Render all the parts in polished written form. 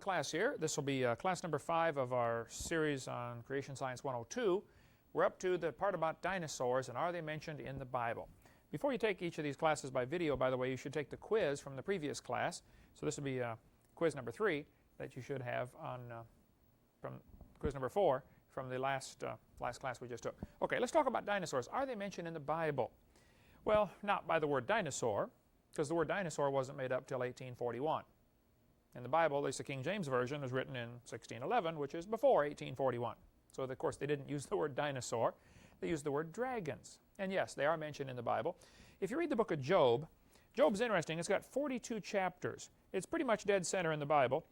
class here. This will be class number 5 of our series on Creation Science 102. We're up to the part about dinosaurs and are they mentioned in the Bible. Before you take each of these classes by video, by the way, you should take the quiz from the previous class. So this will be quiz number 3 that you should have on from quiz number 4 from the last class we just took. Okay, let's talk about dinosaurs. Are they mentioned in the Bible? Well, not by the word dinosaur, because the word dinosaur wasn't made up till 1841. In the Bible, at least the King James Version, was written in 1611, which is before 1841. So, of course, they didn't use the word dinosaur. They used the word dragons. And yes, they are mentioned in the Bible. If you read the book of Job, Job's interesting. It's got 42 chapters. It's pretty much dead center in the Bible.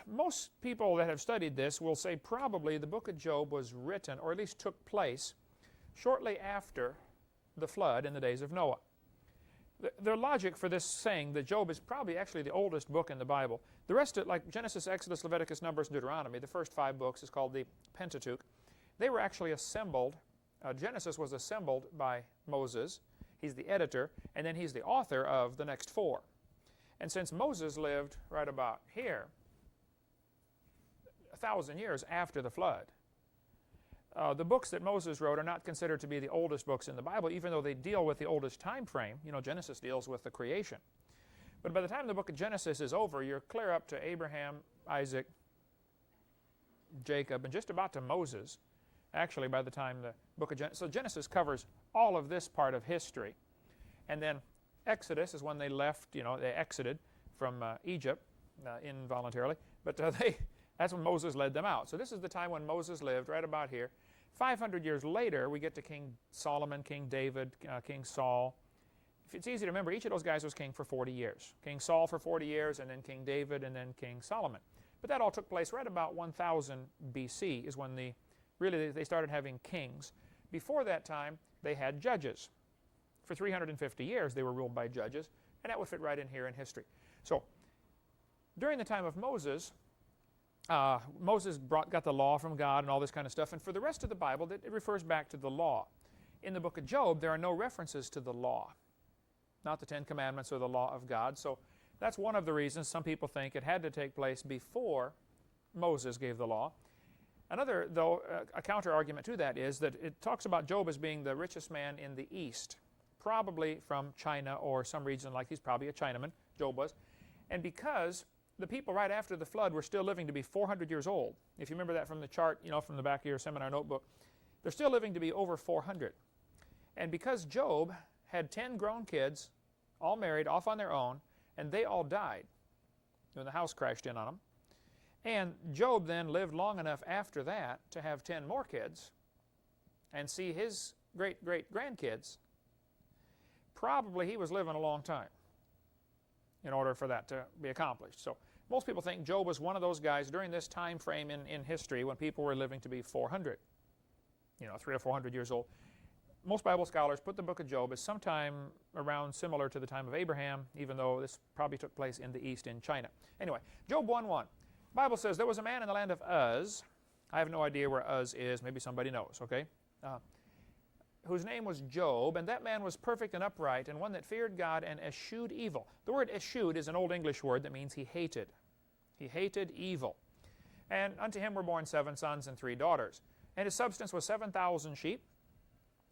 Most people that have studied this will say probably the book of Job was written, or at least took place, shortly after the flood in the days of Noah. The logic for this saying that Job is probably actually the oldest book in the Bible. The rest of it, like Genesis, Exodus, Leviticus, Numbers, and Deuteronomy, the first 5 books is called the Pentateuch. They were actually assembled. Genesis was assembled by Moses. He's the editor, and then he's the author of the next 4. And since Moses lived right about here, 1,000 years after the flood, the books that Moses wrote are not considered to be the oldest books in the Bible, even though they deal with the oldest time frame. You know, Genesis deals with the creation. But by the time the book of Genesis is over, you're clear up to Abraham, Isaac, Jacob, and just about to Moses, actually, by the time the book of Genesis. So Genesis covers all of this part of history. And then Exodus is when they left, you know, they exited from Egypt involuntarily. But that's when Moses led them out. So this is the time when Moses lived, right about here. 500 years later, we get to King Solomon, King David, King Saul. If it's easy to remember, each of those guys was king for 40 years. King Saul for 40 years, and then King David, and then King Solomon. But that all took place right about 1000 BC is when they started having kings. Before that time, they had judges. For 350 years, they were ruled by judges, and that would fit right in here in history. So, during the time of Moses, Moses got the law from God and all this kind of stuff, and for the rest of the Bible, it refers back to the law. In the book of Job, there are no references to the law, not the 10 Commandments or the law of God. So that's one of the reasons some people think it had to take place before Moses gave the law. Another, though, a counter-argument to that is that it talks about Job as being the richest man in the East, probably from China or some region, like he's probably a Chinaman, Job was, and because the people right after the flood were still living to be 400 years old. If you remember that from the chart, you know, from the back of your seminar notebook, they're still living to be over 400. And because Job had 10 grown kids, all married, off on their own, and they all died when the house crashed in on them, and Job then lived long enough after that to have 10 more kids and see his great-great-grandkids, probably he was living a long time in order for that to be accomplished. So most people think Job was one of those guys during this time frame in history when people were living to be 400, you know, 300 or 400 years old. Most Bible scholars put the book of Job as sometime around similar to the time of Abraham, even though this probably took place in the East in China. Anyway, Job 1:1. The Bible says, there was a man in the land of Uz. I have no idea where Uz is. Maybe somebody knows, okay? Whose name was Job, and that man was perfect and upright, and one that feared God and eschewed evil. The word eschewed is an Old English word that means he hated. He hated evil. And unto him were born 7 sons and 3 daughters. And his substance was 7,000 sheep,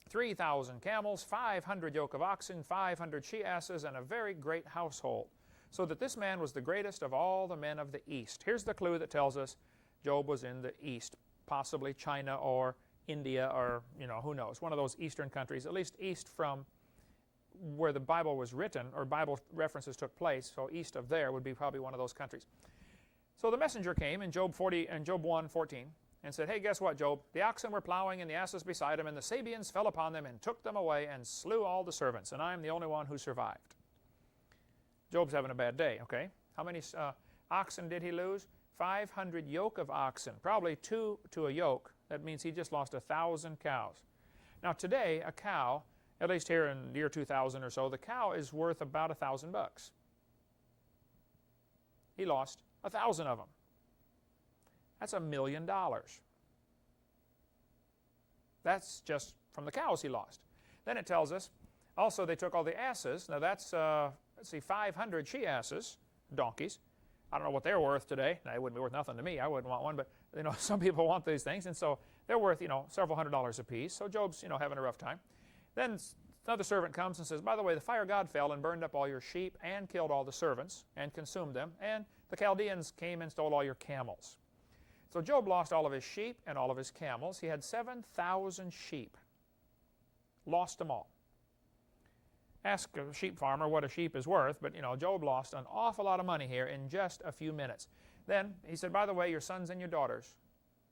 3,000 camels, 500 yoke of oxen, 500 she-asses, and a very great household. So that this man was the greatest of all the men of the East. Here's the clue that tells us Job was in the East, possibly China or India or, you know, who knows, one of those eastern countries, at least east from where the Bible was written or Bible references took place, so east of there would be probably one of those countries. So the messenger came in Job 1:14 and said, hey, guess what, Job? The oxen were plowing and the asses beside them, and the Sabeans fell upon them and took them away and slew all the servants, and I am the only one who survived. Job's having a bad day, okay? How many oxen did he lose? 500 yoke of oxen, probably 2 to a yoke. That means he just lost 1,000 cows. Now today, a cow, at least here in the year 2000 or so, the cow is worth about $1,000. He lost 1,000 of them. That's $1 million. That's just from the cows he lost. Then it tells us, also they took all the asses. Now that's, let's see, 500 she-asses, donkeys, I don't know what they're worth today. They wouldn't be worth nothing to me. I wouldn't want one, but some people want these things, and so they're worth several $100s a piece. So Job's having a rough time. Then another servant comes and says, by the way, the fire of God fell and burned up all your sheep and killed all the servants and consumed them, and the Chaldeans came and stole all your camels. So Job lost all of his sheep and all of his camels. He had 7,000 sheep. Lost them all. Ask a sheep farmer what a sheep is worth, but Job lost an awful lot of money here in just a few minutes. Then he said, by the way, your sons and your daughters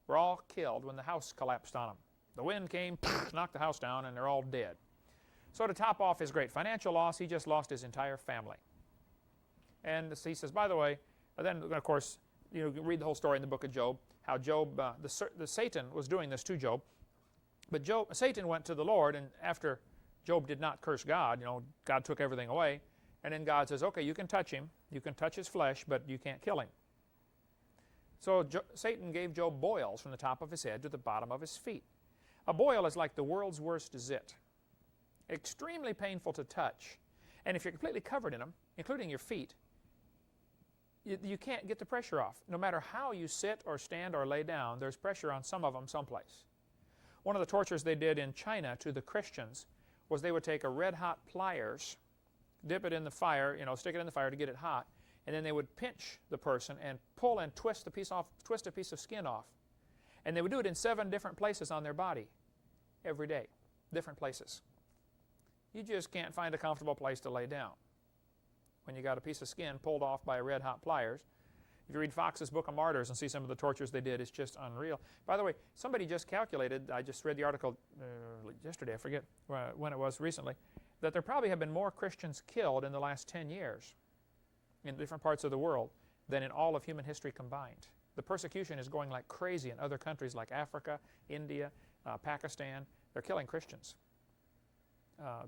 were all killed when the house collapsed on them. The wind came, knocked the house down, and they're all dead. So to top off his great financial loss, he just lost his entire family. And he says, by the way, then of course, you read the whole story in the book of Job, how Job, the Satan was doing this to Job. But Satan went to the Lord, and after Job did not curse God, God took everything away, and then God says, okay, you can touch him, you can touch his flesh, but you can't kill him. So Satan gave Job boils from the top of his head to the bottom of his feet. A boil is like the world's worst zit. Extremely painful to touch, and if you're completely covered in them, including your feet, you can't get the pressure off. No matter how you sit or stand or lay down, there's pressure on some of them someplace. One of the tortures they did in China to the Christians was they would take a red-hot pliers, dip it in the fire, stick it in the fire to get it hot, and then they would pinch the person and pull and twist a piece of skin off. And they would do it in 7 different places on their body every day, different places. You just can't find a comfortable place to lay down when you got a piece of skin pulled off by a red-hot pliers. If you read Fox's Book of Martyrs and see some of the tortures they did, it's just unreal. By the way, somebody just calculated, I just read the article yesterday, I forget when it was recently, that there probably have been more Christians killed in the last 10 years in different parts of the world than in all of human history combined. The persecution is going like crazy in other countries like Africa, India, Pakistan. They're killing Christians.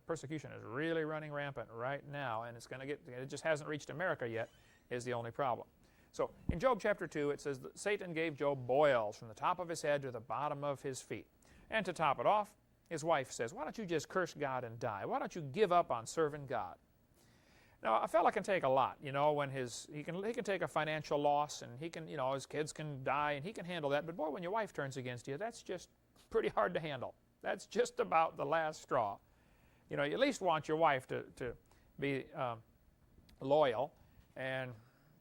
Persecution is really running rampant right now, and it just hasn't reached America yet, is the only problem. So in Job chapter 2, it says that Satan gave Job boils from the top of his head to the bottom of his feet. And to top it off, his wife says, why don't you just curse God and die? Why don't you give up on serving God? Now, a fella can take a lot, when he can take a financial loss, and he can, his kids can die, and he can handle that. But boy, when your wife turns against you, that's just pretty hard to handle. That's just about the last straw. You at least want your wife to be loyal, and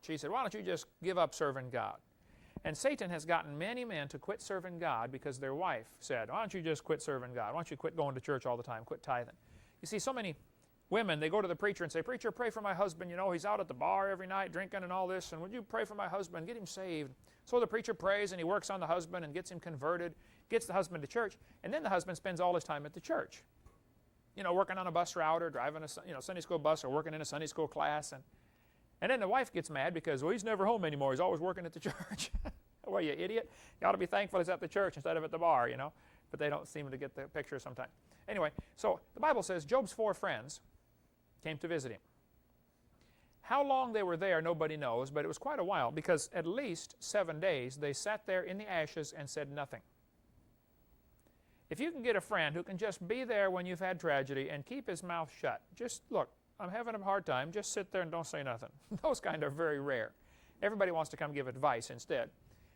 she said, why don't you just give up serving God? And Satan has gotten many men to quit serving God because their wife said, why don't you just quit serving God? Why don't you quit going to church all the time, quit tithing? You see, so many women, they go to the preacher and say, preacher, pray for my husband. He's out at the bar every night drinking and all this, and would you pray for my husband, get him saved? So the preacher prays, and he works on the husband and gets him converted, gets the husband to church, and then the husband spends all his time at the church. Working on a bus route or driving a Sunday school bus or working in a Sunday school class. And then the wife gets mad because, he's never home anymore. He's always working at the church. Well, you idiot. You ought to be thankful he's at the church instead of at the bar, But they don't seem to get the picture sometimes. Anyway, so the Bible says Job's 4 friends came to visit him. How long they were there, nobody knows, but it was quite a while because at least 7 days they sat there in the ashes and said nothing. If you can get a friend who can just be there when you've had tragedy and keep his mouth shut, just look, I'm having a hard time, just sit there and don't say nothing. Those kind are very rare. Everybody wants to come give advice instead.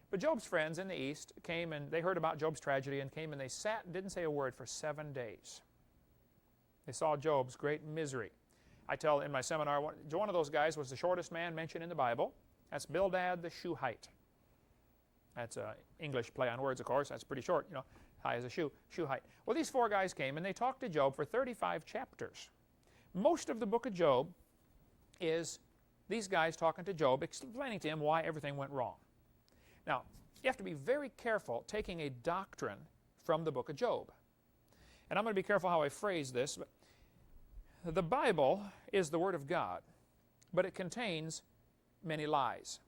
But Job's friends in the East came and they heard about Job's tragedy and came and they sat and didn't say a word for 7 days. They saw Job's great misery. I tell in my seminar, one of those guys was the shortest man mentioned in the Bible. That's Bildad the Shuhite. That's an English play on words, of course. That's pretty short, high as a shoe height. Well, these 4 guys came and they talked to Job for 35 chapters. Most of the book of Job is these guys talking to Job, explaining to him why everything went wrong. Now, you have to be very careful taking a doctrine from the book of Job. And I'm going to be careful how I phrase this, but the Bible is the Word of God, but it contains many lies.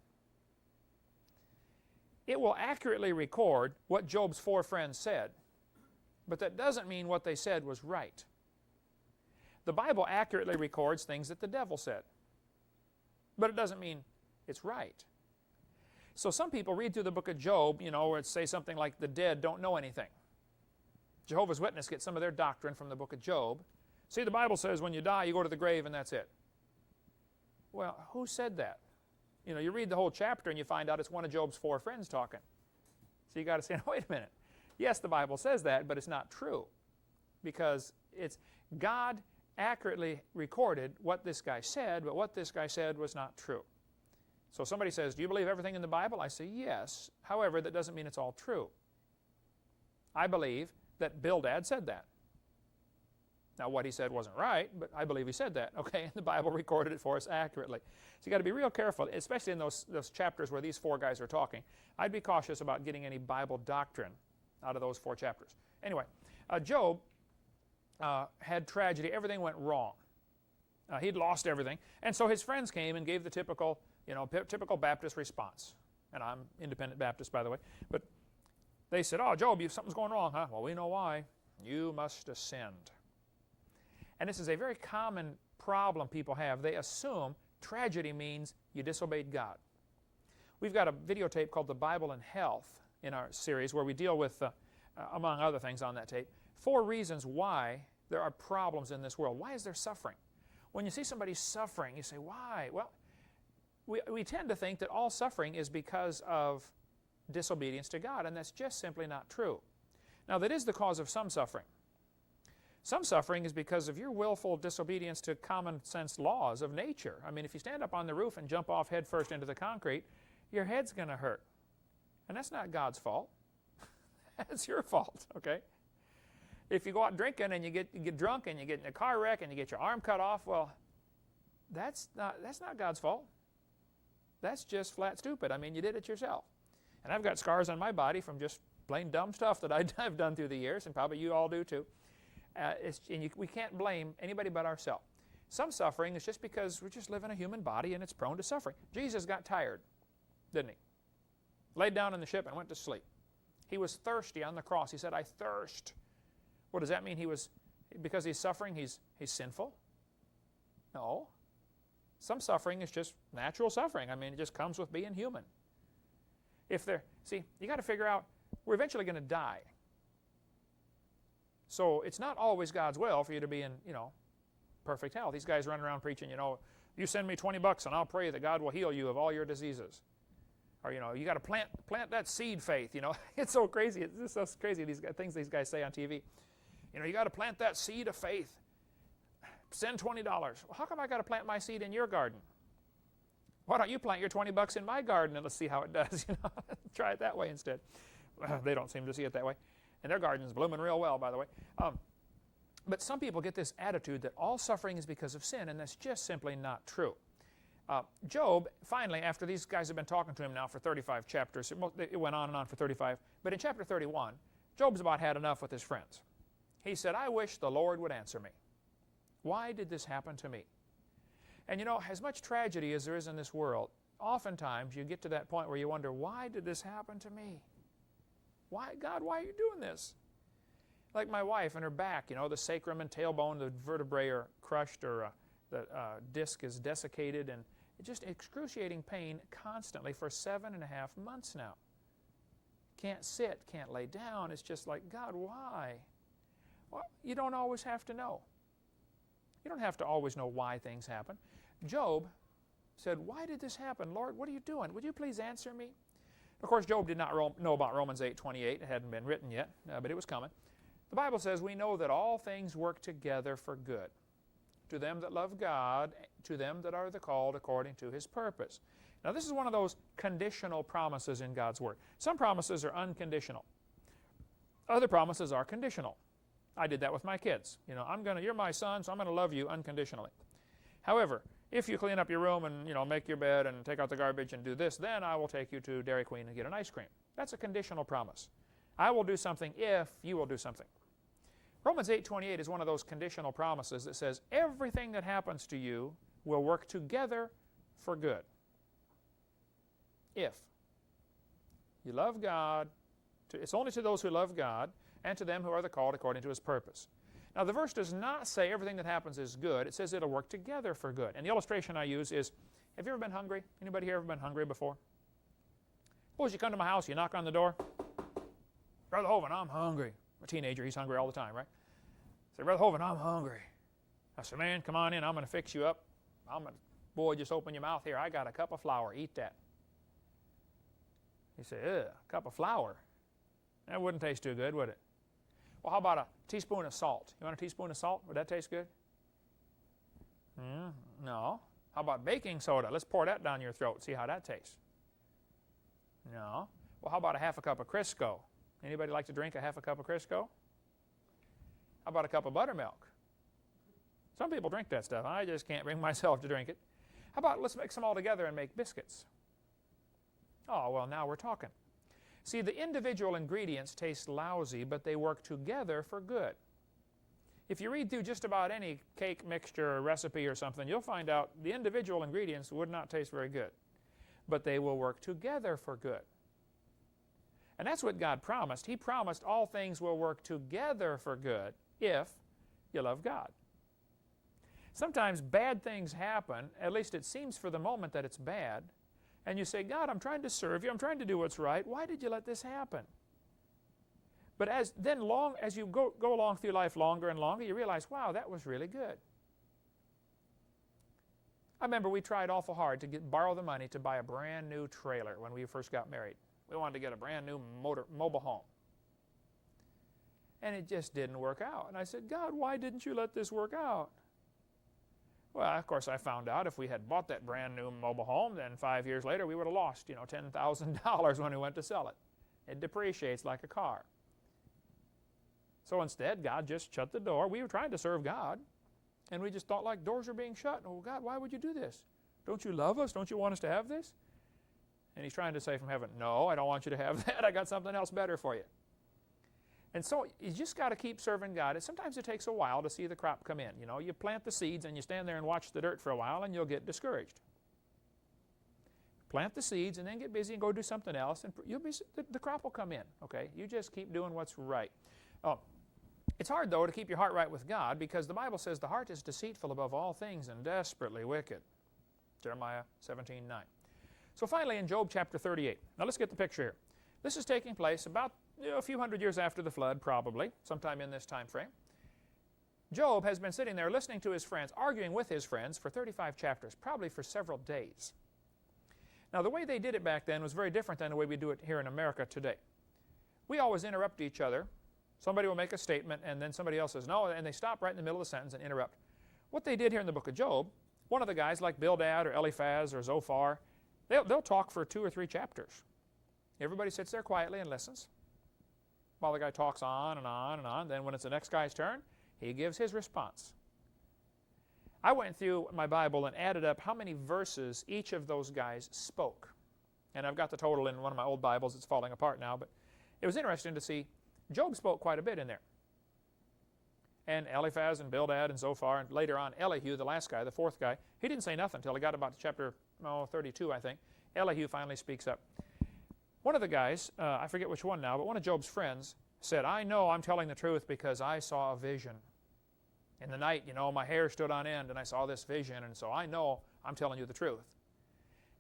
It will accurately record what Job's 4 friends said, but that doesn't mean what they said was right. The Bible accurately records things that the devil said, but it doesn't mean it's right. So some people read through the book of Job, where it says something like the dead don't know anything. Jehovah's Witnesses get some of their doctrine from the book of Job. See, the Bible says when you die, you go to the grave and that's it. Well, who said that? You read the whole chapter and you find out it's one of Job's 4 friends talking. So you got to say, wait a minute. Yes, the Bible says that, but it's not true. Because God accurately recorded what this guy said, but what this guy said was not true. So somebody says, do you believe everything in the Bible? I say, yes. However, that doesn't mean it's all true. I believe that Bildad said that. Now, what he said wasn't right, but I believe he said that, okay? And the Bible recorded it for us accurately. So you got to be real careful, especially in those chapters where these 4 guys are talking. I'd be cautious about getting any Bible doctrine out of those 4 chapters. Anyway, Job had tragedy. Everything went wrong. He'd lost everything. And so his friends came and gave the typical Baptist response. And I'm independent Baptist, by the way. But they said, oh, Job, something's going wrong, huh? Well, we know why. You must ascend. And this is a very common problem people have. They assume tragedy means you disobeyed God. We've got a videotape called The Bible and Health in our series where we deal with, among other things on that tape, 4 reasons why there are problems in this world. Why is there suffering? When you see somebody suffering, you say, why? Well, we tend to think that all suffering is because of disobedience to God, and that's just simply not true. Now, that is the cause of some suffering. Some suffering is because of your willful disobedience to common sense laws of nature. I mean, if you stand up on the roof and jump off head first into the concrete, your head's going to hurt. And that's not God's fault. That's your fault, okay? If you go out drinking and you get drunk and you get in a car wreck and you get your arm cut off, well, that's not God's fault. That's just flat stupid. I mean, you did it yourself. And I've got scars on my body from just plain dumb stuff that I've done through the years, and probably you all do too. We can't blame anybody but ourselves. Some suffering is just because we just live in a human body and it's prone to suffering. Jesus got tired, didn't he? Laid down in the ship and went to sleep. He was thirsty on the cross. He said, I thirst. What does that mean? Because he's suffering, he's sinful? No. Some suffering is just natural suffering. I mean, it just comes with being human. See, you got to figure out, we're eventually going to die. So it's not always God's will for you to be in, perfect health. These guys run around preaching, you send me $20 and I'll pray that God will heal you of all your diseases. Or, you got to plant that seed faith, It's so crazy. It's so crazy, things these guys say on TV. You got to plant that seed of faith. Send $20. Well, how come I got to plant my seed in your garden? Why don't you plant your $20 in my garden and let's see how it does, Try it that way instead. They don't seem to see it that way. And their garden's blooming real well, by the way. But some people get this attitude that all suffering is because of sin, and that's just simply not true. Job, finally, after these guys have been talking to him now for 35 chapters, it went on and on for 35, but in chapter 31, Job's about had enough with his friends. He said, I wish the Lord would answer me. Why did this happen to me? And as much tragedy as there is in this world, oftentimes you get to that point where you wonder, why did this happen to me? Why, God, why are you doing this? Like my wife and her back, the sacrum and tailbone, the vertebrae are crushed, or the disc is desiccated, and it's just excruciating pain constantly for 7.5 months now. Can't sit, can't lay down. It's just like, God, why? Well, you don't always have to know. You don't have to always know why things happen. Job said, why did this happen? Lord, what are you doing? Would you please answer me? Of course, Job did not know about Romans 8:28. It hadn't been written yet, but it was coming. The Bible says we know that all things work together for good, to them that love God, to them that are the called according to His purpose. Now, this is one of those conditional promises in God's Word. Some promises are unconditional. Other promises are conditional. I did that with my kids. You're my son, so I'm going to love you unconditionally. However, if you clean up your room and make your bed and take out the garbage and do this, then I will take you to Dairy Queen and get an ice cream. That's a conditional promise. I will do something if you will do something. Romans 8:28 is one of those conditional promises that says everything that happens to you will work together for good. If you love God, it's only to those who love God and to them who are the called according to His purpose. Now, the verse does not say everything that happens is good. It says it'll work together for good. And the illustration I use is, have you ever been hungry? Anybody here ever been hungry before? Suppose you come to my house, you knock on the door. Brother Hovind, I'm hungry. I'm a teenager, he's hungry all the time, right? I say, Brother Hovind, I'm hungry. I say, man, come on in, I'm going to fix you up. Boy, just open your mouth. Here, I got a cup of flour. Eat that. You say, ugh, a cup of flour? That wouldn't taste too good, would it? Well, how about a teaspoon of salt? You want a teaspoon of salt? Would that taste good? No. How about baking soda? Let's pour that down your throat. See how that tastes. No. Well, how about a half a cup of Crisco? Anybody like to drink a half a cup of Crisco? How about a cup of buttermilk? Some people drink that stuff. I just can't bring myself to drink it. How about let's mix them all together and make biscuits? Oh, well, now we're talking. See, the individual ingredients taste lousy, but they work together for good. If you read through just about any cake mixture or recipe or something, you'll find out the individual ingredients would not taste very good, but they will work together for good. And that's what God promised. He promised all things will work together for good if you love God. Sometimes bad things happen, at least it seems for the moment that it's bad, and you say, God, I'm trying to serve you, I'm trying to do what's right, why did you let this happen? But as you go along through life longer and longer, you realize, wow, that was really good. I remember we tried awful hard to borrow the money to buy a brand new trailer when we first got married. We wanted to get a brand new mobile home. And it just didn't work out. And I said, God, why didn't you let this work out? Well, of course, I found out if we had bought that brand new mobile home, then 5 years later we would have lost, $10,000 when we went to sell it. It depreciates like a car. So instead, God just shut the door. We were trying to serve God, and we just thought like doors were being shut. Oh, God, why would you do this? Don't you love us? Don't you want us to have this? And He's trying to say from heaven, no, I don't want you to have that. I got something else better for you. And so you just got to keep serving God. Sometimes it takes a while to see the crop come in. You plant the seeds and you stand there and watch the dirt for a while and you'll get discouraged. Plant the seeds and then get busy and go do something else and the crop will come in. Okay? You just keep doing what's right. It's hard, though, to keep your heart right with God because the Bible says the heart is deceitful above all things and desperately wicked. Jeremiah 17:9. So finally in Job chapter 38. Now let's get the picture here. This is taking place about a few hundred years after the flood, probably, sometime in this time frame. Job has been sitting there listening to his friends, arguing with his friends for 35 chapters, probably for several days. Now, the way they did it back then was very different than the way we do it here in America today. We always interrupt each other. Somebody will make a statement, and then somebody else says no, and they stop right in the middle of the sentence and interrupt. What they did here in the book of Job, one of the guys like Bildad or Eliphaz or Zophar, they'll talk for 2 or 3 chapters. Everybody sits there quietly and listens while the guy talks on and on and on. Then when it's the next guy's turn, he gives his response. I went through my Bible and added up how many verses each of those guys spoke. And I've got the total in one of my old Bibles. It's falling apart now, but it was interesting to see Job spoke quite a bit in there. And Eliphaz and Bildad and Zophar, and later on Elihu, the last guy, the 4th guy, he didn't say nothing until he got about to chapter 32, I think. Elihu finally speaks up. One of the guys, I forget which one now, but one of Job's friends said, I know I'm telling the truth because I saw a vision. In the night, my hair stood on end and I saw this vision, and so I know I'm telling you the truth.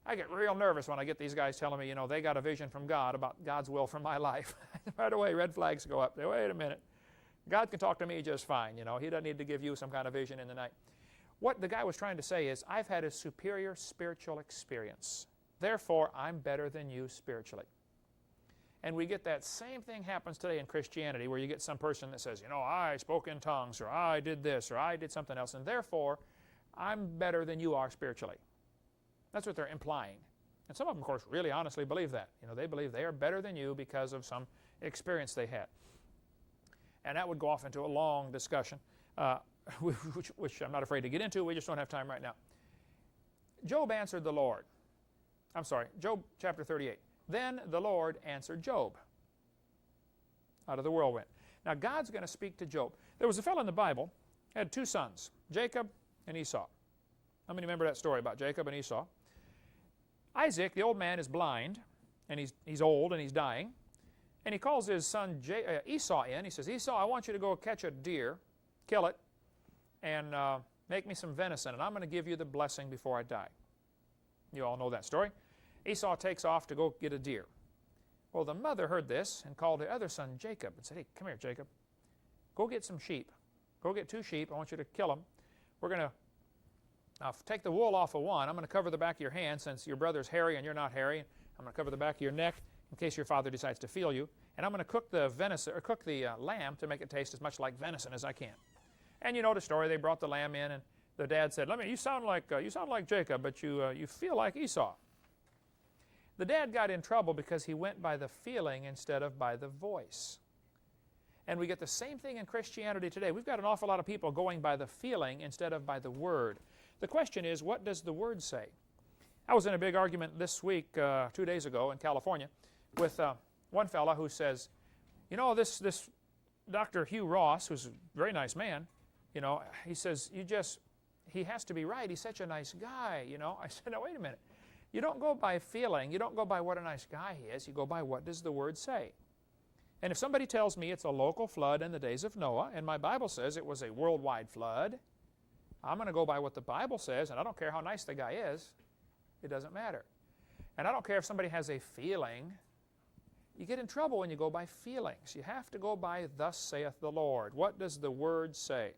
I get real nervous when I get these guys telling me, they got a vision from God about God's will for my life. Right away, red flags go up. Wait a minute. God can talk to me just fine. He doesn't need to give you some kind of vision in the night. What the guy was trying to say is, I've had a superior spiritual experience. Therefore, I'm better than you spiritually. And we get that same thing happens today in Christianity where you get some person that says, I spoke in tongues, or I did this, or I did something else, and therefore, I'm better than you are spiritually. That's what they're implying. And some of them, of course, really honestly believe that. They believe they are better than you because of some experience they had. And that would go off into a long discussion, which I'm not afraid to get into. We just don't have time right now. Job answered the Lord. Job chapter 38. Then the Lord answered Job out of the whirlwind. Now, God's going to speak to Job. There was a fellow in the Bible, had 2 sons, Jacob and Esau. How many remember that story about Jacob and Esau? Isaac, the old man, is blind, and he's old and he's dying. And he calls his son Esau in. He says, Esau, I want you to go catch a deer, kill it, and make me some venison, and I'm going to give you the blessing before I die. You all know that story. Esau takes off to go get a deer. Well, the mother heard this and called her other son Jacob and said, hey, come here, Jacob. Go get some sheep. Go get 2 sheep. I want you to kill them. We're going to Now, take the wool off of one. I'm going to cover the back of your hand since your brother's hairy and you're not hairy. I'm going to cover the back of your neck in case your father decides to feel you. And I'm going to cook the venison or cook the lamb to make it taste as much like venison as I can. And you know the story. They brought the lamb in, and the dad said, "You sound like Jacob, but you feel like Esau." The dad got in trouble because he went by the feeling instead of by the voice. And we get the same thing in Christianity today. We've got an awful lot of people going by the feeling instead of by the Word. The question is, what does the Word say? I was in a big argument this week, 2 days ago in California, with one fella who says, you know, this Dr. Hugh Ross, who's a very nice man, you know, he says, he has to be right. He's such a nice guy, you know. I said, now, wait a minute. You don't go by feeling. You don't go by what a nice guy he is. You go by what does the Word say. And if somebody tells me it's a local flood in the days of Noah, and my Bible says it was a worldwide flood, I'm going to go by what the Bible says, and I don't care how nice the guy is. It doesn't matter. And I don't care if somebody has a feeling. You get in trouble when you go by feelings. You have to go by, thus saith the Lord. What does the Word say?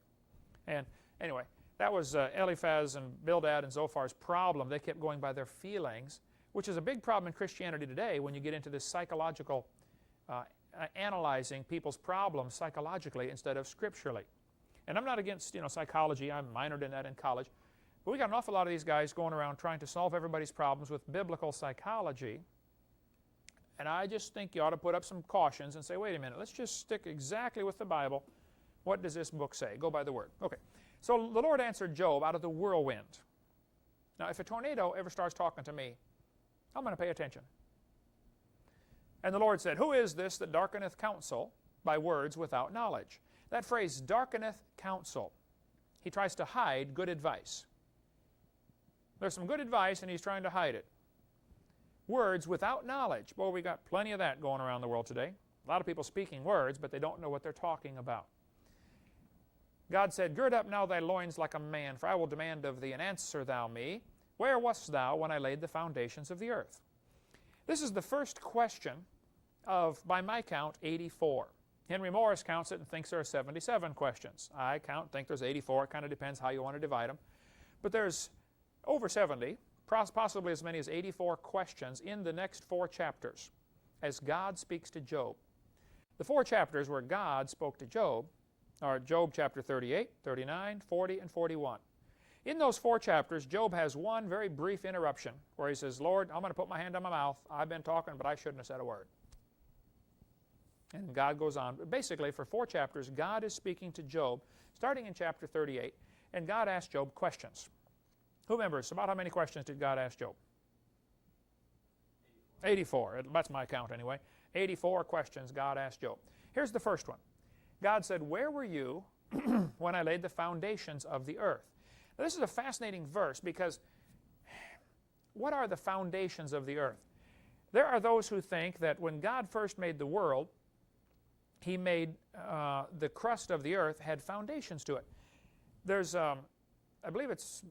And anyway, that was Eliphaz and Bildad and Zophar's problem. They kept going by their feelings, which is a big problem in Christianity today when you get into this psychological analyzing people's problems psychologically instead of scripturally. And I'm not against, you know, psychology. I minored in that in college. But we got an awful lot of these guys going around trying to solve everybody's problems with biblical psychology. And I just think you ought to put up some cautions and say, wait a minute, let's just stick exactly with the Bible. What does this book say? Go by the Word. Okay. So the Lord answered Job out of the whirlwind. Now, if a tornado ever starts talking to me, I'm going to pay attention. And the Lord said, who is this that darkeneth counsel by words without knowledge? That phrase, darkeneth counsel, he tries to hide good advice. There's some good advice, and he's trying to hide it. Words without knowledge. Boy, we got plenty of that going around the world today. A lot of people speaking words, but they don't know what they're talking about. God said, gird up now thy loins like a man, for I will demand of thee, and answer thou me. Where wast thou when I laid the foundations of the earth? This is the first question of, by my count, 84. Henry Morris counts it and thinks there are 77 questions. I think there's 84. It kind of depends how you want to divide them. But there's over 70, possibly as many as 84 questions in the next 4 chapters as God speaks to Job. The 4 chapters where God spoke to Job are Job chapter 38, 39, 40, and 41. In those 4 chapters, Job has one very brief interruption where he says, Lord, I'm going to put my hand on my mouth. I've been talking, but I shouldn't have said a word. And God goes on. Basically, for 4 chapters, God is speaking to Job, starting in chapter 38, and God asked Job questions. Who remembers about how many questions did God ask Job? 84. That's my count anyway. 84 questions God asked Job. Here's the first one. God said, where were you when I laid the foundations of the earth? Now, this is a fascinating verse because what are the foundations of the earth? There are those who think that when God first made the world, He made the crust of the earth had foundations to it. There's, I believe it's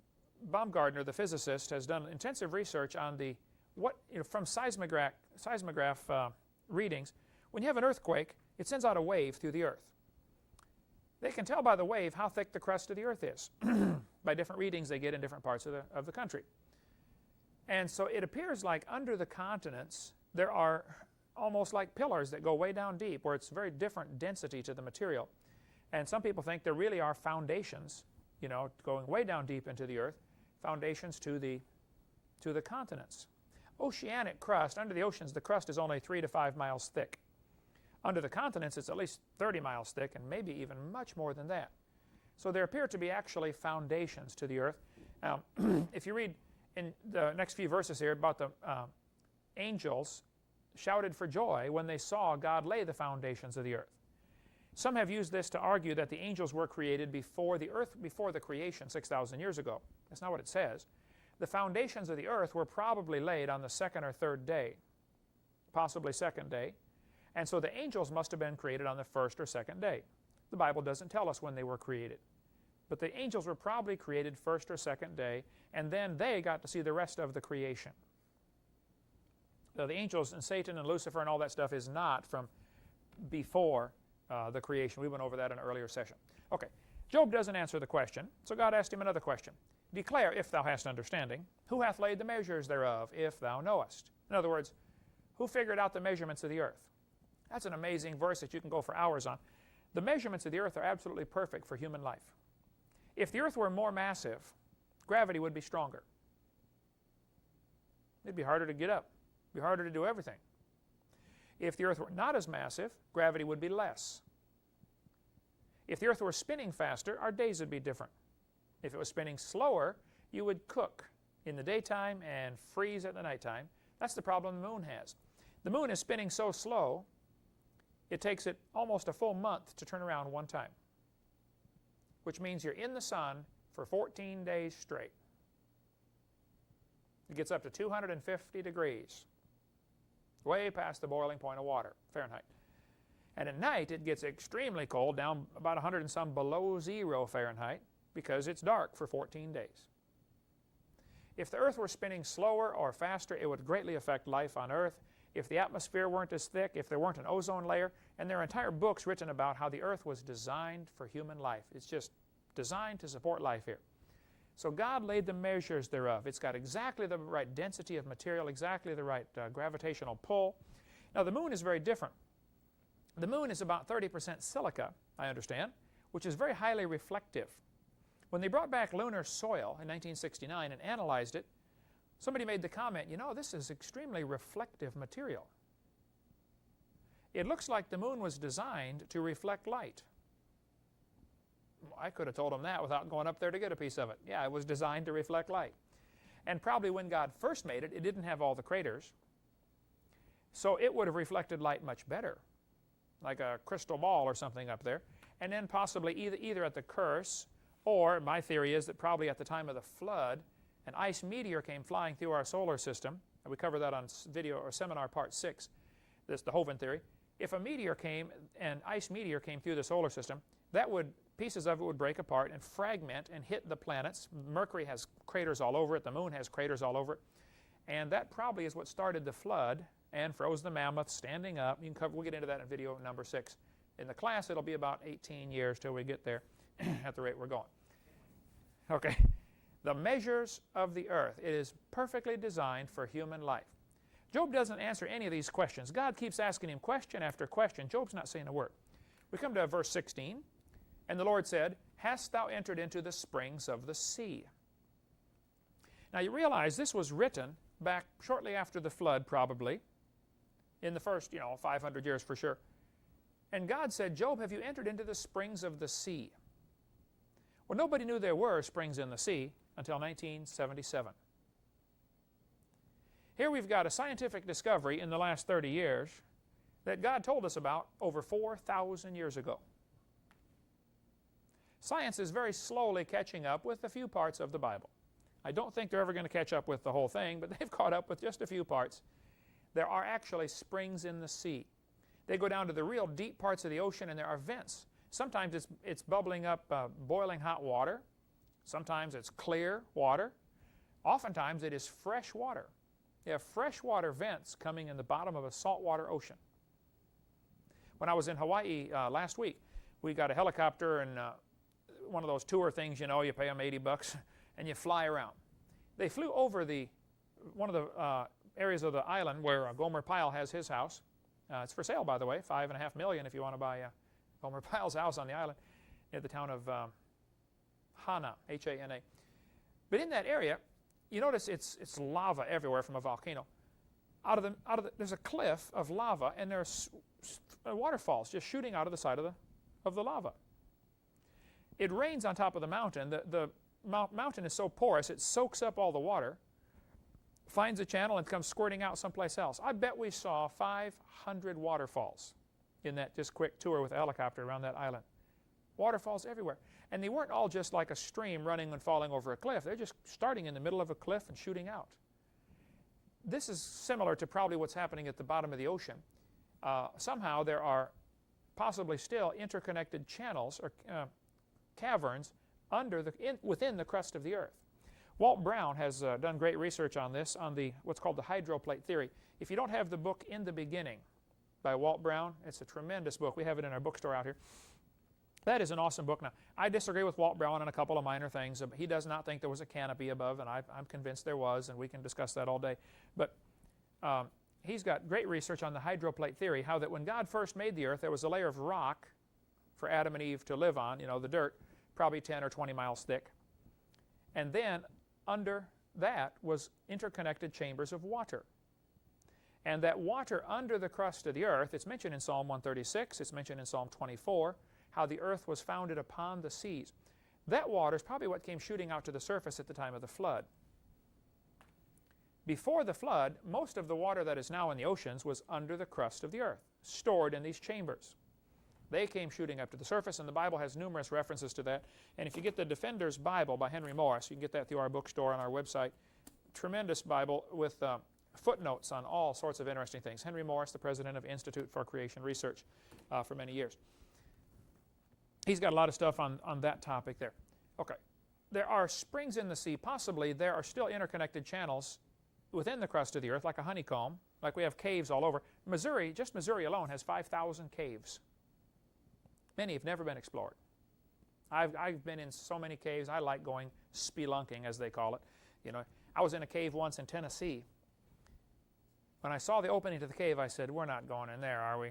Baumgartner, the physicist, has done intensive research on from seismograph readings. When you have an earthquake, it sends out a wave through the earth. They can tell by the wave how thick the crust of the earth is by different readings they get in different parts of the country. And so it appears like under the continents there are almost like pillars that go way down deep where it's very different density to the material. And some people think there really are foundations, you know, going way down deep into the earth, foundations to the continents. Oceanic crust, under the oceans the crust is only 3 to 5 miles thick. Under the continents it's at least 30 miles thick and maybe even much more than that. So there appear to be actually foundations to the earth. Now, if you read in the next few verses here about the angels shouted for joy when they saw God lay the foundations of the earth. Some have used this to argue that the angels were created before the earth, before the creation 6,000 years ago. That's not what it says. The foundations of the earth were probably laid on the 2nd or 3rd day, possibly 2nd day. And so the angels must have been created on the 1st or 2nd day. The Bible doesn't tell us when they were created. But the angels were probably created 1st or 2nd day, and then they got to see the rest of the creation. So the angels and Satan and Lucifer and all that stuff is not from before the creation. We went over that in an earlier session. Okay, Job doesn't answer the question, so God asked him another question. Declare, if thou hast understanding, who hath laid the measures thereof, if thou knowest. In other words, who figured out the measurements of the earth? That's an amazing verse that you can go for hours on. The measurements of the earth are absolutely perfect for human life. If the earth were more massive, gravity would be stronger. It'd be harder to get up. It'd be harder to do everything. If the earth were not as massive, gravity would be less. If the earth were spinning faster, our days would be different. If it was spinning slower, you would cook in the daytime and freeze at the nighttime. That's the problem the moon has. The moon is spinning so slow, it takes it almost a full month to turn around one time, which means you're in the sun for 14 days straight. It gets up to 250 degrees, way past the boiling point of water, Fahrenheit. And at night, it gets extremely cold, down about 100 and some below 0 Fahrenheit, because it's dark for 14 days. If the earth were spinning slower or faster, it would greatly affect life on earth. If the atmosphere weren't as thick, if there weren't an ozone layer, and there are entire books written about how the earth was designed for human life. It's just designed to support life here. So God laid the measures thereof. It's got exactly the right density of material, exactly the right gravitational pull. Now the moon is very different. The moon is about 30% silica, I understand, which is very highly reflective. When they brought back lunar soil in 1969 and analyzed it, somebody made the comment, you know, this is extremely reflective material. It looks like the moon was designed to reflect light. I could have told them that without going up there to get a piece of it. Yeah, it was designed to reflect light. And probably when God first made it, it didn't have all the craters. So it would have reflected light much better, like a crystal ball or something up there. And then possibly either at the curse, or my theory is that probably at the time of the flood, an ice meteor came flying through our solar system. And we cover that on video or seminar part 6, this the Hovind theory. If a meteor came, an ice meteor came through the solar system, pieces of it would break apart and fragment and hit the planets. Mercury has craters all over it. The moon has craters all over it. And that probably is what started the flood and froze the mammoth standing up. We'll get into that in video number 6. In the class, it'll be about 18 years till we get there at the rate we're going. Okay. The measures of the earth. It is perfectly designed for human life. Job doesn't answer any of these questions. God keeps asking him question after question. Job's not saying a word. We come to verse 16. And the Lord said, hast thou entered into the springs of the sea? Now you realize this was written back shortly after the flood, probably, in the first, 500 years for sure. And God said, Job, have you entered into the springs of the sea? Well, nobody knew there were springs in the sea until 1977. Here we've got a scientific discovery in the last 30 years that God told us about over 4,000 years ago. Science is very slowly catching up with a few parts of the Bible. I don't think they're ever going to catch up with the whole thing, but they've caught up with just a few parts. There are actually springs in the sea. They go down to the real deep parts of the ocean, and there are vents. Sometimes it's bubbling up boiling hot water. Sometimes it's clear water. Oftentimes it is fresh water. You have freshwater vents coming in the bottom of a saltwater ocean. When I was in Hawaii last week, we got a helicopter and one of those tour things, you pay them $80 and you fly around. They flew over one of the areas of the island where Gomer Pyle has his house. It's for sale, by the way, $5.5 million if you want to buy Gomer Pyle's house on the island near the town of Hana, H-A-N-A. But in that area, you notice it's lava everywhere from a volcano. There's a cliff of lava, and there's waterfalls just shooting out of the side of the lava. It rains on top of the mountain. The mountain is so porous, it soaks up all the water, finds a channel, and comes squirting out someplace else. I bet we saw 500 waterfalls in that just quick tour with a helicopter around that island. Waterfalls everywhere. And they weren't all just like a stream running and falling over a cliff. They're just starting in the middle of a cliff and shooting out. This is similar to probably what's happening at the bottom of the ocean. Somehow there are possibly still interconnected channels or caverns within the crust of the earth. Walt Brown has done great research on this, on what's called the hydroplate theory. If you don't have the book In the Beginning by Walt Brown, it's a tremendous book. We have it in our bookstore out here. That is an awesome book. Now, I disagree with Walt Brown on a couple of minor things. He does not think there was a canopy above, and I'm convinced there was, and we can discuss that all day. But he's got great research on the hydroplate theory, how that when God first made the earth, there was a layer of rock for Adam and Eve to live on, the dirt, probably 10 or 20 miles thick. And then under that was interconnected chambers of water. And that water under the crust of the earth, it's mentioned in Psalm 136, it's mentioned in Psalm 24, how the earth was founded upon the seas. That water is probably what came shooting out to the surface at the time of the flood. Before the flood, most of the water that is now in the oceans was under the crust of the earth, stored in these chambers. They came shooting up to the surface, and the Bible has numerous references to that. And if you get the Defender's Bible by Henry Morris, you can get that through our bookstore on our website. Tremendous Bible with footnotes on all sorts of interesting things. Henry Morris, the president of Institute for Creation Research for many years. He's got a lot of stuff on that topic there. Okay. There are springs in the sea. Possibly there are still interconnected channels within the crust of the earth, like a honeycomb, like we have caves all over. Missouri, just Missouri alone, has 5,000 caves. Many have never been explored. I've been in so many caves. I like going spelunking, as they call it. I was in a cave once in Tennessee. When I saw the opening to the cave, I said, we're not going in there, are we?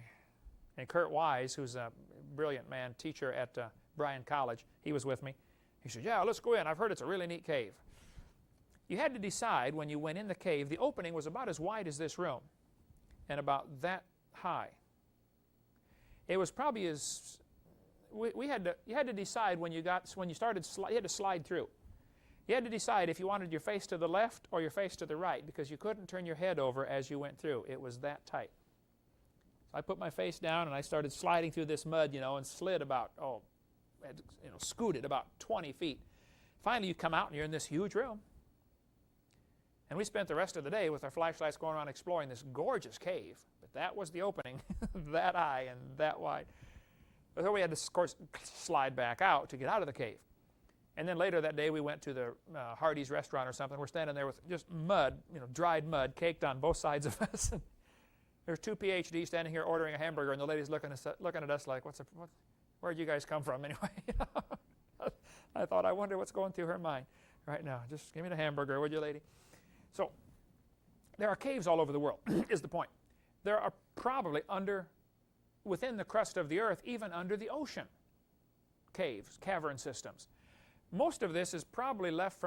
And Kurt Wise, who's a brilliant man, teacher at Bryan College, he was with me. He said, yeah, let's go in. I've heard it's a really neat cave. You had to decide when you went in the cave, the opening was about as wide as this room and about that high. It was probably as, you had to decide when you started, you had to slide through. You had to decide if you wanted your face to the left or your face to the right, because you couldn't turn your head over as you went through. It was that tight. So I put my face down and I started sliding through this mud, and slid about, scooted about 20 feet. Finally, you come out and you're in this huge room. And we spent the rest of the day with our flashlights going around exploring this gorgeous cave. But that was the opening, that high and that wide. But then we had to, of course, slide back out to get out of the cave. And then later that day we went to the Hardee's restaurant or something. We're standing there with just mud, dried mud, caked on both sides of us. There's two PhDs standing here ordering a hamburger, and the lady's looking at us like, where'd you guys come from anyway? I thought, I wonder what's going through her mind right now. Just give me the hamburger, would you, lady? So there are caves all over the world, is the point. There are probably within the crust of the earth, even under the ocean, caves, cavern systems. Most of this is probably left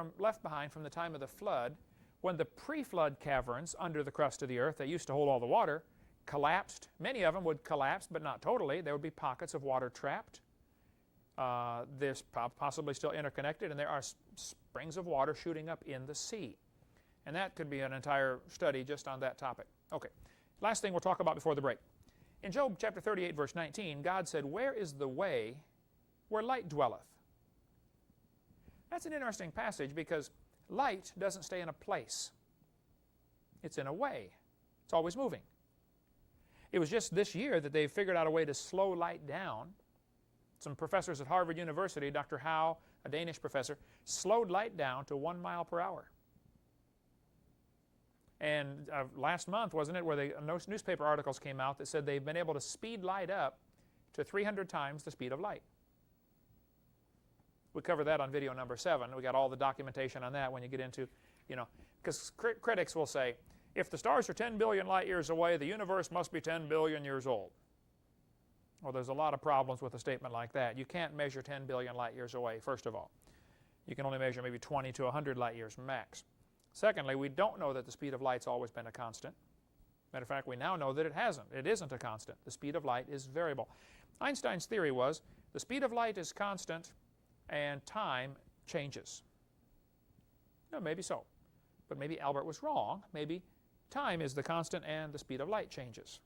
behind from the time of the flood, when the pre-flood caverns under the crust of the earth that used to hold all the water collapsed. Many of them would collapse, but not totally. There would be pockets of water trapped. There's possibly still interconnected, and there are springs of water shooting up in the sea. And that could be an entire study just on that topic. Okay, last thing we'll talk about before the break. In Job chapter 38, verse 19, God said, where is the way where light dwelleth? That's an interesting passage because light doesn't stay in a place. It's in a way. It's always moving. It was just this year that they figured out a way to slow light down. Some professors at Harvard University, Dr. Howe, a Danish professor, slowed light down to 1 mile per hour. And last month, wasn't it, where newspaper articles came out that said they've been able to speed light up to 300 times the speed of light. We covered that on video number 7. We got all the documentation on that when you get into, because critics will say, if the stars are 10 billion light years away, the universe must be 10 billion years old. Well, there's a lot of problems with a statement like that. You can't measure 10 billion light years away, first of all. You can only measure maybe 20 to 100 light years max. Secondly, we don't know that the speed of light's always been a constant. Matter of fact, we now know that it hasn't. It isn't a constant. The speed of light is variable. Einstein's theory was the speed of light is constant and time changes. No, maybe so. But maybe Albert was wrong. Maybe time is the constant and the speed of light changes.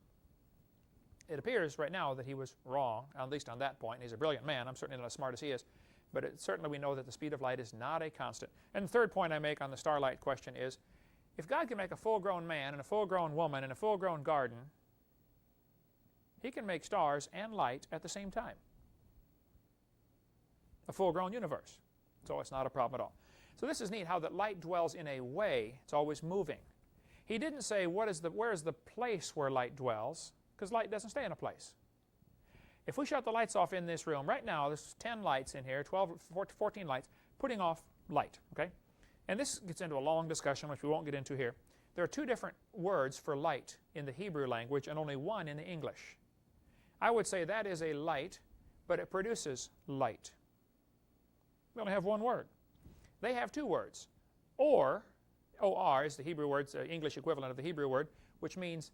It appears right now that he was wrong, at least on that point. He's a brilliant man. I'm certainly not as smart as he is. But certainly we know that the speed of light is not a constant. And the third point I make on the starlight question is, if God can make a full-grown man and a full-grown woman and a full-grown garden, he can make stars and light at the same time. A full-grown universe. So it's not a problem at all. So this is neat how that light dwells in a way. It's always moving. He didn't say where is the place where light dwells, because light doesn't stay in a place. If we shut the lights off in this room, right now there's 10 lights in here, 12, 14 lights, putting off light, okay? And this gets into a long discussion, which we won't get into here. There are 2 different words for light in the Hebrew language and only 1 in the English. I would say that is a light, but it produces light. We only have 1 word. They have 2 words. Or is the Hebrew word, the English equivalent of the Hebrew word, which means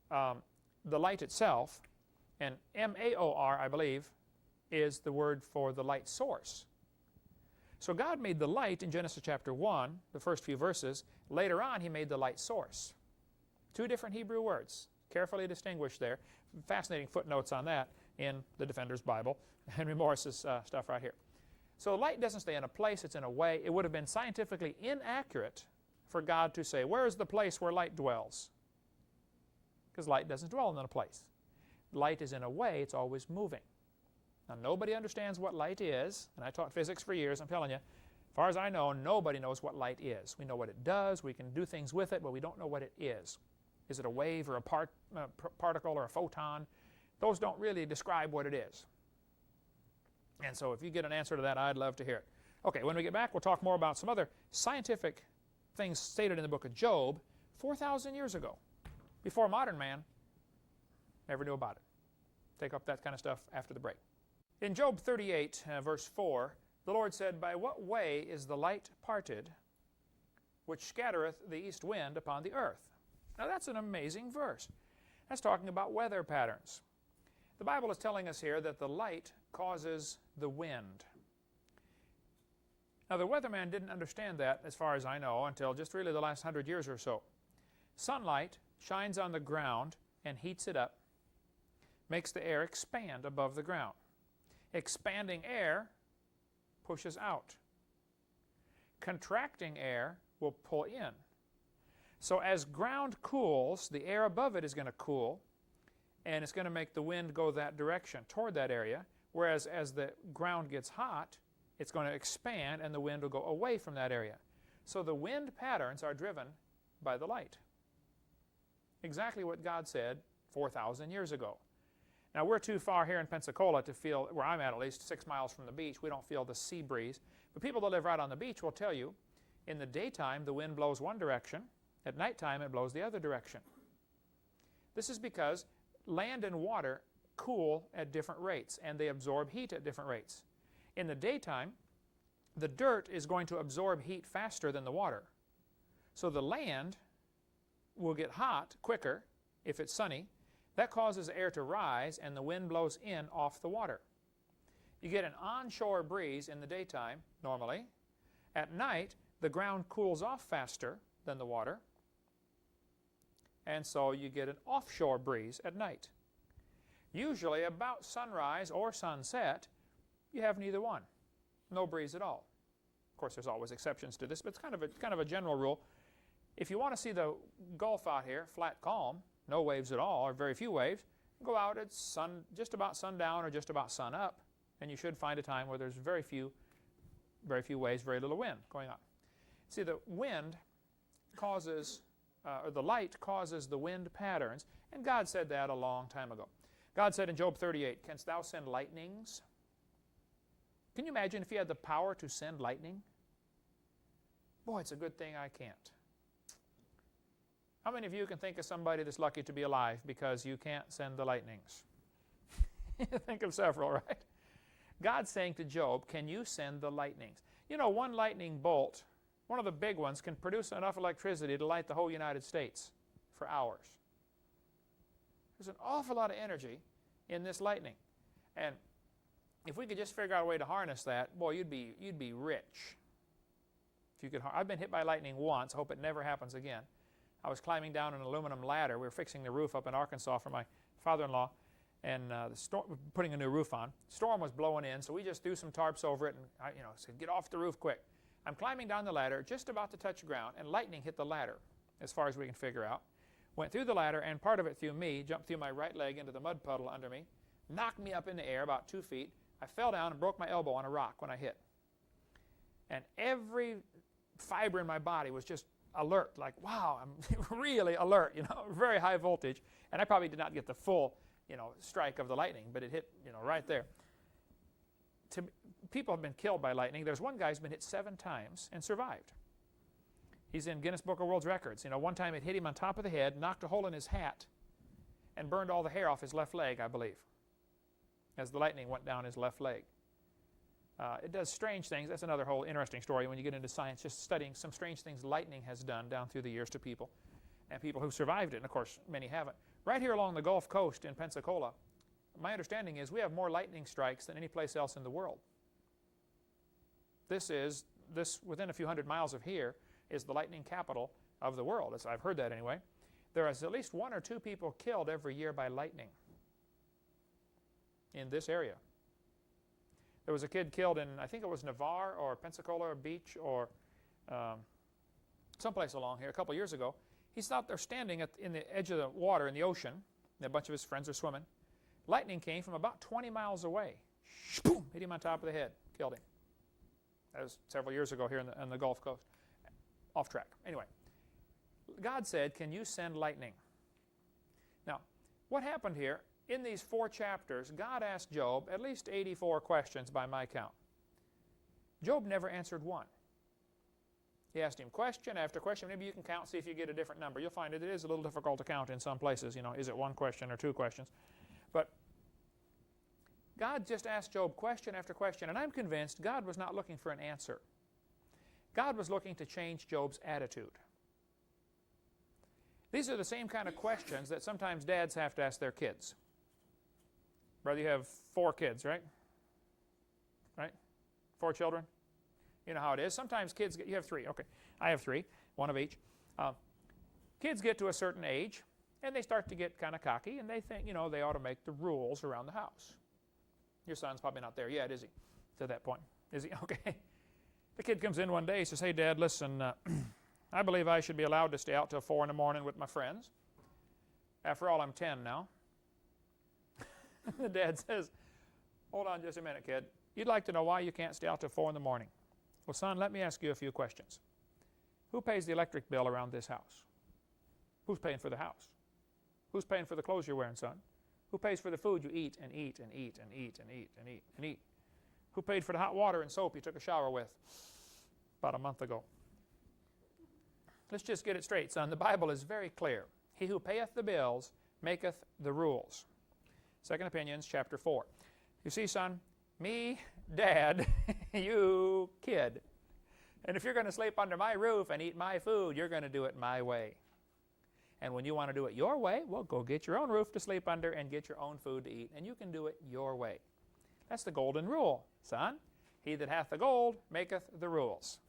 the light itself. And M-A-O-R, I believe, is the word for the light source. So God made the light in Genesis chapter 1, the first few verses. Later on, He made the light source. 2 different Hebrew words, carefully distinguished there. Fascinating footnotes on that in the Defender's Bible, Henry Morris's stuff right here. So light doesn't stay in a place, it's in a way. It would have been scientifically inaccurate for God to say, where is the place where light dwells? Because light doesn't dwell in a place. Light is in a way, it's always moving. Now nobody understands what light is, and I taught physics for years, I'm telling you, as far as I know, nobody knows what light is. We know what it does, we can do things with it, but we don't know what it is. Is it a wave or a particle or a photon? Those don't really describe what it is. And so if you get an answer to that, I'd love to hear it. Okay, when we get back, we'll talk more about some other scientific things stated in the book of Job 4,000 years ago, before modern man never knew about it. Take up that kind of stuff after the break. In Job 38, verse 4, the Lord said, by what way is the light parted, which scattereth the east wind upon the earth? Now that's an amazing verse. That's talking about weather patterns. The Bible is telling us here that the light causes the wind. Now the weatherman didn't understand that, as far as I know, until just really the last 100 years or so. Sunlight shines on the ground and heats it up, makes the air expand above the ground. Expanding air pushes out. Contracting air will pull in. So as ground cools, the air above it is going to cool, and it's going to make the wind go that direction, toward that area, whereas as the ground gets hot, it's going to expand and the wind will go away from that area. So the wind patterns are driven by the light. Exactly what God said 4,000 years ago. Now we're too far here in Pensacola to feel, where I'm at least, 6 miles from the beach, we don't feel the sea breeze. But people that live right on the beach will tell you, in the daytime the wind blows one direction, at nighttime it blows the other direction. This is because land and water cool at different rates, and they absorb heat at different rates. In the daytime, the dirt is going to absorb heat faster than the water. So the land will get hot quicker if it's sunny. That causes air to rise, and the wind blows in off the water. You get an onshore breeze in the daytime, normally. At night, the ground cools off faster than the water, and so you get an offshore breeze at night. Usually about sunrise or sunset, you have neither one. No breeze at all. Of course, there's always exceptions to this, but it's kind of a general rule. If you want to see the Gulf out here, flat calm, no waves at all, or very few waves, go out at just about sundown or just about sun up, and you should find a time where there's very few waves, very little wind going on. See, the wind causes, or the light causes the wind patterns, and God said that a long time ago. God said in Job 38, canst thou send lightnings? Can you imagine if you had the power to send lightning? Boy, it's a good thing I can't. How many of you can think of somebody that's lucky to be alive because you can't send the lightnings? You think of several, right? God's saying to Job, can you send the lightnings? You know, one lightning bolt, one of the big ones, can produce enough electricity to light the whole United States for hours. There's an awful lot of energy in this lightning. And if we could just figure out a way to harness that, boy, you'd be rich. If you could, I've been hit by lightning once. I hope it never happens again. I was climbing down an aluminum ladder. We were fixing the roof up in Arkansas for my father-in-law, and putting a new roof on. Storm was blowing in, so we just threw some tarps over it and said, get off the roof quick. I'm climbing down the ladder, just about to touch ground, and lightning hit the ladder, as far as we can figure out. Went through the ladder, and part of it through me, jumped through my right leg into the mud puddle under me, knocked me up in the air about 2 feet. I fell down and broke my elbow on a rock when I hit. And every fiber in my body was just alert, like, wow, I'm really alert, very high voltage. And I probably did not get the full, strike of the lightning, but it hit, right there. People have been killed by lightning. There's one guy who's been hit 7 times and survived. He's in Guinness Book of World Records. One time it hit him on top of the head, knocked a hole in his hat, and burned all the hair off his left leg, I believe, as the lightning went down his left leg. It does strange things. That's another whole interesting story when you get into science, just studying some strange things lightning has done down through the years to people, and people who survived it, and of course many haven't. Right here along the Gulf Coast in Pensacola, my understanding is we have more lightning strikes than any place else in the world. This within a few hundred miles of here is the lightning capital of the world. I've heard that anyway. There is at least 1 or 2 people killed every year by lightning in this area. There was a kid killed in, I think it was Navarre or Pensacola Beach or someplace along here a couple years ago. He's out there standing in the edge of the water in the ocean, and a bunch of his friends are swimming. Lightning came from about 20 miles away. Boom! Hit him on top of the head, killed him. That was several years ago here on the Gulf Coast. Off track. Anyway, God said, can you send lightning? Now, what happened here? In these 4 chapters, God asked Job at least 84 questions by my count. Job never answered one. He asked him question after question. Maybe you can count, see if you get a different number. You'll find it is a little difficult to count in some places. Is it 1 question or 2 questions? But God just asked Job question after question, and I'm convinced God was not looking for an answer. God was looking to change Job's attitude. These are the same kind of questions that sometimes dads have to ask their kids. Brother, you have 4 kids, right? Right? 4 children? You know how it is. Sometimes kids you have 3. Okay, I have 3, 1 of each. Kids get to a certain age, and they start to get kind of cocky, and they think, they ought to make the rules around the house. Your son's probably not there yet, is he? To that point. Is he? Okay. The kid comes in one day, he says, hey, Dad, listen, I believe I should be allowed to stay out till 4 in the morning with my friends. After all, I'm 10 now. The dad says, hold on just a minute, kid. You'd like to know why you can't stay out till 4 in the morning. Well, son, let me ask you a few questions. Who pays the electric bill around this house? Who's paying for the house? Who's paying for the clothes you're wearing, son? Who pays for the food you eat and eat and eat and eat and eat and eat and eat? Who paid for the hot water and soap you took a shower with about a month ago? Let's just get it straight, son. The Bible is very clear. He who payeth the bills maketh the rules. 2 Opinions, chapter 4. You see, son, me, Dad, you, kid. And if you're going to sleep under my roof and eat my food, you're going to do it my way. And when you want to do it your way, well, go get your own roof to sleep under and get your own food to eat. And you can do it your way. That's the golden rule, son. He that hath the gold maketh the rules.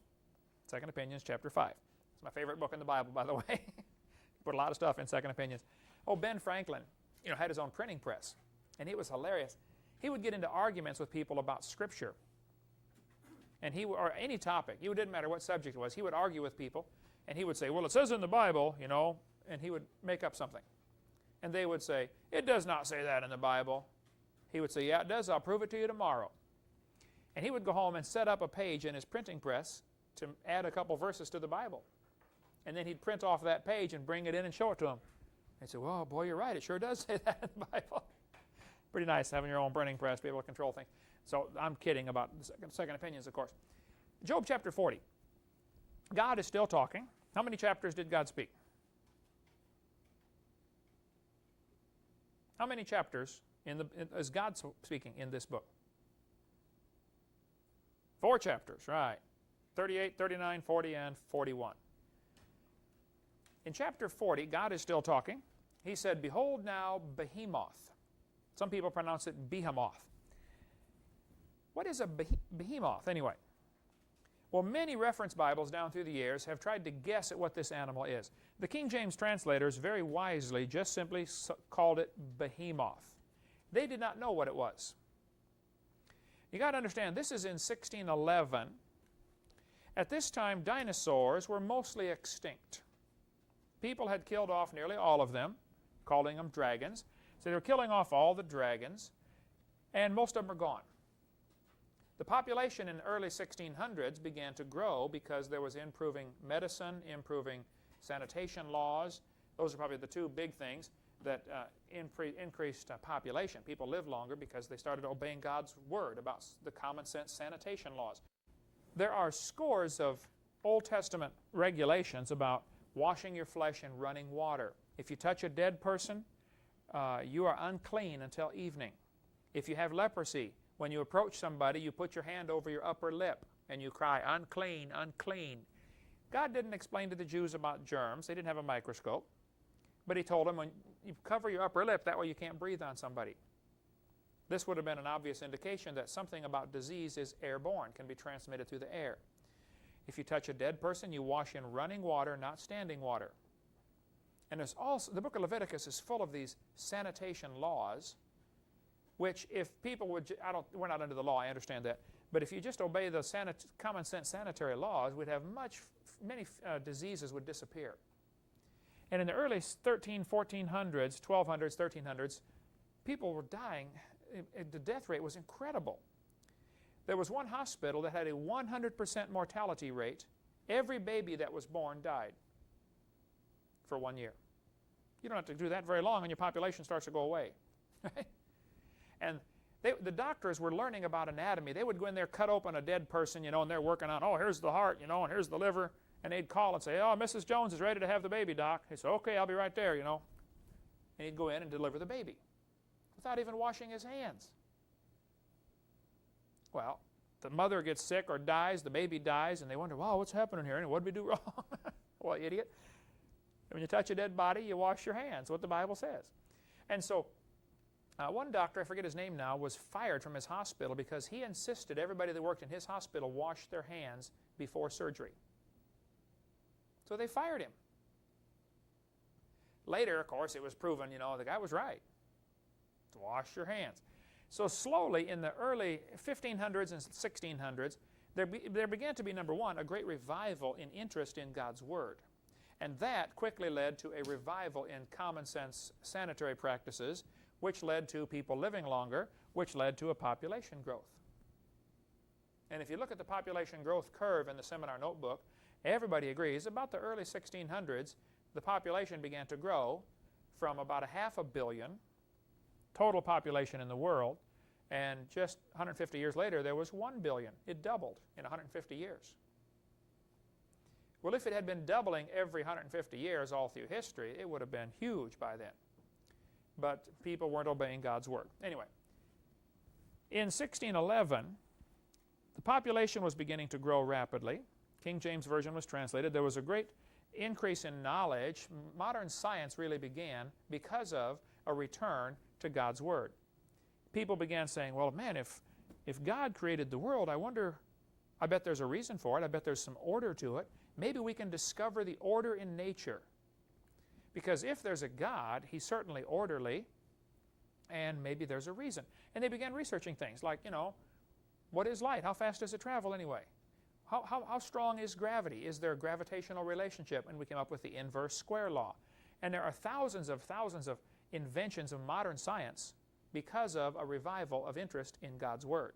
2 Opinions, chapter 5. It's my favorite book in the Bible, by the way. Put a lot of stuff in 2 Opinions. Oh, Ben Franklin, had his own printing press. And it was hilarious. He would get into arguments with people about Scripture. And or any topic. It didn't matter what subject it was. He would argue with people. And he would say, well, it says in the Bible, and he would make up something. And they would say, it does not say that in the Bible. He would say, yeah, it does. I'll prove it to you tomorrow. And he would go home and set up a page in his printing press to add a couple verses to the Bible. And then he'd print off that page and bring it in and show it to them. They'd say, well, boy, you're right. It sure does say that in the Bible. Pretty nice having your own printing press, be able to control things. So I'm kidding about second opinions, of course. Job chapter 40. God is still talking. How many chapters did God speak? How many chapters is God speaking in this book? 4 chapters, right. 38, 39, 40, and 41. In chapter 40, God is still talking. He said, behold now Behemoth. Some people pronounce it Behemoth. What is a behemoth anyway? Well, many reference Bibles down through the years have tried to guess at what this animal is. The King James translators very wisely just simply called it behemoth. They did not know what it was. You got to understand, this is in 1611. At this time, dinosaurs were mostly extinct. People had killed off nearly all of them, calling them dragons. So they were killing off all the dragons, and most of them are gone. The population in the early 1600s began to grow because there was improving medicine, improving sanitation laws. Those are probably the 2 big things. that increased population. People lived longer because they started obeying God's word about the common sense sanitation laws. There are scores of Old Testament regulations about washing your flesh in running water. If you touch a dead person, you are unclean until evening. If you have leprosy, when you approach somebody, you put your hand over your upper lip and you cry, unclean, unclean. God didn't explain to the Jews about germs. They didn't have a microscope. But He told them, when you cover your upper lip, that way you can't breathe on somebody. This would have been an obvious indication that something about disease is airborne, can be transmitted through the air. If you touch a dead person, you wash in running water, not standing water. And there's also, the book of Leviticus is full of these sanitation laws, which if people would, we're not under the law, I understand that, but if you just obey the common sense sanitary laws, we'd have many diseases would disappear. And in the early 1400s, 1200s, 1300s, people were dying. The death rate was incredible. There was one hospital that had a 100% mortality rate. Every baby that was born died for 1 year. You don't have to do that very long and your population starts to go away. And the doctors were learning about anatomy. They would go in there, cut open a dead person, and they're working on, oh, here's the heart, and here's the liver. And they'd call and say, oh, Mrs. Jones is ready to have the baby, Doc. He'd say, okay, I'll be right there, And he'd go in and deliver the baby without even washing his hands. Well, the mother gets sick or dies, the baby dies, and they wonder, wow, what's happening here? And what did we do wrong? Well, idiot. When you touch a dead body, you wash your hands, what the Bible says. And so one doctor, I forget his name now, was fired from his hospital because he insisted everybody that worked in his hospital wash their hands before surgery. So they fired him. Later, of course, it was proven, the guy was right. Wash your hands. So slowly, in the early 1500s and 1600s, there began to be, number one, a great revival in interest in God's Word. And that quickly led to a revival in common sense sanitary practices, which led to people living longer, which led to a population growth. And if you look at the population growth curve in the seminar notebook, everybody agrees about the early 1600s, the population began to grow from about 500 million total population in the world, and just 150 years later there was 1 billion. It doubled in 150 years. Well, if it had been doubling every 150 years all through history, it would have been huge by then. But people weren't obeying God's Word. Anyway, in 1611, the population was beginning to grow rapidly. King James Version was translated. There was a great increase in knowledge. Modern science really began because of a return to God's Word. People began saying, well, man, if God created the world, I bet there's a reason for it. I bet there's some order to it. Maybe we can discover the order in nature. Because if there's a God, He's certainly orderly, and maybe there's a reason. And they began researching things like, what is light? How fast does it travel anyway? How strong is gravity? Is there a gravitational relationship? And we came up with the inverse square law. And there are thousands of inventions of modern science because of a revival of interest in God's Word.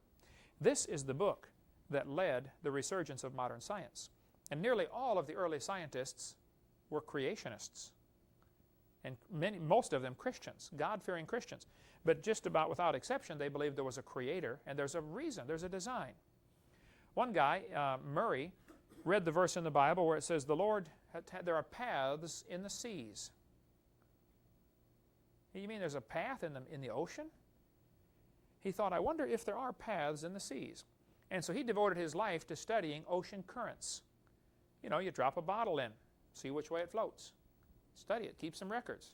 This is the book that led the resurgence of modern science. And nearly all of the early scientists were creationists. And most of them Christians, God-fearing Christians. But just about without exception, they believed there was a creator, and there's a reason, there's a design. One guy, Murray, read the verse in the Bible where it says, there are paths in the seas. You mean there's a path in the ocean? He thought, I wonder if there are paths in the seas. And so he devoted his life to studying ocean currents. You drop a bottle in, see which way it floats. Study it, keep some records.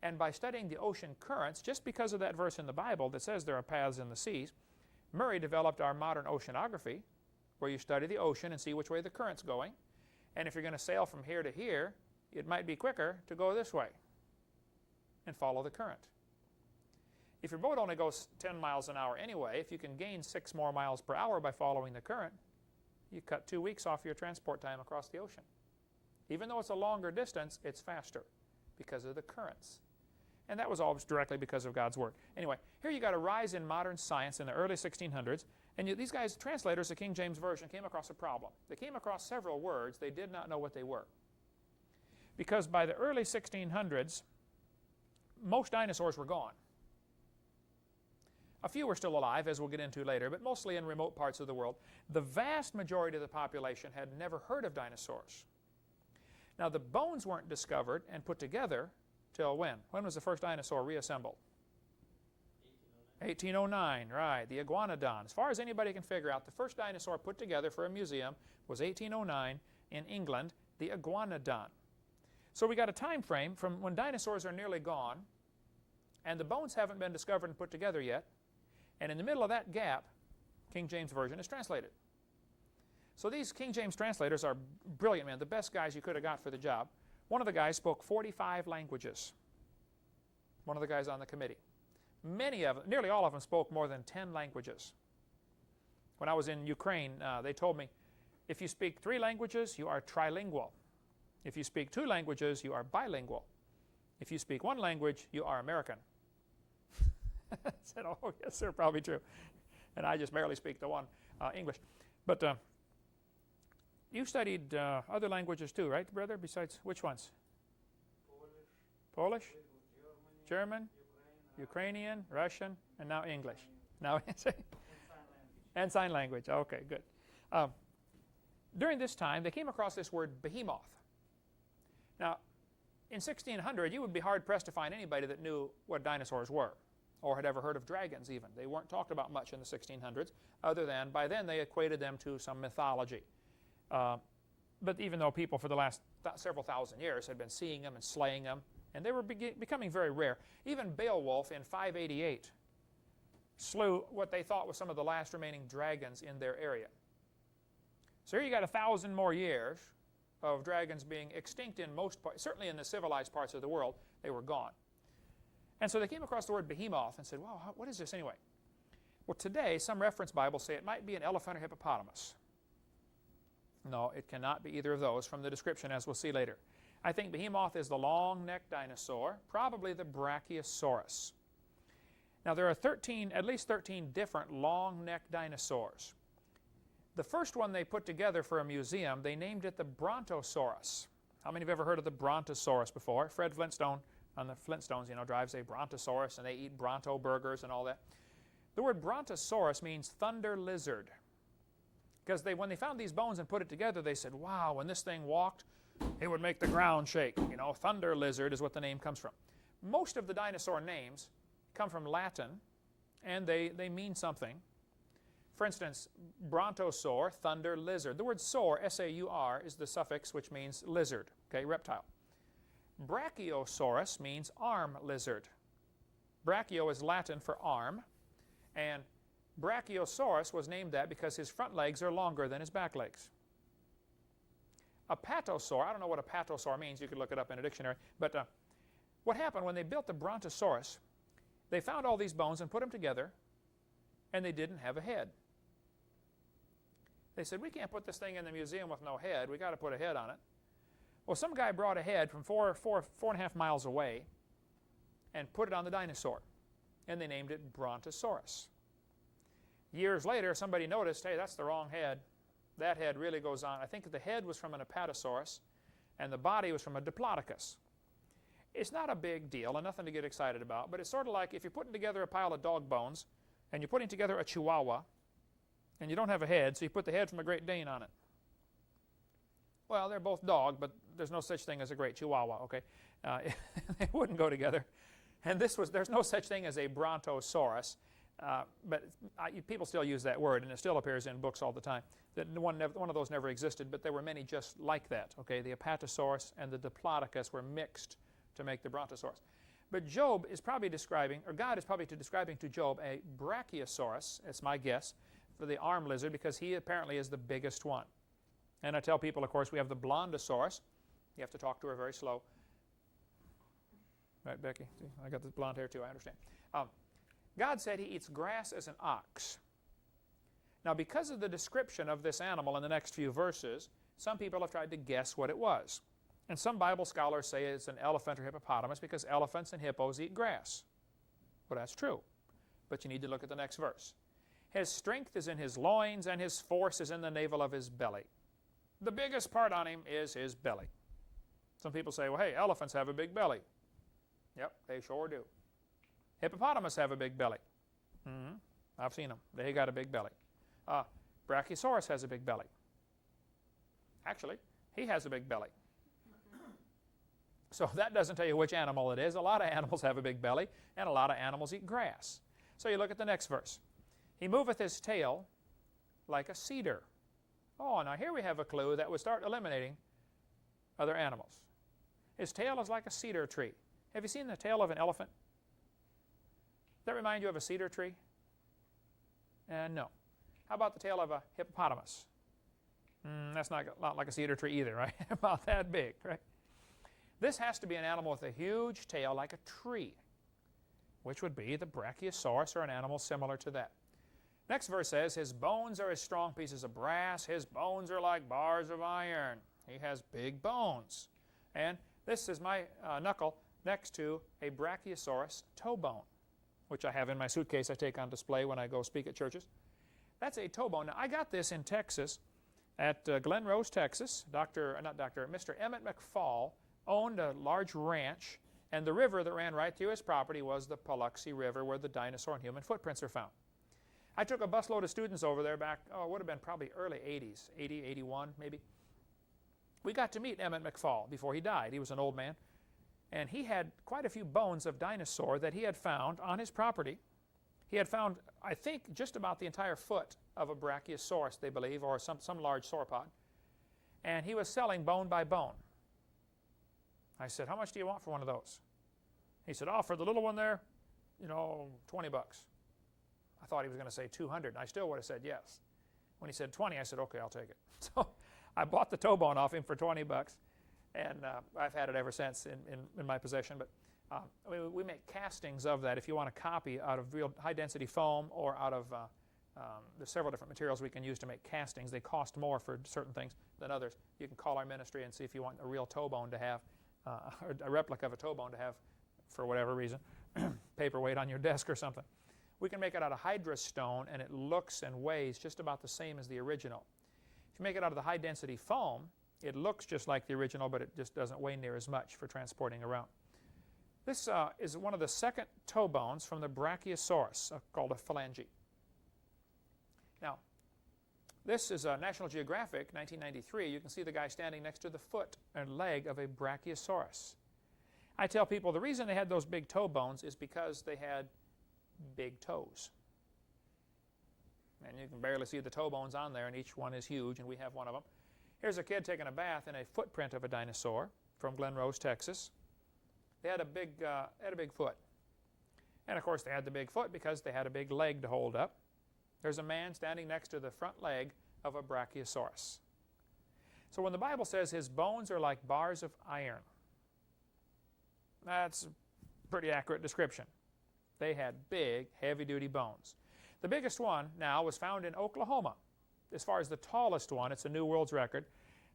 And by studying the ocean currents, just because of that verse in the Bible that says there are paths in the seas, Murray developed our modern oceanography, where you study the ocean and see which way the current's going. And if you're going to sail from here to here, it might be quicker to go this way and follow the current. If your boat only goes 10 miles an hour anyway, if you can gain 6 more miles per hour by following the current, you cut 2 weeks off your transport time across the ocean. Even though it's a longer distance, it's faster because of the currents. And that was all directly because of God's Word. Anyway, here you got a rise in modern science in the early 1600s, and these guys, translators of King James Version, came across a problem. They came across several words. They did not know what they were. Because by the early 1600s, most dinosaurs were gone. A few were still alive, as we'll get into later, but mostly in remote parts of the world. The vast majority of the population had never heard of dinosaurs. Now, the bones weren't discovered and put together till when? When was the first dinosaur reassembled? 1809, right, the iguanodon. As far as anybody can figure out, the first dinosaur put together for a museum was 1809 in England, the iguanodon. So we got a time frame from when dinosaurs are nearly gone and the bones haven't been discovered and put together yet, and in the middle of that gap, King James Version is translated. So these King James translators are brilliant men, the best guys you could have got for the job. One of the guys spoke 45 languages, one of the guys on the committee. Many of them, nearly all of them, spoke more than 10 languages. When I was in Ukraine, they told me, if you speak 3 languages, you are trilingual. If you speak 2 languages, you are bilingual. If you speak 1 language, you are American. I said, oh, yes, sir, probably true. And I just barely speak the one, English. But you studied other languages too, right, brother, besides which ones? Polish? German? Ukrainian, Russian, and now English. Now, and sign language. Okay, good. During this time, they came across this word behemoth. Now, in 1600, you would be hard-pressed to find anybody that knew what dinosaurs were or had ever heard of dragons even. They weren't talked about much in the 1600s, other than by then they equated them to some mythology. But even though people for the last several thousand years had been seeing them and slaying them, and they were becoming very rare. Even Beowulf in 588 slew what they thought was some of the last remaining dragons in their area. So here you got 1,000 more years of dragons being extinct in most parts, certainly in the civilized parts of the world, they were gone. And so they came across the word behemoth and said, wow, what is this anyway? Well, today, some reference Bibles say it might be an elephant or hippopotamus. No, it cannot be either of those from the description, as we'll see later. I think behemoth is the long-necked dinosaur, probably the Brachiosaurus. Now, there are at least 13 different long-necked dinosaurs. The first one they put together for a museum, they named it the Brontosaurus. How many have ever heard of the Brontosaurus before? Fred Flintstone on the Flintstones, drives a Brontosaurus, and they eat Bronto burgers and all that. The word Brontosaurus means thunder lizard. Because when they found these bones and put it together, they said, wow, when this thing walked, it would make the ground shake. Thunder lizard is what the name comes from. Most of the dinosaur names come from Latin, and they mean something. For instance, brontosaur, thunder lizard. The word saur, S-A-U-R, is the suffix which means lizard, okay, reptile. Brachiosaurus means arm lizard. Brachio is Latin for arm, and Brachiosaurus was named that because his front legs are longer than his back legs. Apatosaur, I don't know what apatosaur means, you could look it up in a dictionary, but what happened when they built the Brontosaurus, they found all these bones and put them together, and they didn't have a head. They said, we can't put this thing in the museum with no head, we got to put a head on it. Well, some guy brought a head from 4.5 miles away and put it on the dinosaur, and they named it Brontosaurus. Years later, somebody noticed, hey, that's the wrong head. That head really goes on. I think the head was from an Apatosaurus, and the body was from a Diplodocus. It's not a big deal and nothing to get excited about, but it's sort of like if you're putting together a pile of dog bones, and you're putting together a Chihuahua, and you don't have a head, so you put the head from a Great Dane on it. Well, they're both dog, but there's no such thing as a Great Chihuahua, okay? They wouldn't go together. And there's no such thing as a Brontosaurus. But people still use that word, and it still appears in books all the time. That one of those never existed, but there were many just like that. Okay, the Apatosaurus and the Diplodocus were mixed to make the Brontosaurus. But Job is probably describing, or God is probably describing to Job a Brachiosaurus, that's my guess, for the arm lizard, because he apparently is the biggest one. And I tell people, of course, we have the Blondosaurus. You have to talk to her very slow. Right, Becky? See, I got this blonde hair too, I understand. God said he eats grass as an ox. Now, because of the description of this animal in the next few verses, some people have tried to guess what it was. And some Bible scholars say it's an elephant or hippopotamus because elephants and hippos eat grass. Well, that's true. But you need to look at the next verse. His strength is in his loins, and his force is in the navel of his belly. The biggest part on him is his belly. Some people say, well, hey, elephants have a big belly. Yep, they sure do. Hippopotamus have a big belly. I've seen them. They got a big belly. Brachiosaurus has a big belly. Actually, he has a big belly. So that doesn't tell you which animal it is. A lot of animals have a big belly, and a lot of animals eat grass. So you look at the next verse. He moveth his tail like a cedar. Oh, now here we have a clue that would start eliminating other animals. His tail is like a cedar tree. Have you seen the tail of an elephant? Does that remind you of a cedar tree? No. How about the tail of a hippopotamus? That's not like a cedar tree either, right? About that big, right? This has to be an animal with a huge tail like a tree, which would be the Brachiosaurus, or an animal similar to that. Next verse says, his bones are as strong pieces of brass. His bones are like bars of iron. He has big bones. And this is my knuckle next to a Brachiosaurus toe bone, which I have in my suitcase I take on display when I go speak at churches. That's a toe bone. Now, I got this in Texas at Glen Rose, Texas. Mr. Emmett McFall owned a large ranch, and the river that ran right through his property was the Paluxy River, where the dinosaur and human footprints are found. I took a busload of students over there back, it would have been probably early 80s, 80, 81 maybe. We got to meet Emmett McFall before he died. He was an old man. And he had quite a few bones of dinosaur that he had found on his property. He had found, I think, just about the entire foot of a Brachiosaurus, they believe, or some large sauropod. And he was selling bone by bone. I said, how much do you want for one of those? He said, for the little one there, $20. I thought he was going to say 200, and I still would have said yes. When he said 20, I said, okay, I'll take it. So I bought the toe bone off him for 20 bucks, and I've had it ever since in my possession. But we make castings of that if you want a copy out of real high-density foam, or out of, there's several different materials we can use to make castings. They cost more for certain things than others. You can call our ministry and see if you want a real toe bone to have, or a replica of a toe bone to have, for whatever reason, paperweight on your desk or something. We can make it out of hydra stone, and it looks and weighs just about the same as the original. If you make it out of the high-density foam, it looks just like the original, but it just doesn't weigh near as much for transporting around. This is one of the second toe bones from the Brachiosaurus, called a phalange. Now, this is National Geographic, 1993. You can see the guy standing next to the foot and leg of a Brachiosaurus. I tell people the reason they had those big toe bones is because they had big toes. And you can barely see the toe bones on there, and each one is huge, and we have one of them. Here's a kid taking a bath in a footprint of a dinosaur from Glen Rose, Texas. They had a big foot. And of course they had the big foot because they had a big leg to hold up. There's a man standing next to the front leg of a Brachiosaurus. So when the Bible says his bones are like bars of iron, that's a pretty accurate description. They had big, heavy-duty bones. The biggest one now was found in Oklahoma. As far as the tallest one, it's a new world's record.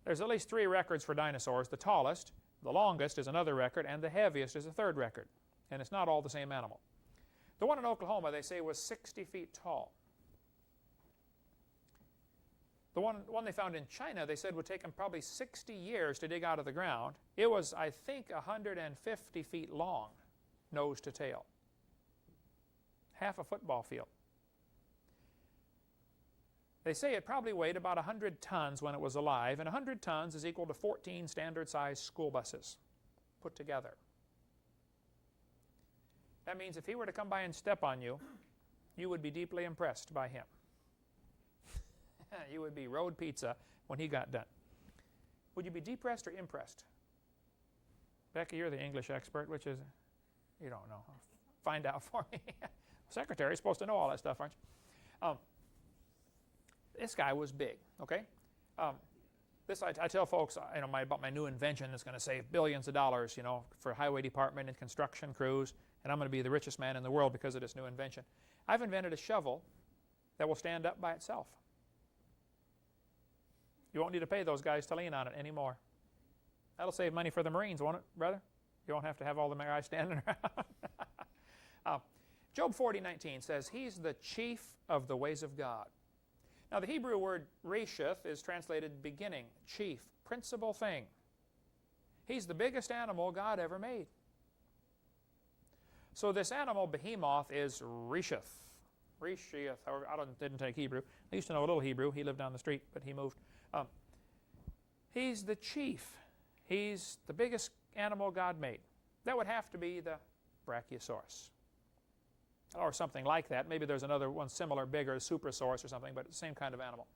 There's at least 3 records for dinosaurs. The tallest, the longest is another record, and the heaviest is a third record. And it's not all the same animal. The one in Oklahoma, they say, was 60 feet tall. The one they found in China, they said, would take them probably 60 years to dig out of the ground. It was, I think, 150 feet long, nose to tail. Half a football field. They say it probably weighed about 100 tons when it was alive, and 100 tons is equal to 14 standard-sized school buses put together. That means if he were to come by and step on you, you would be deeply impressed by him. You would be road pizza when he got done. Would you be depressed or impressed? Becky, you're the English expert, which is, you don't know. Find out for me. Secretary's supposed to know all that stuff, aren't you? This guy was big, okay? I tell folks, about my new invention that's going to save billions of dollars, for highway department and construction crews, and I'm going to be the richest man in the world because of this new invention. I've invented a shovel that will stand up by itself. You won't need to pay those guys to lean on it anymore. That'll save money for the Marines, won't it, brother? You won't have to have all the guys standing around. Job 40:19 says, he's the chief of the ways of God. Now the Hebrew word reshith is translated beginning, chief, principal thing. He's the biggest animal God ever made. So this animal, behemoth, is Risheth. Risheth, I didn't take Hebrew. I used to know a little Hebrew. He lived down the street, but he moved. He's the chief. He's the biggest animal God made. That would have to be the Brachiosaurus, or something like that. Maybe there's another one similar, bigger, Suprasaurus or something, but the same kind of animal.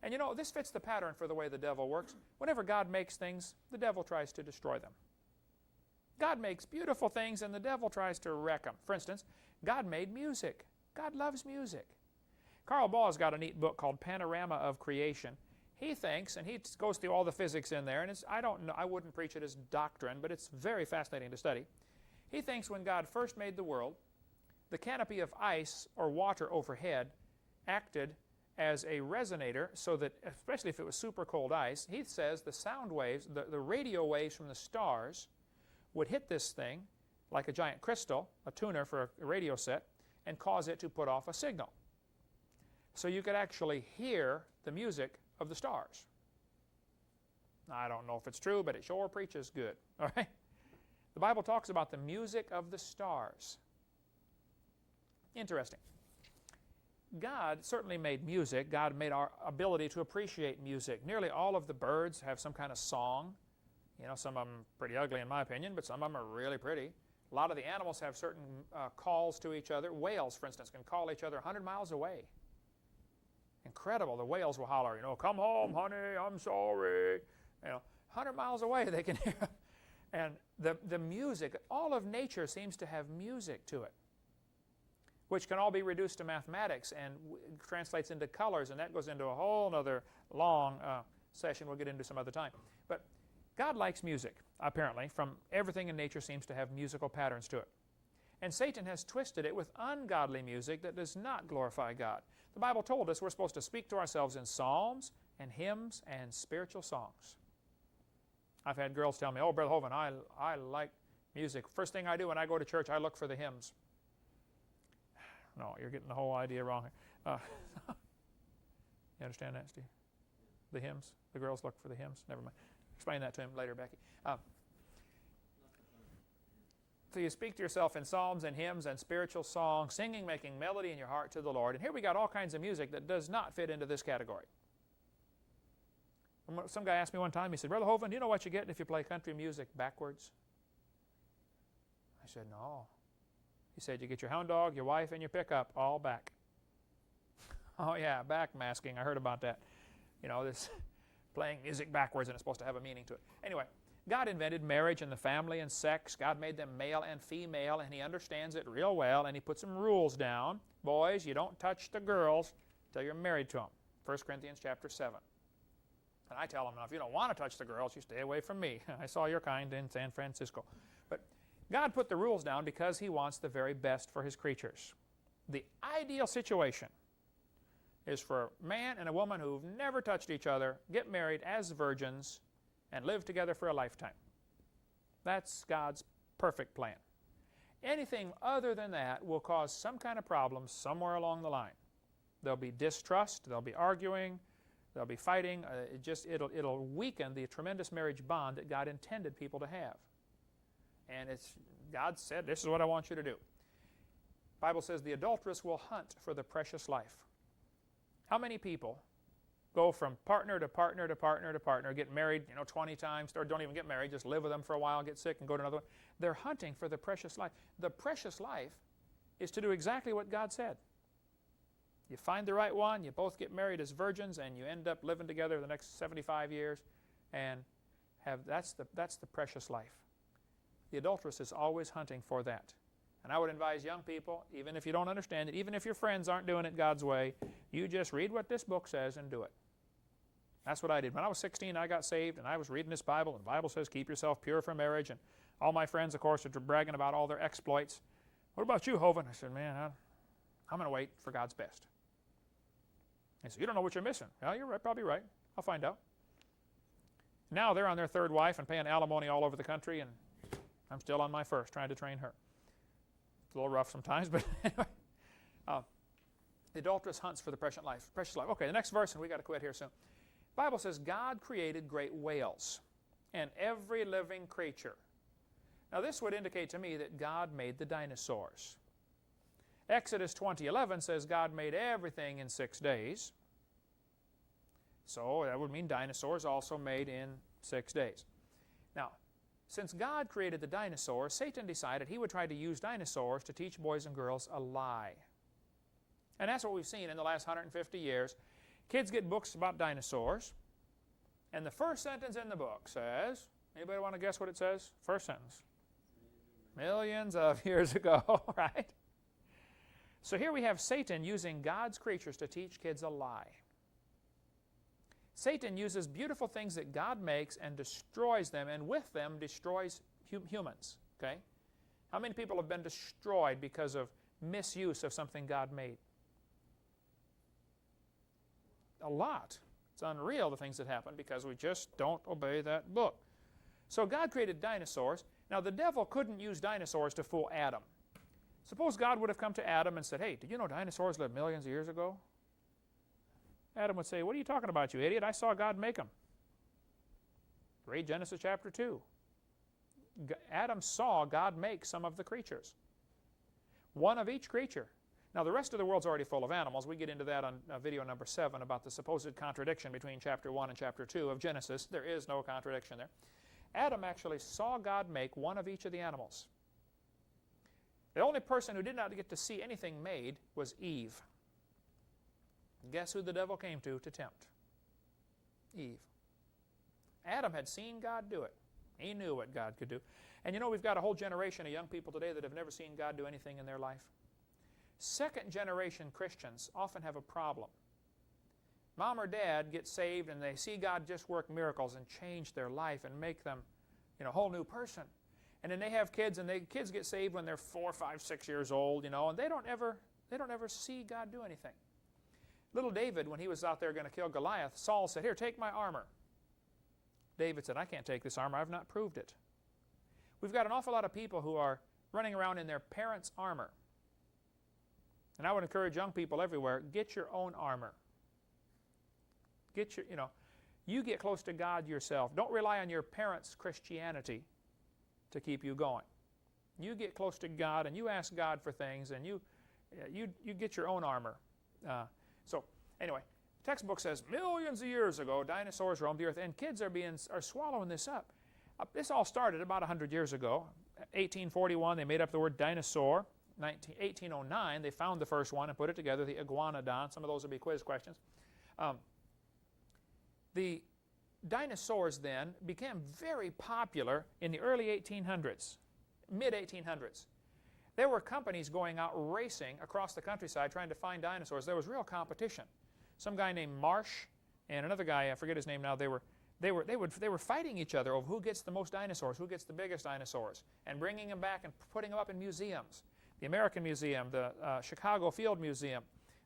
And you know, this fits the pattern for the way the devil works. Whenever God makes things, the devil tries to destroy them. God makes beautiful things, and the devil tries to wreck them. For instance, God made music. God loves music. Carl Ball's got a neat book called Panorama of Creation. He thinks, and he goes through all the physics in there, and I don't know, I wouldn't preach it as doctrine, but it's very fascinating to study. He thinks when God first made the world, the canopy of ice or water overhead acted as a resonator, so that, especially if it was super cold ice, he says the sound waves, the radio waves from the stars would hit this thing like a giant crystal, a tuner for a radio set, and cause it to put off a signal. So you could actually hear the music of the stars. I don't know if it's true, but it sure preaches good. All right? The Bible talks about the music of the stars. Interesting. God certainly made music. God made our ability to appreciate music. Nearly all of the birds have some kind of song. You know, some of them pretty ugly in my opinion, but some of them are really pretty. A lot of the animals have certain calls to each other. Whales, for instance, can call each other 100 miles away. Incredible. The whales will holler, you know, come home, honey, I'm sorry. You know, 100 miles away they can hear. And the music, all of nature seems to have music to it, which can all be reduced to mathematics and translates into colors, and that goes into a whole other long session we'll get into some other time. But God likes music, apparently. From everything in nature seems to have musical patterns to it. And Satan has twisted it with ungodly music that does not glorify God. The Bible told us we're supposed to speak to ourselves in psalms and hymns and spiritual songs. I've had girls tell me, oh, Brother Hovind, I like music. First thing I do when I go to church, I look for the hymns. No, you're getting the whole idea wrong here. You understand that, Steve? The hymns? The girls look for the hymns? Never mind. Explain that to him later, Becky. So you speak to yourself in psalms and hymns and spiritual songs, singing, making melody in your heart to the Lord. And here we got all kinds of music that does not fit into this category. Some guy asked me one time, he said, Brother Hovind, do you know what you get if you play country music backwards? I said, no. He said, you get your hound dog, your wife, and your pickup all back. Oh yeah, backmasking. I heard about that. You know, this playing music backwards, and it's supposed to have a meaning to it. Anyway, God invented marriage and the family and sex. God made them male and female, and He understands it real well, and He put some rules down. Boys, you don't touch the girls until you're married to them. 1 Corinthians chapter 7. And I tell them, now, if you don't want to touch the girls, you stay away from me. I saw your kind in San Francisco. But God put the rules down because He wants the very best for His creatures. The ideal situation is for a man and a woman who've never touched each other, get married as virgins, and live together for a lifetime. That's God's perfect plan. Anything other than that will cause some kind of problem somewhere along the line. There'll be distrust, there'll be arguing, there'll be fighting. It'll weaken the tremendous marriage bond that God intended people to have. And God said, this is what I want you to do. The Bible says the adulteress will hunt for the precious life. How many people go from partner to partner to partner to partner, get married 20 times, or don't even get married, just live with them for a while, get sick, and go to another one? They're hunting for the precious life. The precious life is to do exactly what God said. You find the right one, you both get married as virgins, and you end up living together the next 75 years, and that's the precious life. The adulteress is always hunting for that. And I would advise young people, even if you don't understand it, even if your friends aren't doing it God's way, you just read what this book says and do it. That's what I did. When I was 16, I got saved, and I was reading this Bible, and the Bible says, keep yourself pure for marriage, and all my friends, of course, are bragging about all their exploits. What about you, Hovind? I said, man, I'm going to wait for God's best. He said, you don't know what you're missing. Well, you're right, probably right. I'll find out. Now they're on their third wife and paying alimony all over the country, and I'm still on my first, trying to train her. It's a little rough sometimes, but anyway. The adulteress hunts for the precious life. Okay, the next verse, and we got to quit here soon. The Bible says God created great whales and every living creature Now this would indicate to me that God made the dinosaurs. Exodus 20:11 says God made everything in 6 days. So that would mean dinosaurs also made in 6 days. Now, since God created the dinosaurs, Satan decided he would try to use dinosaurs to teach boys and girls a lie. And that's what we've seen in the last 150 years. Kids get books about dinosaurs, and the first sentence in the book says, anybody want to guess what it says? First sentence. Millions of years ago, right? So here we have Satan using God's creatures to teach kids a lie. Satan uses beautiful things that God makes and destroys them, and with them destroys humans. Okay? How many people have been destroyed because of misuse of something God made? A lot. It's unreal the things that happen because we just don't obey that book. So God created dinosaurs. Now the devil couldn't use dinosaurs to fool Adam. Suppose God would have come to Adam and said, hey, did you know dinosaurs lived millions of years ago? Adam would say, what are you talking about, you idiot? I saw God make them. Read Genesis chapter 2. Adam saw God make some of the creatures. One of each creature. Now the rest of the world's already full of animals. We get into that on video number 7 about the supposed contradiction between chapter 1 and chapter 2 of Genesis. There is no contradiction there. Adam actually saw God make one of each of the animals. The only person who did not get to see anything made was Eve. Guess who the devil came to tempt? Eve. Adam had seen God do it. He knew what God could do. And you know, we've got a whole generation of young people today that have never seen God do anything in their life. Second generation Christians often have a problem. Mom or dad get saved and they see God just work miracles and change their life and make them, a whole new person. And then they have kids, and kids get saved when they're 4, 5, 6 years old, and they don't ever see God do anything. Little David, when he was out there going to kill Goliath, Saul said, here, take my armor. David said, I can't take this armor. I've not proved it. We've got an awful lot of people who are running around in their parents' armor. And I would encourage young people everywhere, get your own armor. You get close to God yourself. Don't rely on your parents' Christianity to keep you going. You get close to God and you ask God for things, and you get your own armor. So anyway, the textbook says millions of years ago dinosaurs roamed the earth, and kids are swallowing this up. This all started about 100 years ago. 1841 they made up the word dinosaur. 1809 they found the first one and put it together, the iguanodon. Some of those will be quiz questions. The dinosaurs then became very popular in the early 1800s, mid-1800s. There were companies going out racing across the countryside trying to find dinosaurs. There was real competition. Some guy named Marsh and another guy, I forget his name now, they were fighting each other over who gets the most dinosaurs, who gets the biggest dinosaurs, and bringing them back and putting them up in museums. The American Museum, the Chicago Field Museum,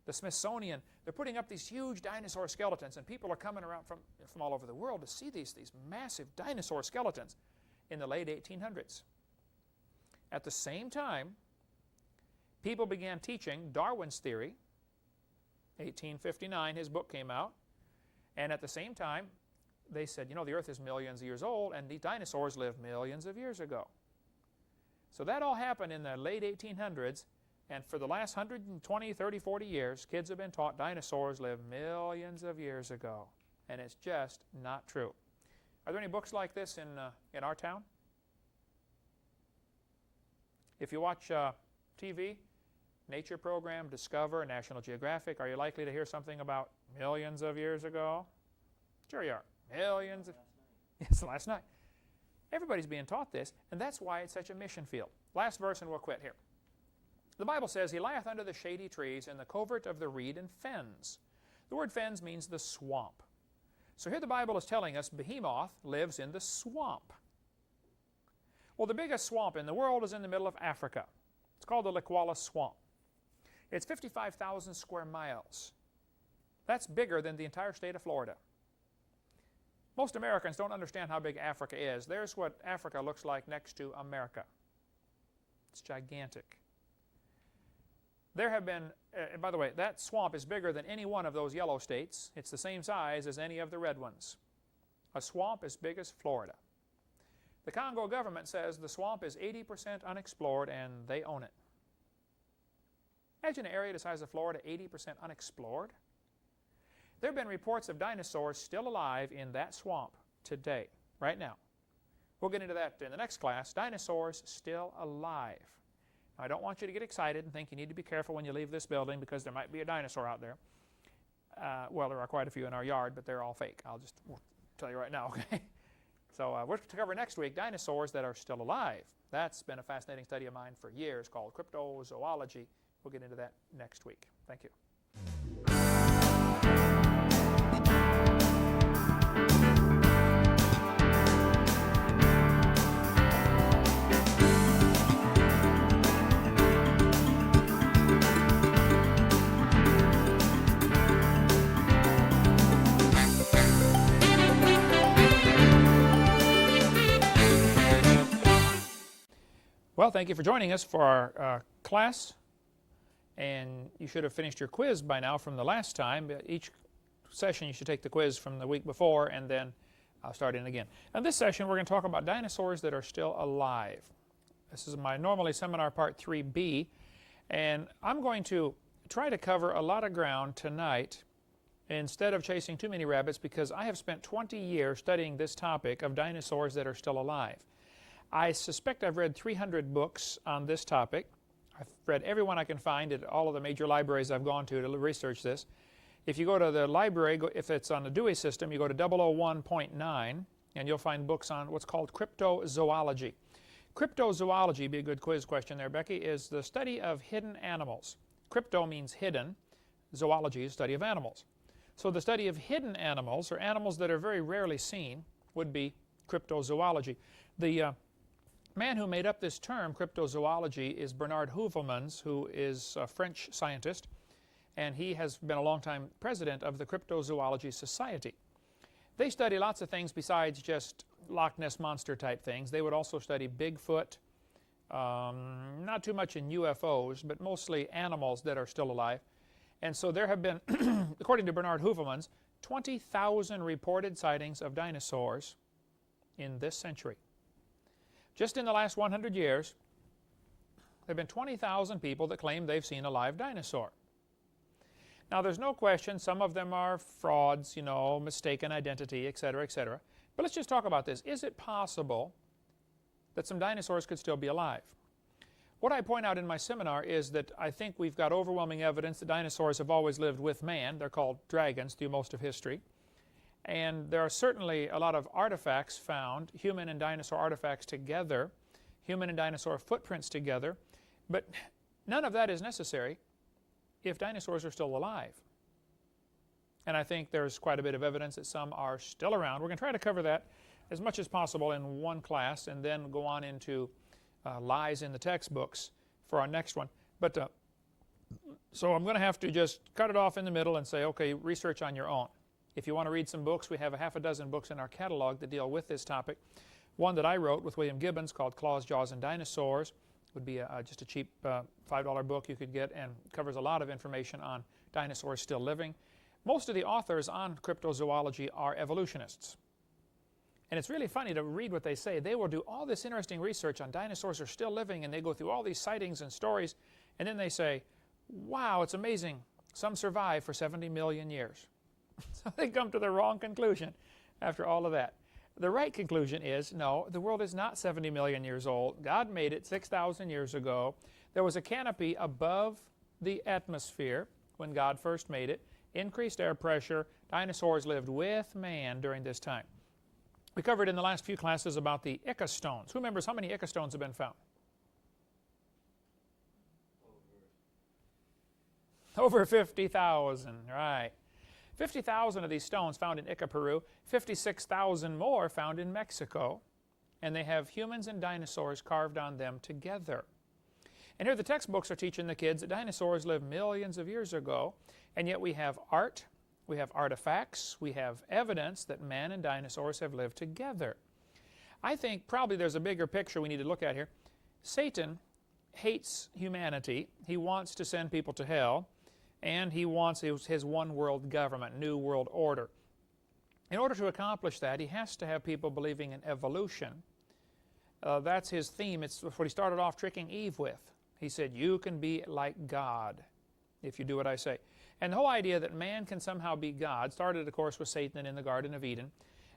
the Smithsonian, they're putting up these huge dinosaur skeletons, and people are coming around from all over the world to see these massive dinosaur skeletons in the late 1800s. At the same time, people began teaching Darwin's theory. 1859, his book came out. And at the same time, they said, the earth is millions of years old, and the dinosaurs lived millions of years ago. So that all happened in the late 1800s, and for the last 120, 30, 40 years, kids have been taught dinosaurs lived millions of years ago. And it's just not true. Are there any books like this in our town? If you watch TV, nature program, Discover, National Geographic, are you likely to hear something about millions of years ago? Sure you are. Millions of... Yes, last night. Everybody's being taught this, and that's why it's such a mission field. Last verse and we'll quit here. The Bible says, he lieth under the shady trees in the covert of the reed and fens. The word fens means the swamp. So here the Bible is telling us Behemoth lives in the swamp. Well, the biggest swamp in the world is in the middle of Africa. It's called the Likwala Swamp. It's 55,000 square miles. That's bigger than the entire state of Florida. Most Americans don't understand how big Africa is. There's what Africa looks like next to America. It's gigantic. There have been, by the way, that swamp is bigger than any one of those yellow states. It's the same size as any of the red ones. A swamp as big as Florida. The Congo government says the swamp is 80% unexplored and they own it. Imagine an area the size of Florida, 80% unexplored. There have been reports of dinosaurs still alive in that swamp today, right now. We'll get into that in the next class. Dinosaurs still alive. Now, I don't want you to get excited and think you need to be careful when you leave this building because there might be a dinosaur out there. Well, there are quite a few in our yard, but they're all fake. I'll just tell you right now, okay? So we're to cover next week dinosaurs that are still alive. That's been a fascinating study of mine for years called cryptozoology. We'll get into that next week. Thank you. Well, thank you for joining us for our class. And you should have finished your quiz by now from the last time. Each session you should take the quiz from the week before and then I'll start in again. In this session we're going to talk about dinosaurs that are still alive. This is my normally seminar part 3B, and I'm going to try to cover a lot of ground tonight instead of chasing too many rabbits because I have spent 20 years studying this topic of dinosaurs that are still alive. I suspect I've read 300 books on this topic. I've read every one I can find at all of the major libraries I've gone to research this. If you go to the library, if it's on the Dewey system, you go to 001.9 and you'll find books on what's called cryptozoology. Cryptozoology, be a good quiz question there, Becky, is the study of hidden animals. Crypto means hidden. Zoology is study of animals. So the study of hidden animals, or animals that are very rarely seen, would be cryptozoology. The man who made up this term, cryptozoology, is Bernard Heuvelmans, who is a French scientist, and he has been a long-time president of the Cryptozoology Society. They study lots of things besides just Loch Ness Monster type things. They would also study Bigfoot, not too much in UFOs, but mostly animals that are still alive. And so there have been, according to Bernard Heuvelmans, 20,000 reported sightings of dinosaurs in this century. Just in the last 100 years, there have been 20,000 people that claim they've seen a live dinosaur. Now, there's no question some of them are frauds, you know, mistaken identity, etc., etc. But let's just talk about this. Is it possible that some dinosaurs could still be alive? What I point out in my seminar is that I think we've got overwhelming evidence that dinosaurs have always lived with man. They're called dragons through most of history. And there are certainly a lot of artifacts found, human and dinosaur artifacts together, human and dinosaur footprints together, but none of that is necessary if dinosaurs are still alive. And I think there's quite a bit of evidence that some are still around. We're going to try to cover that as much as possible in one class and then go on into lies in the textbooks for our next one. But so I'm going to have to just cut it off in the middle and say, okay, research on your own. If you want to read some books, we have a half a dozen books in our catalog that deal with this topic. One that I wrote with William Gibbons called Claws, Jaws, and Dinosaurs would be just a cheap $5 book you could get and covers a lot of information on dinosaurs still living. Most of the authors on cryptozoology are evolutionists. And it's really funny to read what they say. They will do all this interesting research on dinosaurs are still living, and they go through all these sightings and stories, and then they say, wow, it's amazing. Some survived for 70 million years. So they come to the wrong conclusion after all of that. The right conclusion is, no, the world is not 70 million years old. God made it 6,000 years ago. There was a canopy above the atmosphere when God first made it, increased air pressure. Dinosaurs lived with man during this time. We covered in the last few classes about the Ica stones. Who remembers how many Ica stones have been found? Over 50,000, right. 50,000 of these stones found in Ica, Peru, 56,000 more found in Mexico, and they have humans and dinosaurs carved on them together. And here the textbooks are teaching the kids that dinosaurs lived millions of years ago, and yet we have art, we have artifacts, we have evidence that man and dinosaurs have lived together. I think probably there's a bigger picture we need to look at here. Satan hates humanity. He wants to send people to hell. And he wants his one world government, new world order. In order to accomplish that, he has to have people believing in evolution That's his theme. It's what he started off tricking Eve with. He said, you can be like God if you do what I say. And the whole idea that man can somehow be God started, of course, with Satan in the Garden of Eden.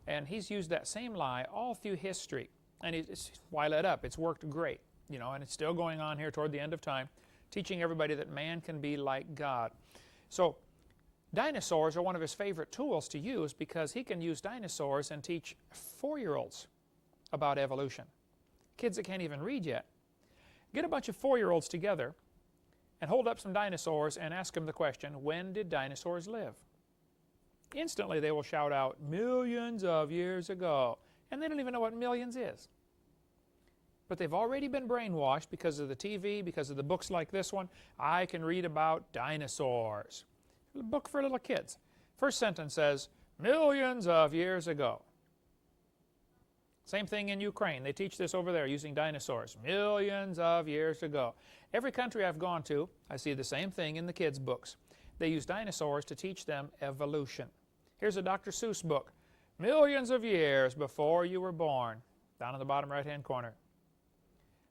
And he's used that same lie all through history. And it's why let up? It's worked great, you know, and it's still going on here toward the end of time, teaching everybody that man can be like God. So dinosaurs are one of his favorite tools to use because he can use dinosaurs and teach 4-year-olds about evolution. Kids that can't even read yet. Get a bunch of 4-year-olds together and hold up some dinosaurs and ask them the question, when did dinosaurs live? Instantly they will shout out, millions of years ago. And they don't even know what millions is. But they've already been brainwashed because of the TV, because of the books like this one. I can read about dinosaurs. A book for little kids. First sentence says, millions of years ago. Same thing in Ukraine. They teach this over there using dinosaurs. Millions of years ago. Every country I've gone to, I see the same thing in the kids' books. They use dinosaurs to teach them evolution. Here's a Dr. Seuss book. Millions of years before you were born. Down in the bottom right-hand corner.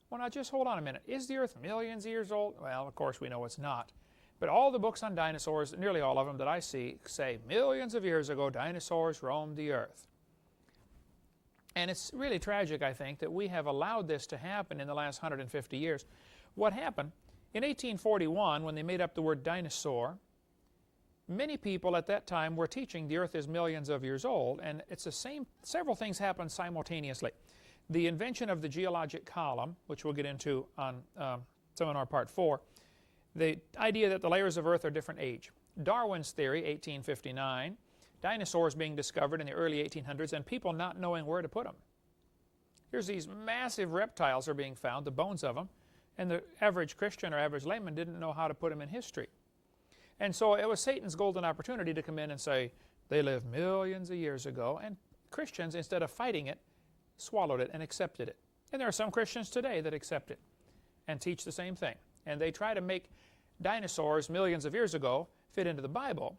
Well, now just hold on a minute. Is the Earth millions of years old? Well, of course we know it's not. But all the books on dinosaurs, nearly all of them that I see, say millions of years ago dinosaurs roamed the Earth. And it's really tragic, I think, that we have allowed this to happen in the last 150 years. What happened? In 1841, when they made up the word dinosaur, many people at that time were teaching the Earth is millions of years old, and it's the same, several things happened simultaneously. The invention of the geologic column, which we'll get into on seminar part 4, the idea that the layers of Earth are different age. Darwin's theory, 1859, dinosaurs being discovered in the early 1800s and people not knowing where to put them. Here's these massive reptiles are being found, the bones of them, and the average Christian or average layman didn't know how to put them in history. And so it was Satan's golden opportunity to come in and say, they lived millions of years ago, and Christians, instead of fighting it, swallowed it and accepted it. And there are some Christians today that accept it and teach the same thing. And they try to make dinosaurs millions of years ago fit into the Bible,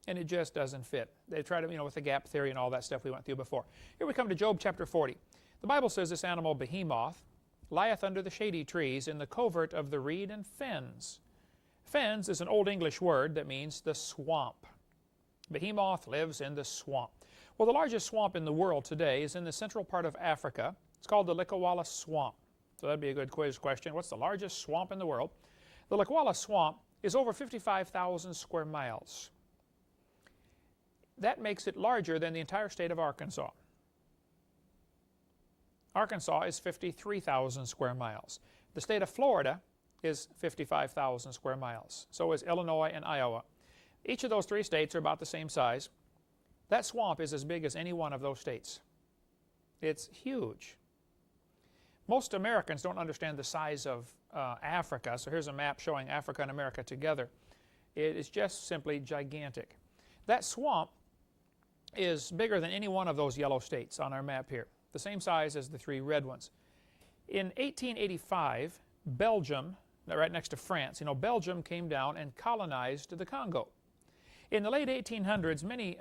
and it just doesn't fit. They try to, you know, with the gap theory and all that stuff we went through before. Here we come to Job chapter 40. The Bible says this animal, behemoth, lieth under the shady trees in the covert of the reed and fens. Fens is an Old English word that means the swamp. Behemoth lives in the swamp. Well, the largest swamp in the world today is in the central part of Africa. It's called the Likwala Swamp. So that'd be a good quiz question. What's the largest swamp in the world? The Likwala Swamp is over 55,000 square miles. That makes it larger than the entire state of Arkansas. Arkansas is 53,000 square miles. The state of Florida is 55,000 square miles. So is Illinois and Iowa. Each of those 3 states are about the same size. That swamp is as big as any one of those states. It's huge. Most Americans don't understand the size of Africa, so here's a map showing Africa and America together. It is just simply gigantic. That swamp is bigger than any one of those yellow states on our map here, the same size as the 3 red ones. In 1885, Belgium, right next to France, you know, Belgium came down and colonized the Congo. In the late 1800s, many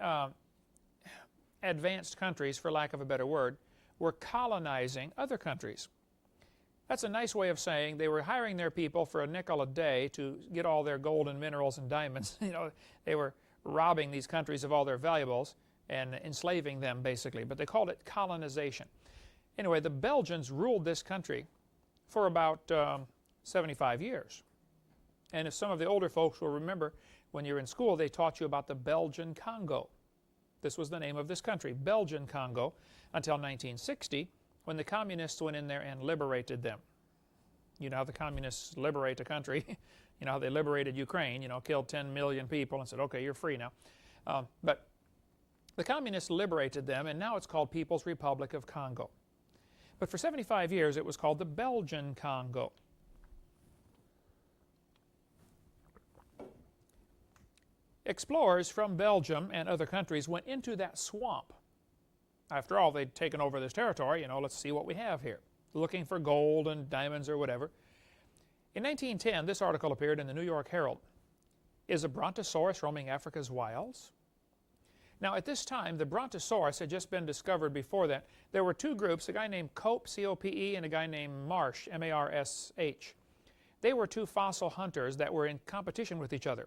advanced countries, for lack of a better word, were colonizing other countries. That's a nice way of saying they were hiring their people for a nickel a day to get all their gold and minerals and diamonds. You know, they were robbing these countries of all their valuables and enslaving them, basically. But they called it colonization. Anyway, the Belgians ruled this country for about 75 years. And if some of the older folks will remember, when you were in school, they taught you about the Belgian Congo. This was the name of this country, Belgian Congo, until 1960, when the communists went in there and liberated them. You know how the communists liberate a country. You know how they liberated Ukraine, you know, killed 10 million people and said, okay, you're free now. But the communists liberated them, and now it's called People's Republic of Congo. But for 75 years, it was called the Belgian Congo. Explorers from Belgium and other countries went into that swamp. After all, they'd taken over this territory, you know, let's see what we have here. Looking for gold and diamonds or whatever. In 1910, this article appeared in the New York Herald. Is a brontosaurus roaming Africa's wilds? Now at this time, the Brontosaurus had just been discovered before that. There were two groups, a guy named Cope, C-O-P-E, and a guy named Marsh, M-A-R-S-H. They were two fossil hunters that were in competition with each other.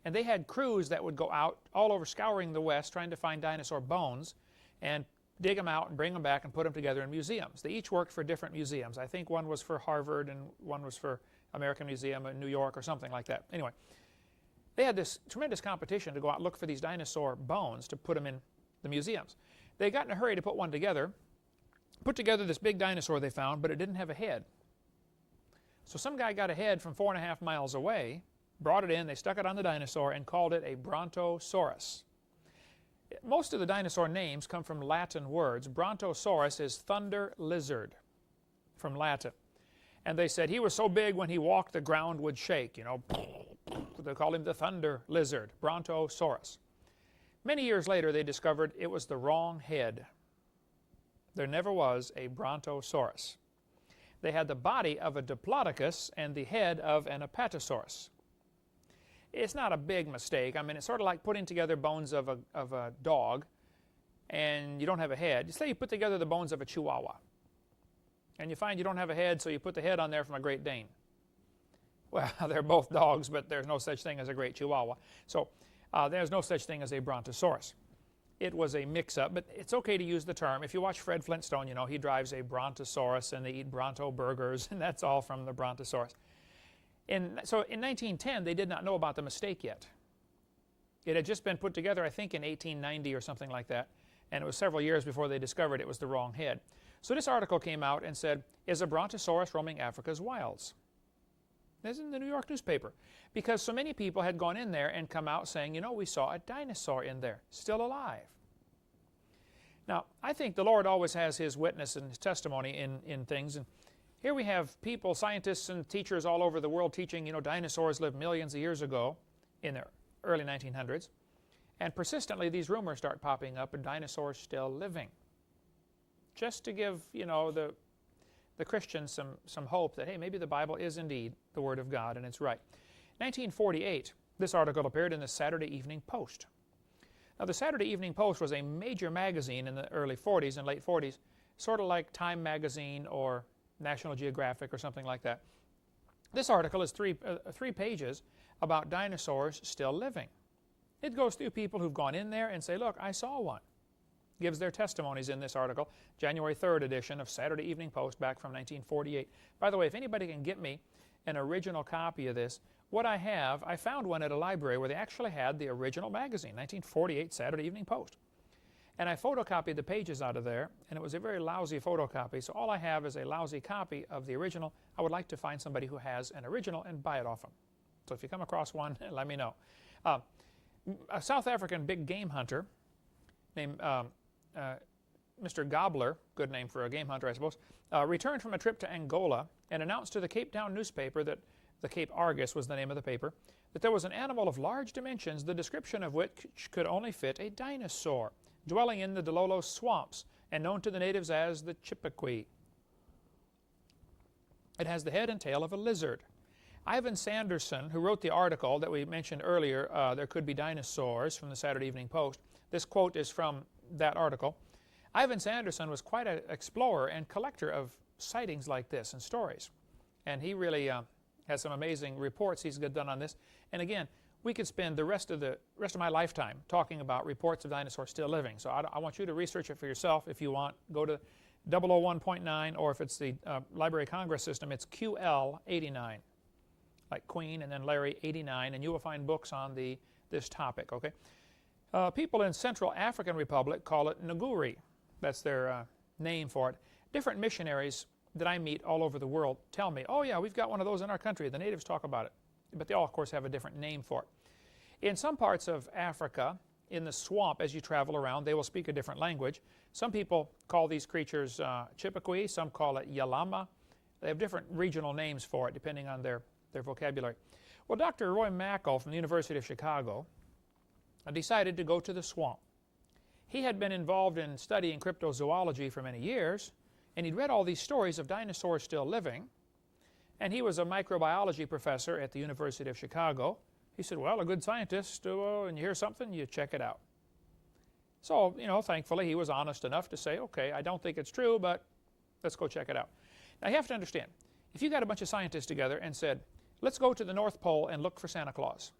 And they had crews that would go out all over scouring the West trying to find dinosaur bones and dig them out and bring them back and put them together in museums. They each worked for different museums. I think one was for Harvard and one was for American Museum in New York or something like that. Anyway, they had this tremendous competition to go out and look for these dinosaur bones to put them in the museums. They got in a hurry to put one together, put together this big dinosaur they found, but it didn't have a head. So some guy got a head from 4.5 miles away, brought it in, they stuck it on the dinosaur and called it a Brontosaurus. Most of the dinosaur names come from Latin words. Brontosaurus is thunder lizard from Latin. And they said he was so big when he walked the ground would shake, you know. They called him the thunder lizard, Brontosaurus. Many years later they discovered it was the wrong head. There never was a Brontosaurus. They had the body of a Diplodocus and the head of an Apatosaurus. It's not a big mistake. I mean, it's sort of like putting together bones of a dog and you don't have a head. Say you put together the bones of a Chihuahua and you find you don't have a head, so you put the head on there from a Great Dane. Well, they're both dogs, but there's no such thing as a Great Chihuahua. So there's no such thing as a Brontosaurus. It was a mix-up, but it's okay to use the term. If you watch Fred Flintstone, you know, he drives a Brontosaurus and they eat Bronto burgers, and that's all from the Brontosaurus. So in 1910, they did not know about the mistake yet. It had just been put together, I think, in 1890 or something like that, and it was several years before they discovered it was the wrong head. So this article came out and said, is a Brontosaurus roaming Africa's wilds? This is in the New York newspaper, because so many people had gone in there and come out saying, you know, we saw a dinosaur in there, still alive. Now, I think the Lord always has His witness and His testimony in things. And here we have people, scientists and teachers all over the world teaching, you know, dinosaurs lived millions of years ago in the early 1900s. And persistently these rumors start popping up and dinosaurs still living. Just to give, you know, the Christians some hope that, hey, maybe the Bible is indeed the Word of God and it's right. 1948, this article appeared in the Saturday Evening Post. Now, the Saturday Evening Post was a major magazine in the early 40s and late 40s, sort of like Time magazine or National Geographic or something like that. This article is three pages about dinosaurs still living. It goes through people who've gone in there and say, look, I saw one. Gives their testimonies in this article, January 3rd edition of Saturday Evening Post back from 1948. By the way, if anybody can get me an original copy of this, what I have, I found one at a library where they actually had the original magazine, 1948 Saturday Evening Post. And I photocopied the pages out of there, and it was a very lousy photocopy, so all I have is a lousy copy of the original. I would like to find somebody who has an original and buy it off them. So if you come across one, let me know. A South African big game hunter named Mr. Gobbler, good name for a game hunter, I suppose, returned from a trip to Angola and announced to the Cape Town newspaper that the Cape Argus was the name of the paper, that there was an animal of large dimensions, the description of which could only fit a dinosaur, dwelling in the Dololo swamps and known to the natives as the Chippewa. It has the head and tail of a lizard. Ivan Sanderson, who wrote the article that we mentioned earlier, There Could Be Dinosaurs, from the Saturday Evening Post. This quote is from that article. Ivan Sanderson was quite an explorer and collector of sightings like this and stories. And he really has some amazing reports he's done on this. And again, we could spend the rest of my lifetime talking about reports of dinosaurs still living. So I want you to research it for yourself if you want. Go to 001.9, or if it's the Library of Congress system, it's QL 89, like Queen and then Larry 89, and you will find books on this topic. Okay. People in Central African Republic call it Nguri. That's their name for it. Different missionaries that I meet all over the world tell me, oh yeah, we've got one of those in our country. The natives talk about it. But they all, of course, have a different name for it. In some parts of Africa, in the swamp, as you travel around, they will speak a different language. Some people call these creatures Chippewa, some call it Yalama. They have different regional names for it, depending on their vocabulary. Well, Dr. Roy Mackle from the University of Chicago decided to go to the swamp. He had been involved in studying cryptozoology for many years, and he'd read all these stories of dinosaurs still living, and he was a microbiology professor at the University of Chicago. He said, well, a good scientist, and you hear something, you check it out. So, thankfully he was honest enough to say, okay, I don't think it's true, but let's go check it out. Now you have to understand, if you got a bunch of scientists together and said, let's go to the North Pole and look for Santa Claus,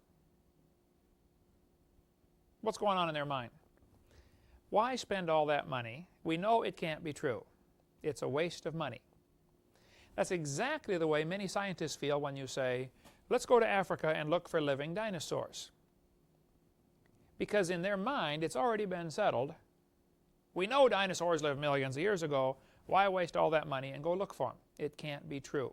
what's going on in their mind? Why spend all that money? We know it can't be true. It's a waste of money. That's exactly the way many scientists feel when you say, let's go to Africa and look for living dinosaurs. Because in their mind, it's already been settled. We know dinosaurs lived millions of years ago. Why waste all that money and go look for them? It can't be true.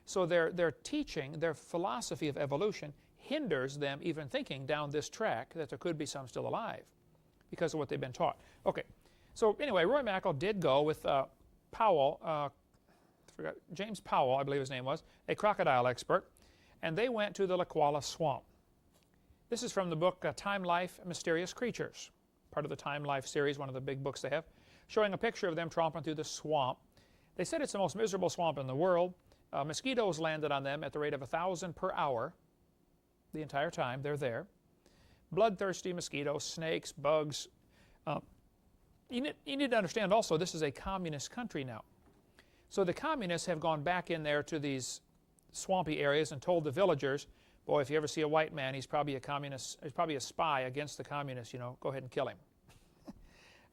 So their teaching, their philosophy of evolution hinders them even thinking down this track that there could be some still alive because of what they've been taught. Okay, so anyway, Roy Mackal did go with James Powell, I believe his name was, a crocodile expert, and they went to the Lakwala Swamp. This is from the book Time, Life, Mysterious Creatures, part of the Time Life series, one of the big books they have, showing a picture of them tromping through the swamp. They said it's the most miserable swamp in the world. Mosquitoes landed on them at the rate of 1,000 per hour the entire time they're there. Bloodthirsty mosquitoes, snakes, bugs. You need to understand also this is a communist country now. So the communists have gone back in there to these swampy areas and told the villagers, boy, if you ever see a white man, he's probably a communist, he's probably a spy against the communists, go ahead and kill him.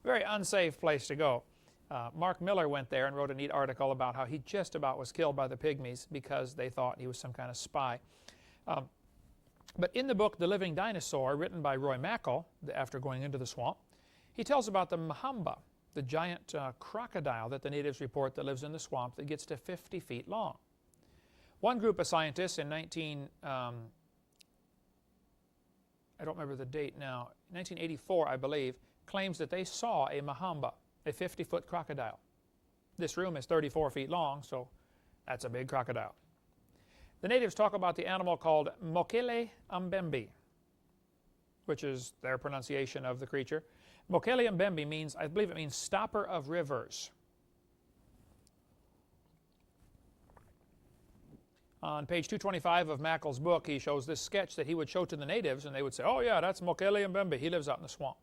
Very unsafe place to go. Mark Miller went there and wrote a neat article about how he just about was killed by the pygmies because they thought he was some kind of spy. But in the book, The Living Dinosaur, written by Roy Mackal, after going into the swamp, he tells about the Mahamba, the giant crocodile that the natives report that lives in the swamp that gets to 50 feet long. One group of scientists in I don't remember the date now, 1984 I believe, claims that they saw a Mahamba, a 50-foot crocodile. This room is 34 feet long, so that's a big crocodile. The natives talk about the animal called Mokele Mbembe, which is their pronunciation of the creature. Mokele Mbembe means, I believe it means stopper of rivers. On page 225 of Mackal's book, he shows this sketch that he would show to the natives, and they would say, oh yeah, that's Mokele Mbembe, he lives out in the swamp.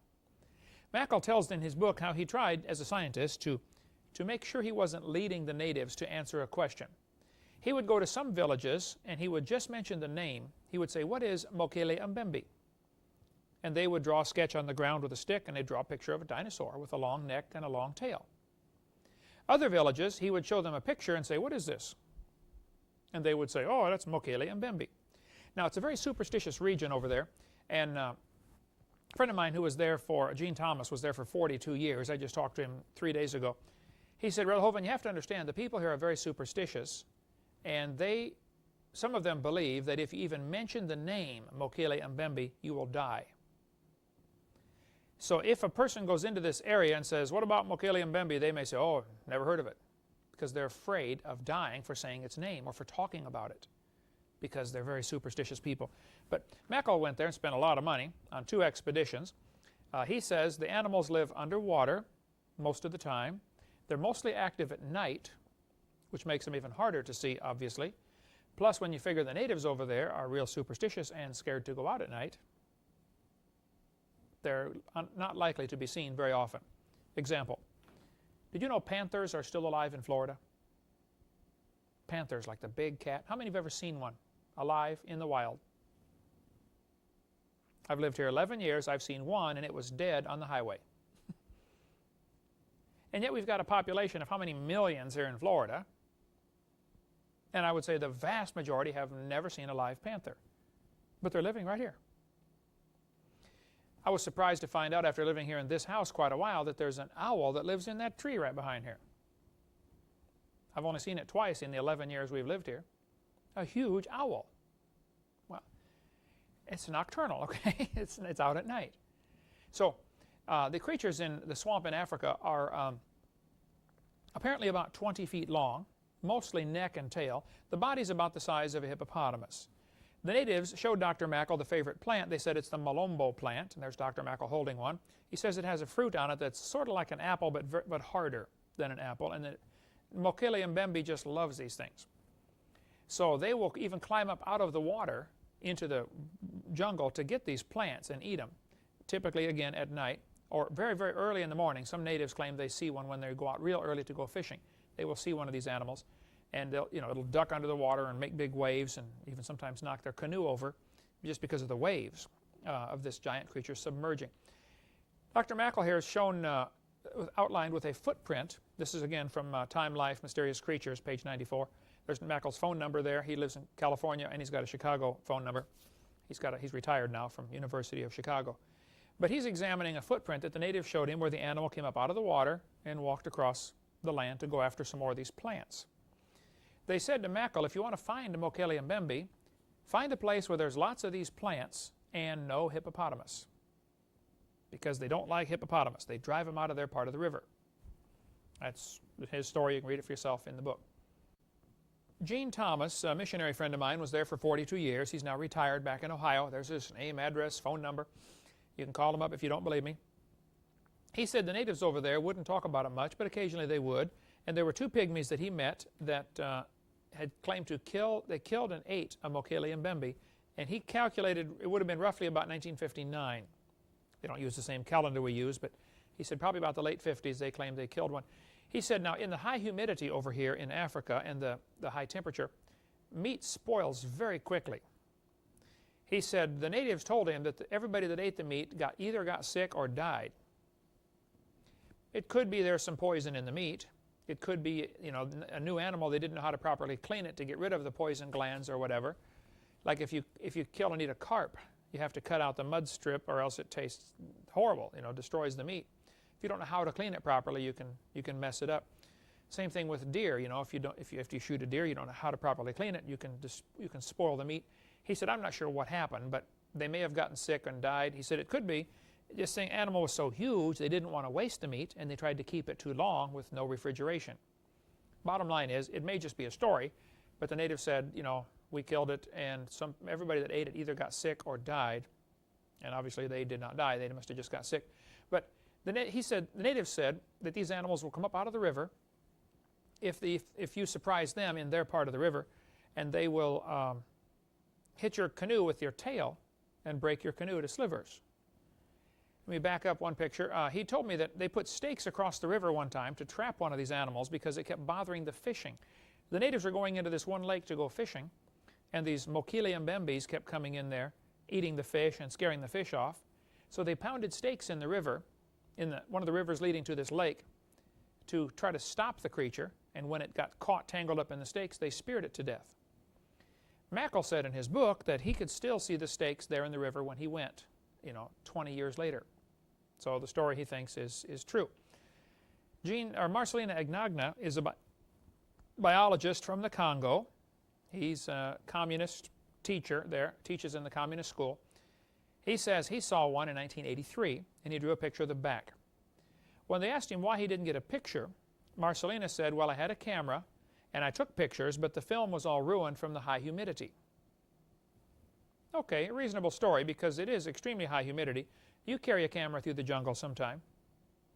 Mackal tells in his book how he tried, as a scientist, to make sure he wasn't leading the natives to answer a question. He would go to some villages, and he would just mention the name. He would say, what is Mokele Mbembe? And they would draw a sketch on the ground with a stick, and they'd draw a picture of a dinosaur with a long neck and a long tail. Other villages, he would show them a picture and say, what is this? And they would say, oh, that's Mokele Mbembe. Now, it's a very superstitious region over there, and a friend of mine who was there Gene Thomas, was there for 42 years. I just talked to him 3 days ago. He said, well, Hovind, you have to understand, the people here are very superstitious, and some of them believe that if you even mention the name Mokele Mbembe, you will die. So if a person goes into this area and says, what about Mokele Mbembe? They may say, oh, never heard of it, because they're afraid of dying for saying its name or for talking about it, because they're very superstitious people. But Mackal went there and spent a lot of money on 2 expeditions. He says the animals live underwater most of the time. They're mostly active at night, which makes them even harder to see, obviously. Plus, when you figure the natives over there are real superstitious and scared to go out at night, they're not likely to be seen very often. Example, did you know panthers are still alive in Florida? Panthers, like the big cat. How many have ever seen one alive in the wild? I've lived here 11 years. I've seen one, and it was dead on the highway. And yet we've got a population of how many millions here in Florida? And I would say the vast majority have never seen a live panther. But they're living right here. I was surprised to find out after living here in this house quite a while that there's an owl that lives in that tree right behind here. I've only seen it twice in the 11 years we've lived here. A huge owl. Well, it's nocturnal, okay? It's out at night. So the creatures in the swamp in Africa are apparently about 20 feet long, mostly neck and tail. The body's about the size of a hippopotamus. The natives showed Dr. Mackal the favorite plant. They said it's the malombo plant, and there's Dr. Mackal holding one. He says it has a fruit on it that's sort of like an apple, but harder than an apple. And Mokele Mbembe just loves these things. So they will even climb up out of the water into the jungle to get these plants and eat them, typically, again, at night or very, very early in the morning. Some natives claim they see one when they go out real early to go fishing. They will see one of these animals, and it'll duck under the water and make big waves and even sometimes knock their canoe over just because of the waves of this giant creature submerging. Dr. Mackel here has shown, outlined with a footprint. This is again from Time, Life, Mysterious Creatures, page 94. There's Mackel's phone number there. He lives in California, and he's got a Chicago phone number. He's retired now from University of Chicago. But he's examining a footprint that the natives showed him where the animal came up out of the water and walked across the land to go after some more of these plants. They said to Mackel, if you want to find a Mokele Mbembe, find a place where there's lots of these plants and no hippopotamus. Because they don't like hippopotamus. They drive them out of their part of the river. That's his story. You can read it for yourself in the book. Gene Thomas, a missionary friend of mine, was there for 42 years. He's now retired back in Ohio. There's his name, address, phone number. You can call him up if you don't believe me. He said the natives over there wouldn't talk about it much, but occasionally they would. And there were two pygmies that he met that had claimed to they killed and ate a Mokele Mbembe, and he calculated it would have been roughly about 1959. They don't use the same calendar we use, but he said probably about the late 50s they claimed they killed one. He said, now in the high humidity over here in Africa and the high temperature, meat spoils very quickly. He said the natives told him that everybody that ate the meat either got sick or died. It could be there's some poison in the meat. It could be, a new animal, they didn't know how to properly clean it to get rid of the poison glands or whatever. Like if you kill and eat a carp, you have to cut out the mud strip or else it tastes horrible, destroys the meat. If you don't know how to clean it properly, you can mess it up. Same thing with deer. If you shoot a deer, you don't know how to properly clean it, you can spoil the meat. He said, I'm not sure what happened, but they may have gotten sick and died. He said it could be just the animal was so huge they didn't want to waste the meat, and they tried to keep it too long with no refrigeration. Bottom line is, it may just be a story, but the natives said, we killed it, and everybody that ate it either got sick or died, and obviously they did not die. They must have just got sick. But the natives said that these animals will come up out of the river if you surprise them in their part of the river, and they will hit your canoe with your tail and break your canoe to slivers. Let me back up one picture. He told me that they put stakes across the river one time to trap one of these animals because it kept bothering the fishing. The natives were going into this one lake to go fishing, and these Mokele Mbembes kept coming in there, eating the fish and scaring the fish off. So they pounded stakes in the river, one of the rivers leading to this lake, to try to stop the creature, and when it got caught tangled up in the stakes, they speared it to death. Mackel said in his book that he could still see the stakes there in the river when he went, 20 years later. So the story, he thinks, is true. Marcelina Agnagna is a biologist from the Congo. He's a communist teacher there, teaches in the communist school. He says he saw one in 1983, and he drew a picture of the back. When they asked him why he didn't get a picture, Marcelina said, well, I had a camera, and I took pictures, but the film was all ruined from the high humidity. Okay, a reasonable story, because it is extremely high humidity. You carry a camera through the jungle sometime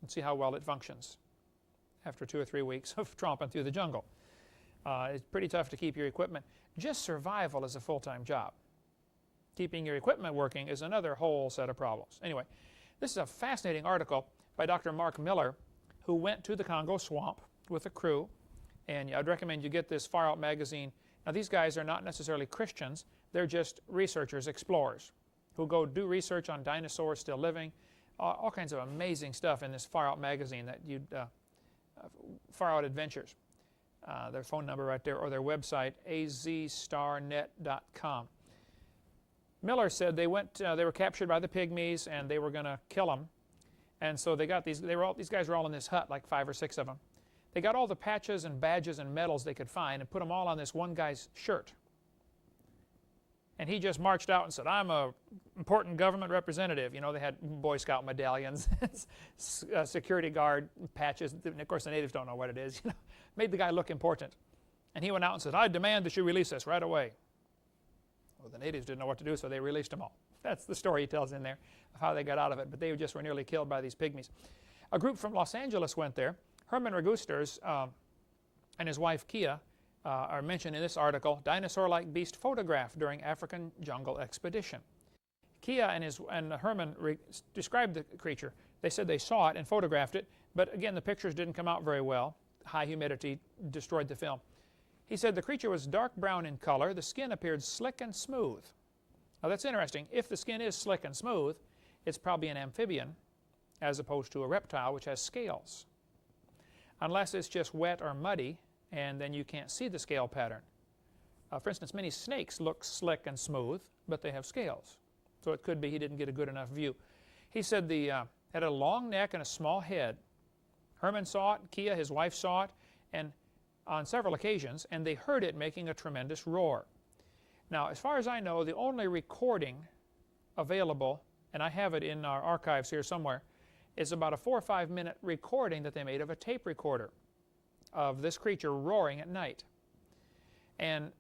and see how well it functions after 2 or 3 weeks of tromping through the jungle. It's pretty tough to keep your equipment. Just survival is a full-time job. Keeping your equipment working is another whole set of problems. Anyway, this is a fascinating article by Dr. Mark Miller, who went to the Congo swamp with a crew, and I'd recommend you get this Far Out magazine. Now, these guys are not necessarily Christians. They're just researchers, explorers, who go do research on dinosaurs still living, all kinds of amazing stuff in this Far Out magazine, that Far Out Adventures. Their phone number right there, or their website, azstarnet.com. Miller said they were captured by the pygmies, and they were going to kill them. And so they got these guys were all in this hut, like 5 or 6 of them. They got all the patches and badges and medals they could find and put them all on this one guy's shirt. And he just marched out and said, I'm an important government representative. They had Boy Scout medallions, security guard patches. And of course, the natives don't know what it is. Made the guy look important. And he went out and said, I demand that you release us right away. Well, the natives didn't know what to do, so they released them all. That's the story he tells in there of how they got out of it. But they just were nearly killed by these pygmies. A group from Los Angeles went there. Herman Regusters and his wife Kia are mentioned in this article, dinosaur-like beast photographed during African jungle expedition. Kia and Herman described the creature. They said they saw it and photographed it, but again, the pictures didn't come out very well. High humidity destroyed the film. He said the creature was dark brown in color. The skin appeared slick and smooth. Now that's interesting. If the skin is slick and smooth, it's probably an amphibian as opposed to a reptile which has scales. Unless it's just wet or muddy, and then you can't see the scale pattern. For instance, many snakes look slick and smooth, but they have scales. So it could be he didn't get a good enough view. He said the had a long neck and a small head. Herman saw it, Kia, his wife, saw it, and on several occasions, and they heard it making a tremendous roar. Now, as far as I know, the only recording available, and I have it in our archives here somewhere, is about a 4 or 5 minute recording that they made of a tape recorder of this creature roaring at night. And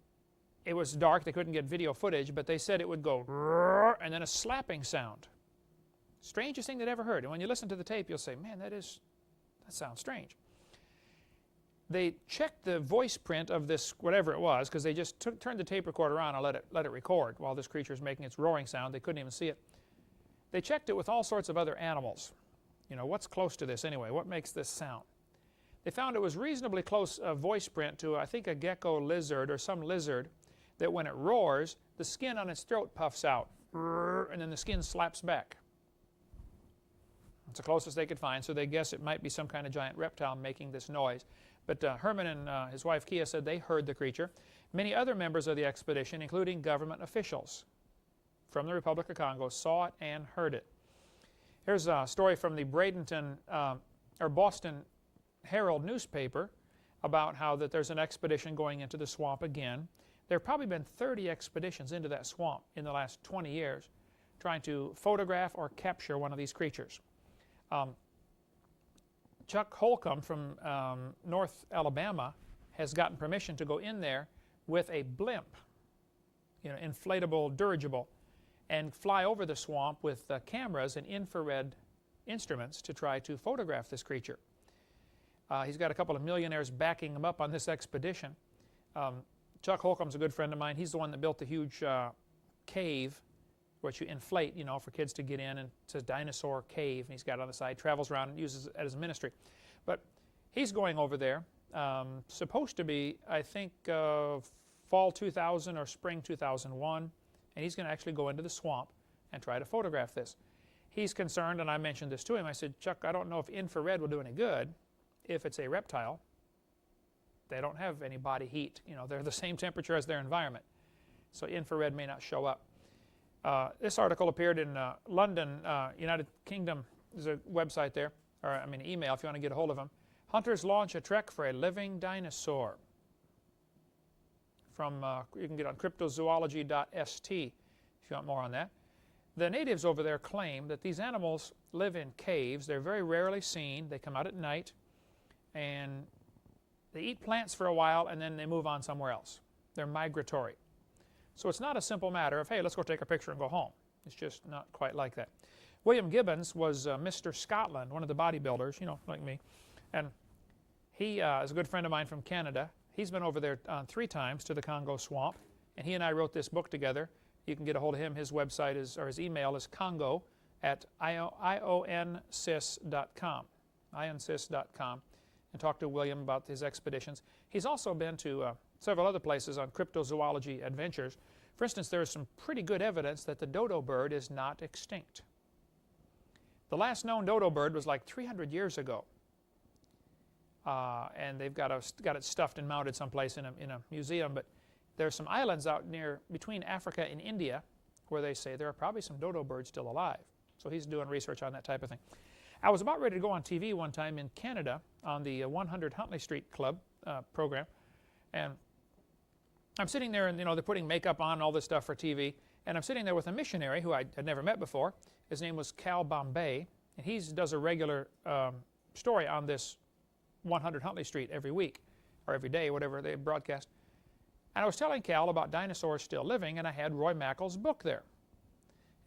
it was dark, they couldn't get video footage, but they said it would go roar and then a slapping sound. Strangest thing they'd ever heard. And when you listen to the tape, you'll say, man, that sounds strange. They checked the voice print of this, whatever it was, because they just turned the tape recorder on and let it record while this creature is making its roaring sound. They couldn't even see it. They checked it with all sorts of other animals. You know, what's close to this anyway? What makes this sound? They found it was reasonably close voice print to, I think, a gecko lizard or some lizard, that when it roars, the skin on its throat puffs out, and then the skin slaps back. It's the closest they could find, so they guess it might be some kind of giant reptile making this noise. But Herman and his wife Kia said they heard the creature. Many other members of the expedition, including government officials from the Republic of Congo, saw it and heard it. Here's a story from the Boston Herald newspaper about how that there's an expedition going into the swamp again. There have probably been 30 expeditions into that swamp in the last 20 years trying to photograph or capture one of these creatures. Chuck Holcomb from North Alabama has gotten permission to go in there with a blimp, you know, inflatable dirigible, and fly over the swamp with cameras and infrared instruments to try to photograph this creature. He's got a couple of millionaires backing him up on this expedition. Chuck Holcomb's a good friend of mine. He's the one that built the huge cave which you inflate, you know, for kids to get in, and it says Dinosaur Cave, and he's got it on the side, travels around and uses it as a ministry. But he's going over there, supposed to be, I think, fall 2000 or spring 2001, and he's going to actually go into the swamp and try to photograph this. He's concerned, and I mentioned this to him. I said, Chuck, I don't know if infrared will do any good if it's a reptile. They don't have any body heat. You know, they're the same temperature as their environment. So infrared may not show up. This article appeared in London, United Kingdom. There's a website there, or I mean email if you want to get a hold of them. Hunters launch a trek for a living dinosaur. From you can get on cryptozoology.st if you want more on that. The natives over there claim that these animals live in caves. They're very rarely seen. They come out at night, and they eat plants for a while, and then they move on somewhere else. They're migratory. So it's not a simple matter of, hey, let's go take a picture and go home. It's just not quite like that. William Gibbons was Mr. Scotland, one of the bodybuilders, you know, like me. And he is a good friend of mine from Canada. He's been over there 3 times to the Congo swamp, and he and I wrote this book together. You can get a hold of him. His website is, or his email is congo@ionsis.com, ionsis.com, and talk to William about his expeditions. He's also been to several other places on cryptozoology adventures. For instance, there is some pretty good evidence that the dodo bird is not extinct. The last known dodo bird was like 300 years ago. And they've got it stuffed and mounted someplace in a museum. But there are some islands out between Africa and India where they say there are probably some dodo birds still alive. So he's doing research on that type of thing. I was about ready to go on TV one time in Canada on the 100 Huntley Street Club program. And I'm sitting there, and you know, they're putting makeup on and all this stuff for TV, and I'm sitting there with a missionary who I had never met before. His name was Cal Bombay, and he does a regular story on this 100 Huntley Street every week, or every day, whatever they broadcast. And I was telling Cal about dinosaurs still living, and I had Roy Mackel's book there.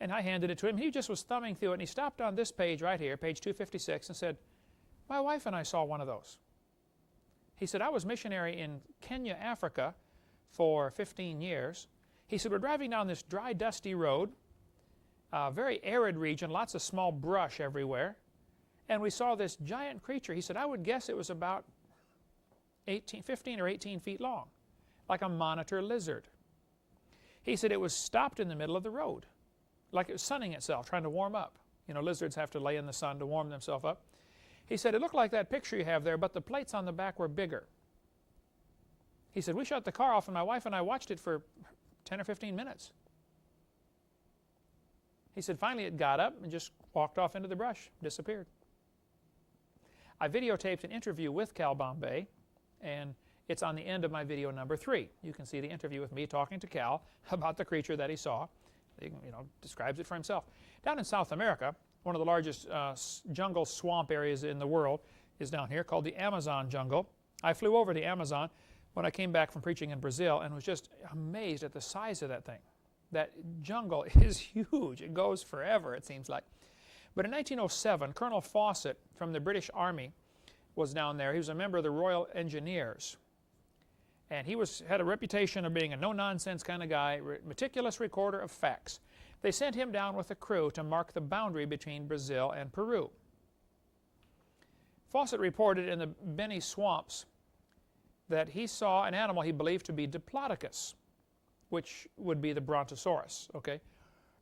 And I handed it to him. He just was thumbing through it, and he stopped on this page right here, page 256, and said, my wife and I saw one of those. He said, I was missionary in Kenya, Africa for 15 years. He said, we're driving down this dry, dusty road, very arid region, lots of small brush everywhere. And we saw this giant creature. He said, I would guess it was about 15 or 18 feet long, like a monitor lizard. He said it was stopped in the middle of the road, like it was sunning itself, trying to warm up. You know, lizards have to lay in the sun to warm themselves up. He said, it looked like that picture you have there, but the plates on the back were bigger. He said, we shut the car off, and my wife and I watched it for 10 or 15 minutes. He said, finally it got up and just walked off into the brush, disappeared. I videotaped an interview with Cal Bombay, and it's on the end of my video number 3. You can see the interview with me talking to Cal about the creature that he saw. He, describes it for himself. Down in South America, one of the largest jungle swamp areas in the world is down here, called the Amazon jungle. I flew over the Amazon when I came back from preaching in Brazil and was just amazed at the size of that thing. That jungle is huge. It goes forever, it seems like. But in 1907, Colonel Fawcett from the British Army was down there. He was a member of the Royal Engineers. And he had a reputation of being a no-nonsense kind of guy, meticulous recorder of facts. They sent him down with a crew to mark the boundary between Brazil and Peru. Fawcett reported in the Beni swamps that he saw an animal he believed to be Diplodocus, which would be the Brontosaurus, okay?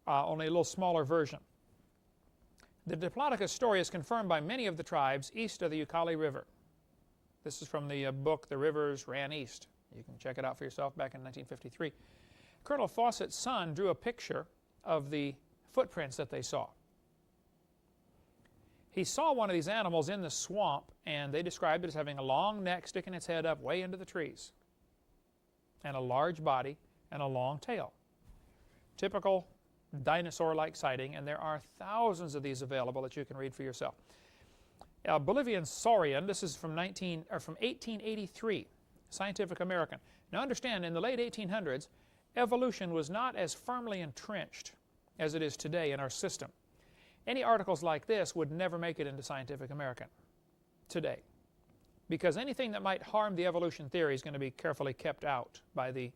Only a little smaller version. The Diplodocus story is confirmed by many of the tribes east of the Ucayali River. This is from the book, The Rivers Ran East. You can check it out for yourself back in 1953. Colonel Fawcett's son drew a picture of the footprints that they saw. He saw one of these animals in the swamp, and they described it as having a long neck sticking its head up way into the trees, and a large body and a long tail. Typical dinosaur-like sighting, and there are thousands of these available that you can read for yourself. Bolivian saurian, this is from 1883, Scientific American. Now understand, in the late 1800s, evolution was not as firmly entrenched as it is today in our system. Any articles like this would never make it into Scientific American today, because anything that might harm the evolution theory is going to be carefully kept out by the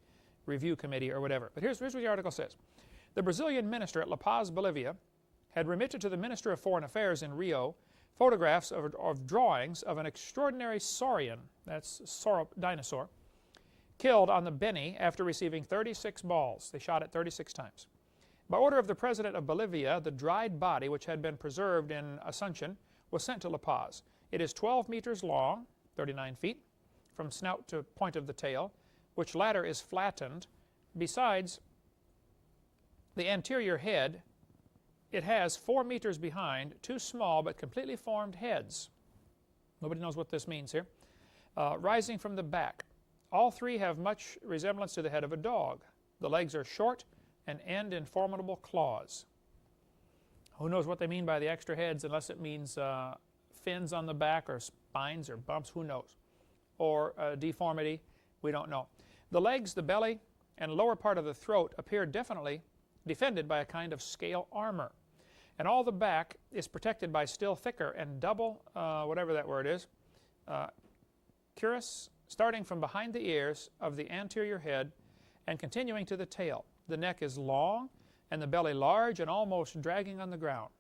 review committee or whatever. But here's what the article says. The Brazilian minister at La Paz, Bolivia, had remitted to the Minister of Foreign Affairs in Rio photographs of drawings of an extraordinary saurian, that's dinosaur, killed on the Beni after receiving 36 balls. They shot it 36 times. By order of the President of Bolivia, the dried body, which had been preserved in Asuncion, was sent to La Paz. It is 12 meters long, 39 feet, from snout to point of the tail, which latter is flattened. Besides the anterior head, it has 4 meters behind 2 small but completely formed heads. Nobody knows what this means here. Rising from the back. All 3 have much resemblance to the head of a dog. The legs are short and end in formidable claws. Who knows what they mean by the extra heads, unless it means fins on the back or spines or bumps, who knows. Or deformity, we don't know. The legs, the belly, and lower part of the throat appear definitely defended by a kind of scale armor. And all the back is protected by still thicker and double, whatever that word is, cuirass, starting from behind the ears of the anterior head and continuing to the tail. The neck is long and the belly large and almost dragging on the ground.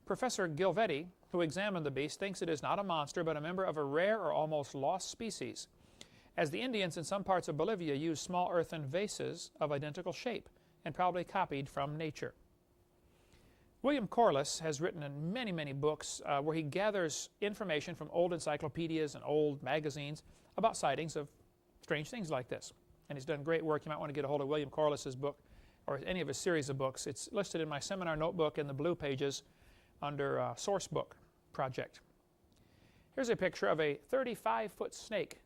Professor Gilvetti, who examined the beast, thinks it is not a monster but a member of a rare or almost lost species, as the Indians in some parts of Bolivia use small earthen vases of identical shape and probably copied from nature. William Corliss has written in many, many books where he gathers information from old encyclopedias and old magazines about sightings of strange things like this. And he's done great work. You might want to get a hold of William Corliss's book or any of his series of books. It's listed in my seminar notebook in the blue pages under Source Book Project. Here's a picture of a 35-foot snake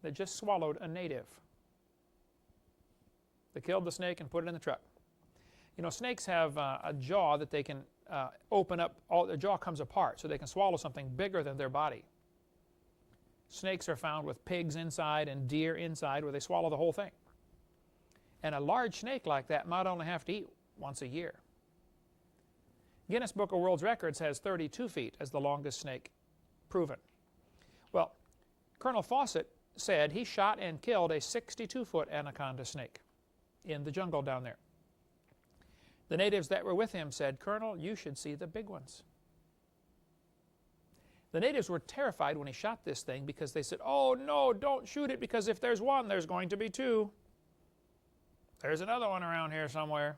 that just swallowed a native. They killed the snake and put it in the truck. You know, snakes have a jaw that they can open up. Their jaw comes apart so they can swallow something bigger than their body. Snakes are found with pigs inside and deer inside where they swallow the whole thing. And a large snake like that might only have to eat once a year. Guinness Book of World Records has 32 feet as the longest snake proven. Well, Colonel Fawcett said he shot and killed a 62-foot anaconda snake in the jungle down there. The natives that were with him said, "Colonel, you should see the big ones." The natives were terrified when he shot this thing because they said, "Oh no, don't shoot it, because if there's one, there's going to be two. There's another one around here somewhere."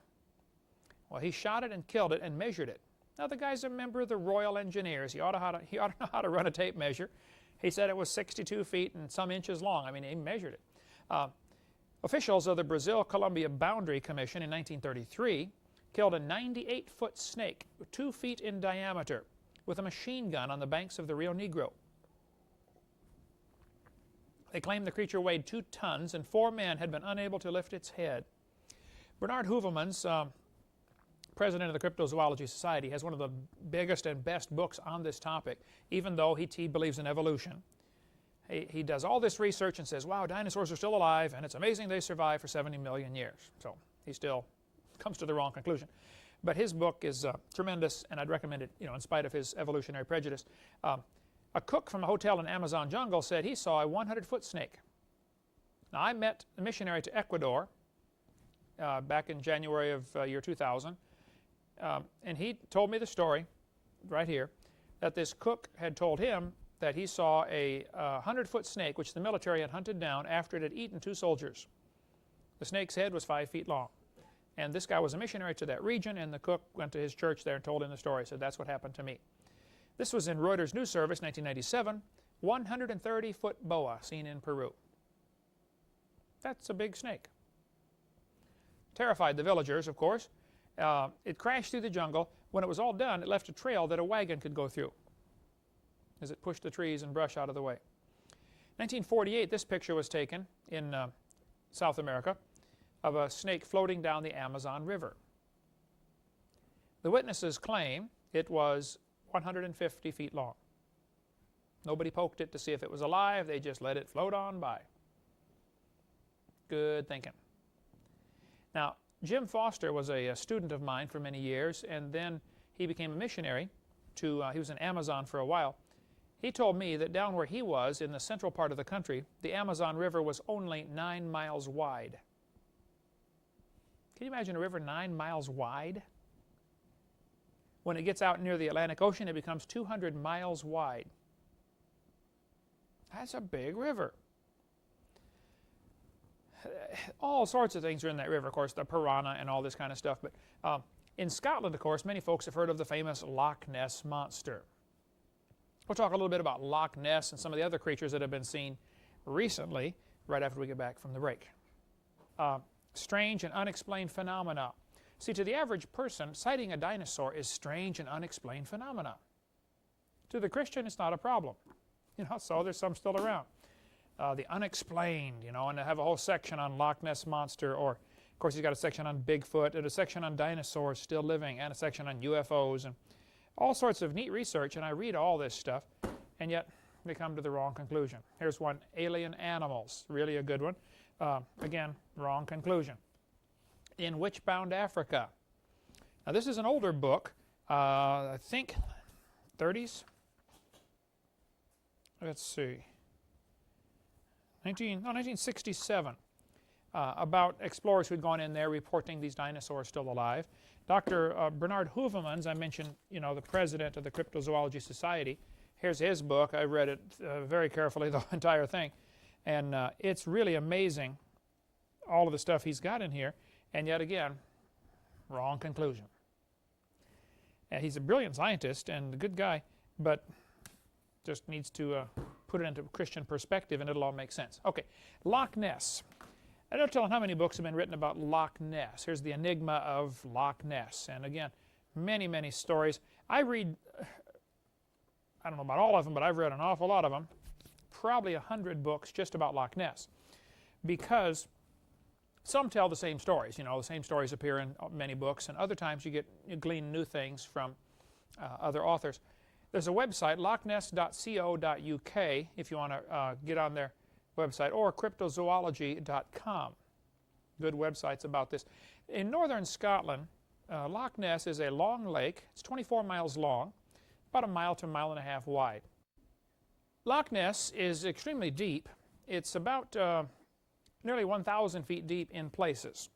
Well, he shot it and killed it and measured it. Now, the guy's a member of the Royal Engineers. He ought to know how to run a tape measure. He said it was 62 feet and some inches long. I mean, he measured it. Officials of the Brazil-Colombia Boundary Commission in 1933 killed a 98-foot snake, 2 feet in diameter, with a machine gun on the banks of the Rio Negro. They claimed the creature weighed 2 tons and 4 men had been unable to lift its head. Bernard Hovind, president of the Cryptozoology Society, has one of the biggest and best books on this topic, even though he believes in evolution. He does all this research and says, wow, dinosaurs are still alive, and it's amazing they survived for 70 million years. So he still comes to the wrong conclusion. But his book is tremendous, and I'd recommend it, in spite of his evolutionary prejudice. A cook from a hotel in Amazon jungle said he saw a 100-foot snake. Now, I met a missionary to Ecuador back in January of year 2000, and he told me the story right here, that this cook had told him that he saw a 100-foot snake which the military had hunted down after it had eaten 2 soldiers. The snake's head was 5 feet long. And this guy was a missionary to that region, and the cook went to his church there and told him the story. Said, that's what happened to me. This was in Reuters News Service, 1997. 130-foot boa seen in Peru. That's a big snake. Terrified the villagers, of course. It crashed through the jungle. When it was all done, it left a trail that a wagon could go through as it pushed the trees and brush out of the way. 1948, this picture was taken in South America of a snake floating down the Amazon River. The witnesses claim it was 150 feet long. Nobody poked it to see if it was alive. They just let it float on by. Good thinking. Now, Jim Foster was a student of mine for many years, and then he became a missionary he was in Amazon for a while. He told me that down where he was, in the central part of the country, the Amazon River was only 9 miles wide. Can you imagine a river 9 miles wide? When it gets out near the Atlantic Ocean, it becomes 200 miles wide. That's a big river. All sorts of things are in that river, of course, the piranha and all this kind of stuff. But in Scotland, of course, many folks have heard of the famous Loch Ness Monster. We'll talk a little bit about Loch Ness and some of the other creatures that have been seen recently, right after we get back from the break. Strange and unexplained phenomena. See, to the average person, sighting a dinosaur is strange and unexplained phenomena. To the Christian, it's not a problem. So there's some still around. The unexplained, and they have a whole section on Loch Ness Monster, or, of course, he's got a section on Bigfoot, and a section on dinosaurs still living, and a section on UFOs, and all sorts of neat research, and I read all this stuff, and yet they come to the wrong conclusion. Here's one, alien animals, really a good one. Again, wrong conclusion. In Witch-Bound Africa. Now, this is an older book, I think 30s. Let's see. 1967. About explorers who'd gone in there reporting these dinosaurs still alive. Dr. Bernard Hovind, I mentioned, the president of the Cryptozoology Society. Here's his book. I read it very carefully, the entire thing. And it's really amazing, all of the stuff he's got in here. And yet again, wrong conclusion. And he's a brilliant scientist and a good guy, but just needs to put it into Christian perspective and it'll all make sense. Okay, Loch Ness. I don't tell how many books have been written about Loch Ness. Here's the enigma of Loch Ness. And again, many, many stories. I read, I don't know about all of them, but I've read an awful lot of them. Probably 100 books just about Loch Ness. Because some tell the same stories. The same stories appear in many books, and other times you glean new things from other authors. There's a website, lochness.co.uk, if you want to get on their website, or cryptozoology.com. Good websites about this. In northern Scotland, Loch Ness is a long lake. It's 24 miles long, about a mile to a mile and a half wide. Loch Ness is extremely deep. It's about nearly 1,000 feet deep in places.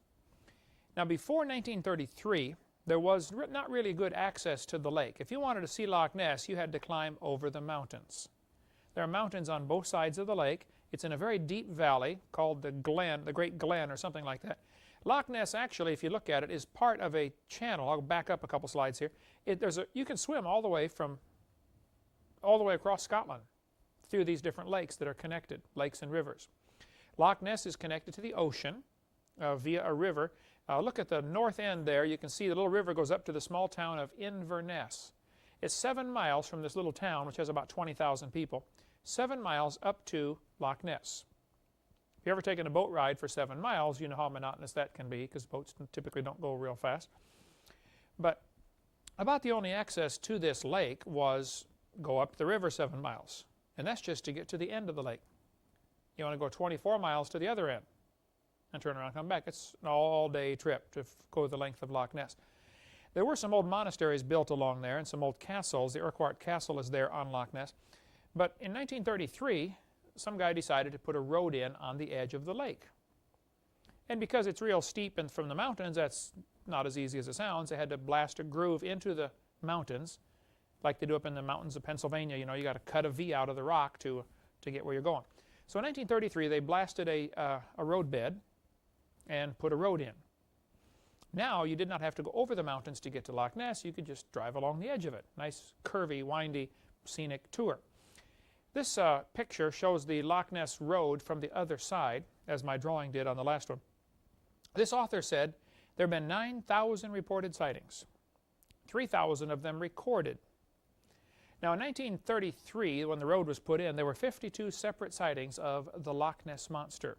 Now, before 1933, there was not really good access to the lake. If you wanted to see Loch Ness, you had to climb over the mountains. There are mountains on both sides of the lake. It's in a very deep valley called the Glen, the Great Glen or something like that. Loch Ness, actually, if you look at it, is part of a channel. I'll back up a couple slides here. You can swim all the way across Scotland through these different lakes that are connected, lakes and rivers. Loch Ness is connected to the ocean via a river. Look at the north end there. You can see the little river goes up to the small town of Inverness. It's 7 miles from this little town, which has about 20,000 people, 7 miles up to Loch Ness. If you've ever taken a boat ride for 7 miles, you know how monotonous that can be, because boats typically don't go real fast. But about the only access to this lake was go up the river 7 miles. And that's just to get to the end of the lake. You want to go 24 miles to the other end and turn around and come back. It's an all-day trip to go the length of Loch Ness. There were some old monasteries built along there and some old castles. The Urquhart Castle is there on Loch Ness. But in 1933, some guy decided to put a road in on the edge of the lake. And because it's real steep and from the mountains, that's not as easy as it sounds. They had to blast a groove into the mountains, like they do up in the mountains of Pennsylvania. You know, you got to cut a V out of the rock to get where you're going. So in 1933, they blasted a road bed and put a road in. Now, you did not have to go over the mountains to get to Loch Ness. You could just drive along the edge of it. Nice, curvy, windy, scenic tour. This picture shows the Loch Ness Road from the other side, as my drawing did on the last one. This author said there have been 9,000 reported sightings, 3,000 of them recorded. Now, in 1933, when the road was put in, there were 52 separate sightings of the Loch Ness Monster.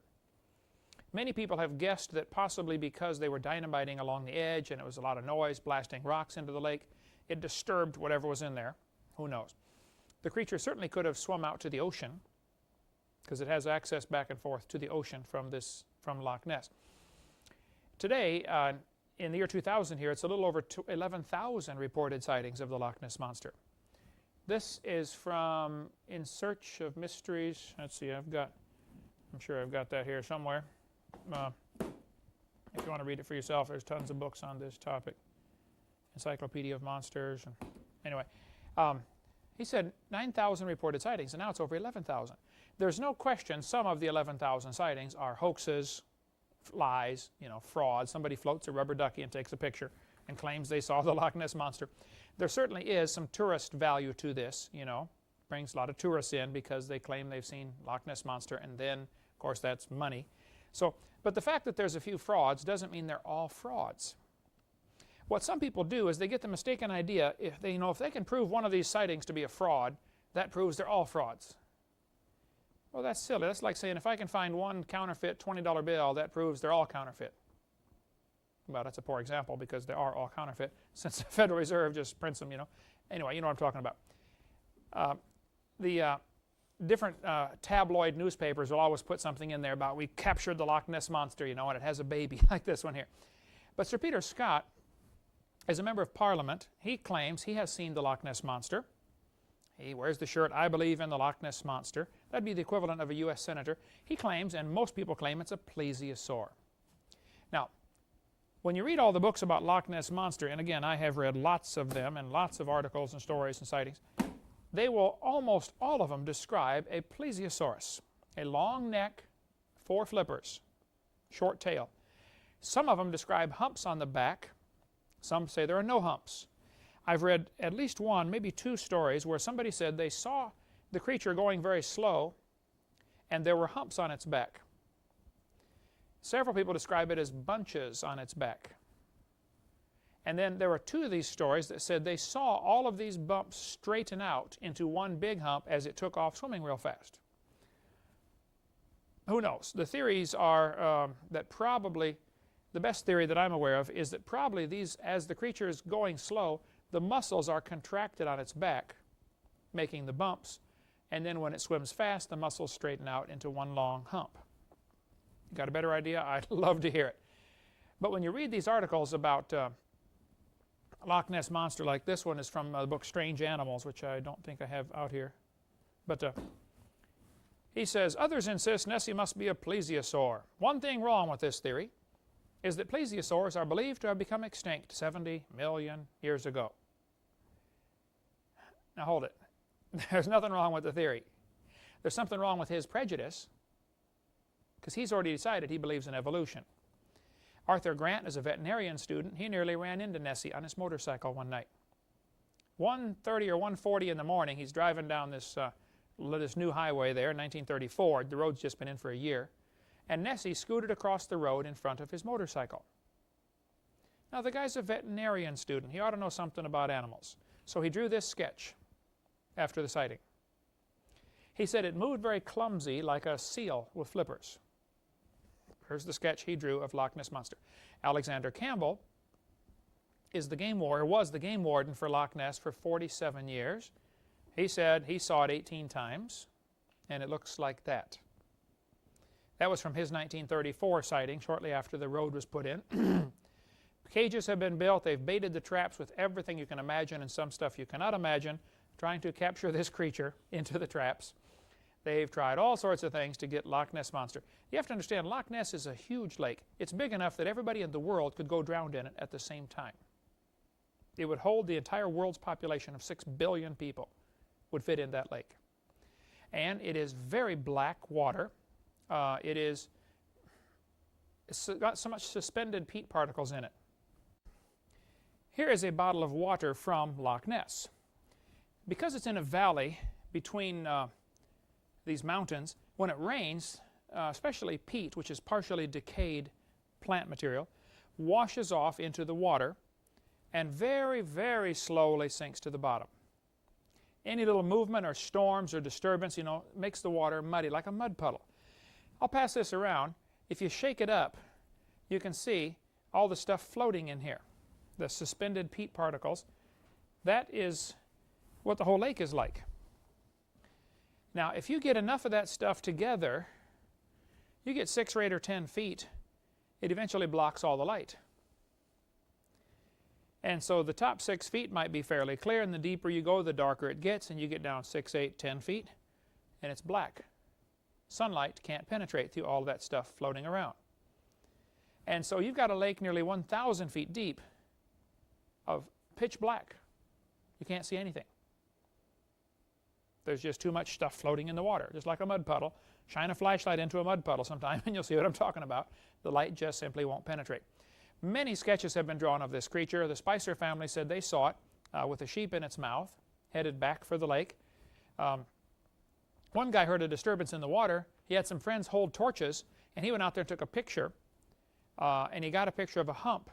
Many people have guessed that possibly because they were dynamiting along the edge and it was a lot of noise, blasting rocks into the lake, it disturbed whatever was in there. Who knows? The creature certainly could have swum out to the ocean, because it has access back and forth to the ocean from Loch Ness. Today, in the year 2000 here, it's a little over 11,000 reported sightings of the Loch Ness Monster. This is from In Search of Mysteries. Let's see, I'm sure I've got that here somewhere. If you want to read it for yourself, there's tons of books on this topic. Encyclopedia of Monsters. Anyway, he said 9,000 reported sightings, and now it's over 11,000. There's no question some of the 11,000 sightings are hoaxes, lies, frauds. Somebody floats a rubber ducky and takes a picture and claims they saw the Loch Ness Monster. There certainly is some tourist value to this, brings a lot of tourists in because they claim they've seen Loch Ness Monster, and then, of course, that's money. So, but the fact that there's a few frauds doesn't mean they're all frauds. What some people do is they get the mistaken idea, if they can prove one of these sightings to be a fraud, that proves they're all frauds. Well, that's silly. That's like saying if I can find one counterfeit $20 bill, that proves they're all counterfeit. Well, that's a poor example because they are all counterfeit since the Federal Reserve just prints them, Anyway, you know what I'm talking about. The different tabloid newspapers will always put something in there about we captured the Loch Ness Monster, and it has a baby like this one here. But Sir Peter Scott, as a member of Parliament, he claims he has seen the Loch Ness Monster. He wears the shirt, "I believe in the Loch Ness Monster." That'd be the equivalent of a U.S. Senator. He claims, and most people claim, it's a plesiosaur. Now, when you read all the books about Loch Ness Monster, and again, I have read lots of them and lots of articles and stories and sightings, they will, almost all of them, describe a plesiosaurus, a long neck, 4 flippers, short tail. Some of them describe humps on the back. Some say there are no humps. I've read at least one, maybe 2 stories where somebody said they saw the creature going very slow and there were humps on its back. Several people describe it as bunches on its back. And then there were 2 of these stories that said they saw all of these bumps straighten out into one big hump as it took off swimming real fast. Who knows? The theories are that probably, the best theory that I'm aware of is that probably these, as the creature is going slow, the muscles are contracted on its back, making the bumps, and then when it swims fast, the muscles straighten out into one long hump. Got a better idea? I'd love to hear it. But when you read these articles about Loch Ness Monster, like this one is from the book Strange Animals, which I don't think I have out here. But he says, others insist Nessie must be a plesiosaur. One thing wrong with this theory. is that plesiosaurs are believed to have become extinct 70 million years ago. Now hold it. There's nothing wrong with the theory. There's something wrong with his prejudice, because he's already decided he believes in evolution. Arthur Grant is a veterinarian student. He nearly ran into Nessie on his motorcycle one night. 1:30 or 1:40 in the morning, he's driving down this new highway there in 1934. The road's just been in for a year. And Nessie scooted across the road in front of his motorcycle. Now the guy's a veterinarian student. He ought to know something about animals. So he drew this sketch after the sighting. He said it moved very clumsy like a seal with flippers. Here's the sketch he drew of Loch Ness Monster. Alexander Campbell is the game warden, was the game warden for Loch Ness for 47 years. He said he saw it 18 times, and it looks like that. That was from his 1934 sighting, shortly after the road was put in. Cages have been built. They've baited the traps with everything you can imagine and some stuff you cannot imagine, trying to capture this creature into the traps. They've tried all sorts of things to get Loch Ness Monster. You have to understand, Loch Ness is a huge lake. It's big enough that everybody in the world could go drowned in it at the same time. It would hold the entire world's population of 6 billion people would fit in that lake. And it is very black water. It's got so much suspended peat particles in it. Here is a bottle of water from Loch Ness. Because it's in a valley between these mountains, when it rains, especially peat, which is partially decayed plant material, washes off into the water and very, very slowly sinks to the bottom. Any little movement or storms or disturbance, makes the water muddy, like a mud puddle. I'll pass this around. If you shake it up, you can see all the stuff floating in here, the suspended peat particles. That is what the whole lake is like. Now, if you get enough of that stuff together, you get 6 or 8 or 10 feet, it eventually blocks all the light. And so the top 6 feet might be fairly clear, and the deeper you go, the darker it gets, and you get down 6, 8, 10 feet, and it's black. Sunlight can't penetrate through all that stuff floating around. And so you've got a lake nearly 1,000 feet deep of pitch black. You can't see anything. There's just too much stuff floating in the water, just like a mud puddle. Shine a flashlight into a mud puddle sometime and you'll see what I'm talking about. The light just simply won't penetrate. Many sketches have been drawn of this creature. The Spicer family said they saw it with a sheep in its mouth, headed back for the lake. One guy heard a disturbance in the water. He had some friends hold torches, and he went out there and took a picture. And he got a picture of a hump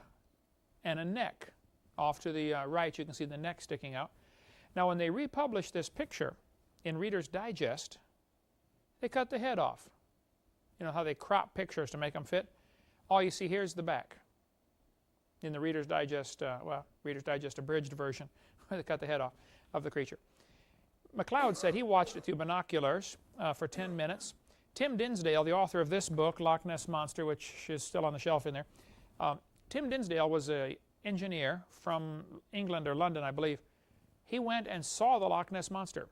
and a neck. Off to the right, you can see the neck sticking out. Now, when they republished this picture in Reader's Digest, they cut the head off. You know how they crop pictures to make them fit? All you see here is the back. In the Reader's Digest, Reader's Digest abridged version, they cut the head off of the creature. McLeod said he watched it through binoculars for 10 minutes. Tim Dinsdale, the author of this book, Loch Ness Monster, which is still on the shelf in there, Tim Dinsdale was an engineer from England or London, I believe. He went and saw the Loch Ness Monster.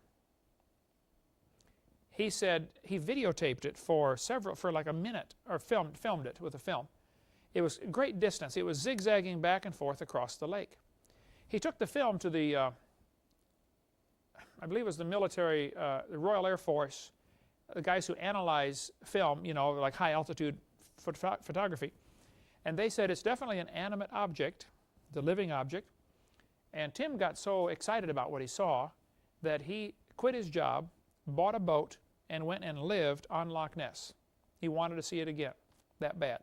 He said he videotaped it for like a minute, or filmed it with a film. It was great distance. It was zigzagging back and forth across the lake. He took the film to the, I believe it was the military, the Royal Air Force, the guys who analyze film, like high altitude photography. And they said it's definitely an animate object, the living object. And Tim got so excited about what he saw that he quit his job, bought a boat, and went and lived on Loch Ness. He wanted to see it again, that bad.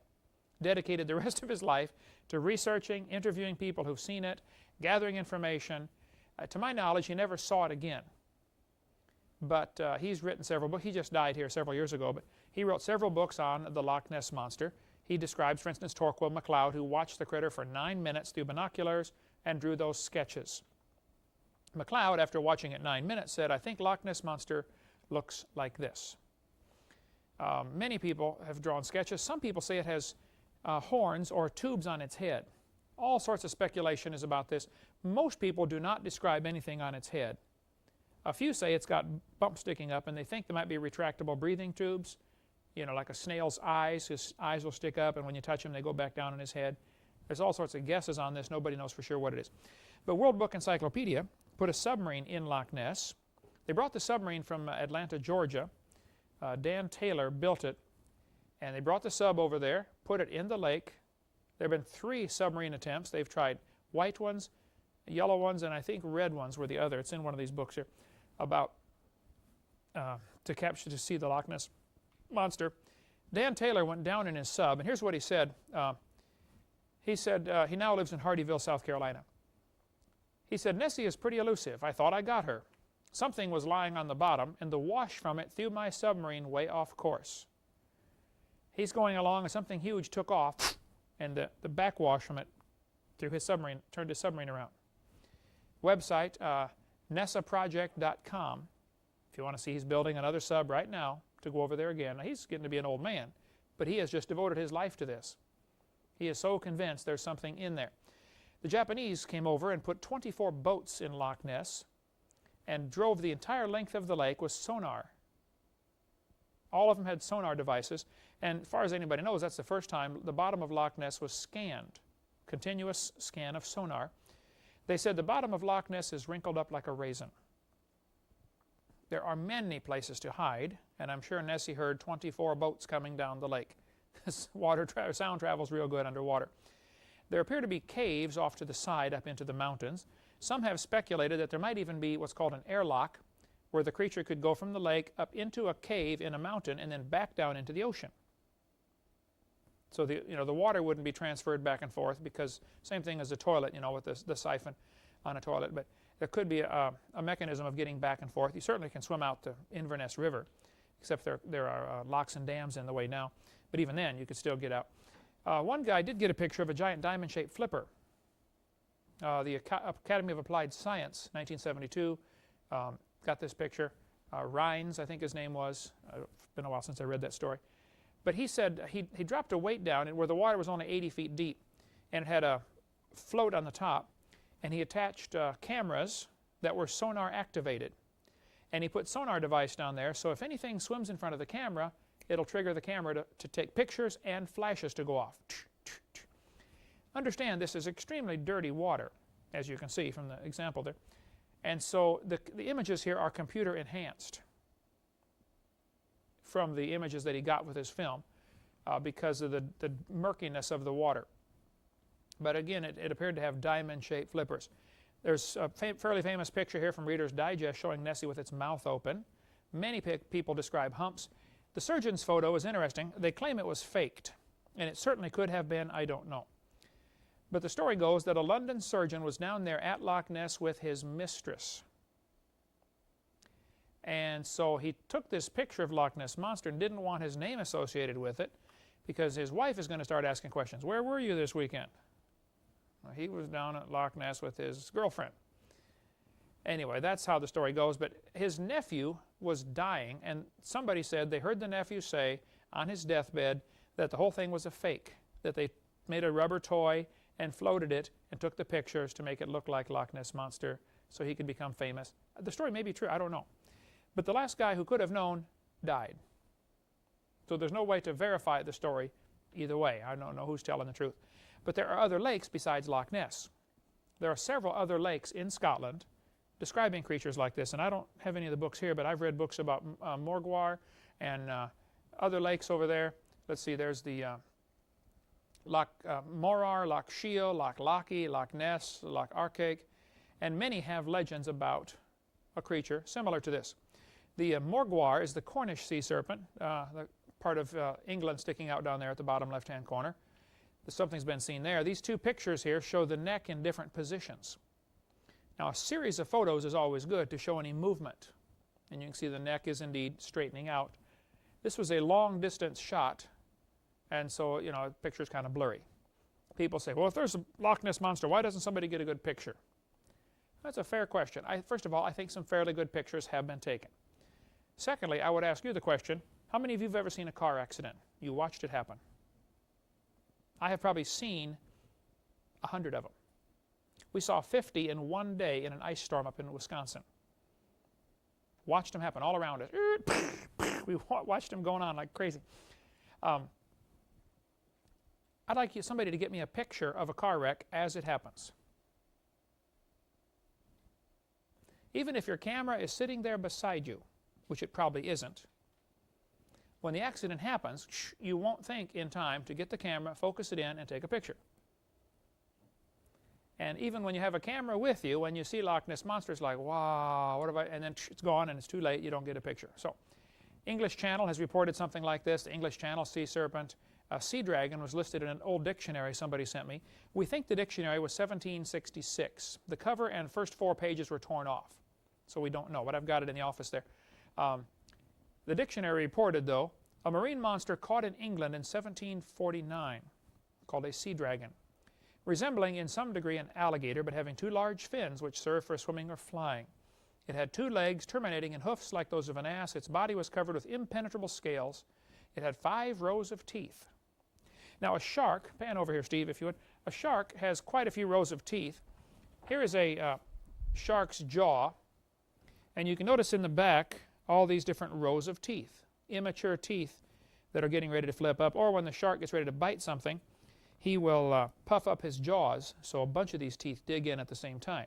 Dedicated the rest of his life to researching, interviewing people who've seen it, gathering information. To my knowledge, he never saw it again. But he's written several books. He just died here several years ago, but he wrote several books on the Loch Ness Monster. He describes, for instance, Torquil MacLeod, who watched the critter for 9 minutes through binoculars and drew those sketches. MacLeod, after watching it 9 minutes, said, "I think Loch Ness Monster looks like this." Many people have drawn sketches. Some people say it has horns or tubes on its head. All sorts of speculation is about this. Most people do not describe anything on its head. A few say it's got bumps sticking up, and they think there might be retractable breathing tubes. you know, like a snail's eyes. His eyes will stick up, and when you touch him, they go back down in his head. There's all sorts of guesses on this. Nobody knows for sure what it is. But World Book Encyclopedia put a submarine in Loch Ness. They brought the submarine from Atlanta, Georgia. Dan Taylor built it, and they brought the sub over there, put it in the lake. There have been 3 submarine attempts. They've tried white ones, yellow ones, and I think red ones were the other. It's in one of these books here about to see the Loch Ness monster. Dan Taylor went down in his sub, and here's what he said. He said he now lives in Hardyville, South Carolina. He said, "Nessie is pretty elusive. I thought I got her. Something was lying on the bottom, and the wash from it threw my submarine way off course." He's going along, and something huge took off, and the backwash from it through his submarine turned his submarine around. Website, nessaproject.com. If you want to see, he's building another sub right now to go over there again. Now, he's getting to be an old man, but he has just devoted his life to this. He is so convinced there's something in there. The Japanese came over and put 24 boats in Loch Ness and drove the entire length of the lake with sonar. All of them had sonar devices, and as far as anybody knows, that's the first time the bottom of Loch Ness was scanned. Continuous scan of sonar. They said the bottom of Loch Ness is wrinkled up like a raisin. There are many places to hide, and I'm sure Nessie heard 24 boats coming down the lake. Sound travels real good underwater. There appear to be caves off to the side up into the mountains. Some have speculated that there might even be what's called an airlock, where the creature could go from the lake up into a cave in a mountain and then back down into the ocean. So the water wouldn't be transferred back and forth, because same thing as the toilet, with the siphon on a toilet. But there could be a mechanism of getting back and forth. You certainly can swim out the Inverness River, except there are locks and dams in the way now. But even then, you could still get out. One guy did get a picture of a giant diamond-shaped flipper. The Academy of Applied Science, 1972, got this picture. Rhines, I think his name was. It's been a while since I read that story. But he said he dropped a weight down where the water was only 80 feet deep, and it had a float on the top, and he attached cameras that were sonar activated. And he put sonar device down there, so if anything swims in front of the camera, it'll trigger the camera to take pictures and flashes to go off. Understand, this is extremely dirty water, as you can see from the example there. And so the images here are computer enhanced from the images that he got with his film because of the murkiness of the water. But again, it appeared to have diamond-shaped flippers. There's a fairly famous picture here from Reader's Digest showing Nessie with its mouth open. Many people describe humps. The surgeon's photo is interesting. They claim it was faked, and it certainly could have been. I don't know. But the story goes that a London surgeon was down there at Loch Ness with his mistress. And so he took this picture of Loch Ness Monster and didn't want his name associated with it, because his wife is going to start asking questions. Where were you this weekend? Well, he was down at Loch Ness with his girlfriend. Anyway, that's how the story goes. But his nephew was dying, and somebody said they heard the nephew say on his deathbed that the whole thing was a fake, that they made a rubber toy and floated it and took the pictures to make it look like Loch Ness Monster so he could become famous. The story may be true, I don't know. But the last guy who could have known died. So there's no way to verify the story either way. I don't know who's telling the truth. But there are other lakes besides Loch Ness. There are several other lakes in Scotland describing creatures like this, and I don't have any of the books here, but I've read books about Morgwar and other lakes over there. Let's see, there's the Loch Morar, Loch Shiel, Loch Lochy, Loch Ness, Loch Arkaig, and many have legends about a creature similar to this. The Morgwar is the Cornish sea serpent, the part of England sticking out down there at the bottom left-hand corner. Something's been seen there. These two pictures here show the neck in different positions. Now, a series of photos is always good to show any movement. And you can see the neck is indeed straightening out. This was a long-distance shot, and so, the picture's kind of blurry. People say, well, if there's a Loch Ness Monster, why doesn't somebody get a good picture? That's a fair question. First of all, I think some fairly good pictures have been taken. Secondly, I would ask you the question, how many of you have ever seen a car accident? You watched it happen. I have probably seen 100 of them. We saw 50 in one day in an ice storm up in Wisconsin. Watched them happen all around us. We watched them going on like crazy. I'd like somebody to get me a picture of a car wreck as it happens. Even if your camera is sitting there beside you, which it probably isn't, when the accident happens, you won't think in time to get the camera, focus it in, and take a picture. And even when you have a camera with you, when you see Loch Ness Monster, it's like, wow, what have I, and then it's gone and it's too late, you don't get a picture. So, English Channel has reported something like this. The English Channel, sea serpent, sea dragon was listed in an old dictionary somebody sent me. We think the dictionary was 1766. The cover and first 4 pages were torn off, so we don't know, but I've got it in the office there. The dictionary reported, though, a marine monster caught in England in 1749 called a sea dragon, resembling in some degree an alligator but having 2 large fins which serve for swimming or flying. It had 2 legs terminating in hoofs like those of an ass. Its body was covered with impenetrable scales. It had 5 rows of teeth. Now a shark, pan over here Steve if you would, a shark has quite a few rows of teeth. Here is a shark's jaw, and you can notice in the back all these different rows of teeth, immature teeth that are getting ready to flip up, or when the shark gets ready to bite something, he will puff up his jaws, so a bunch of these teeth dig in at the same time.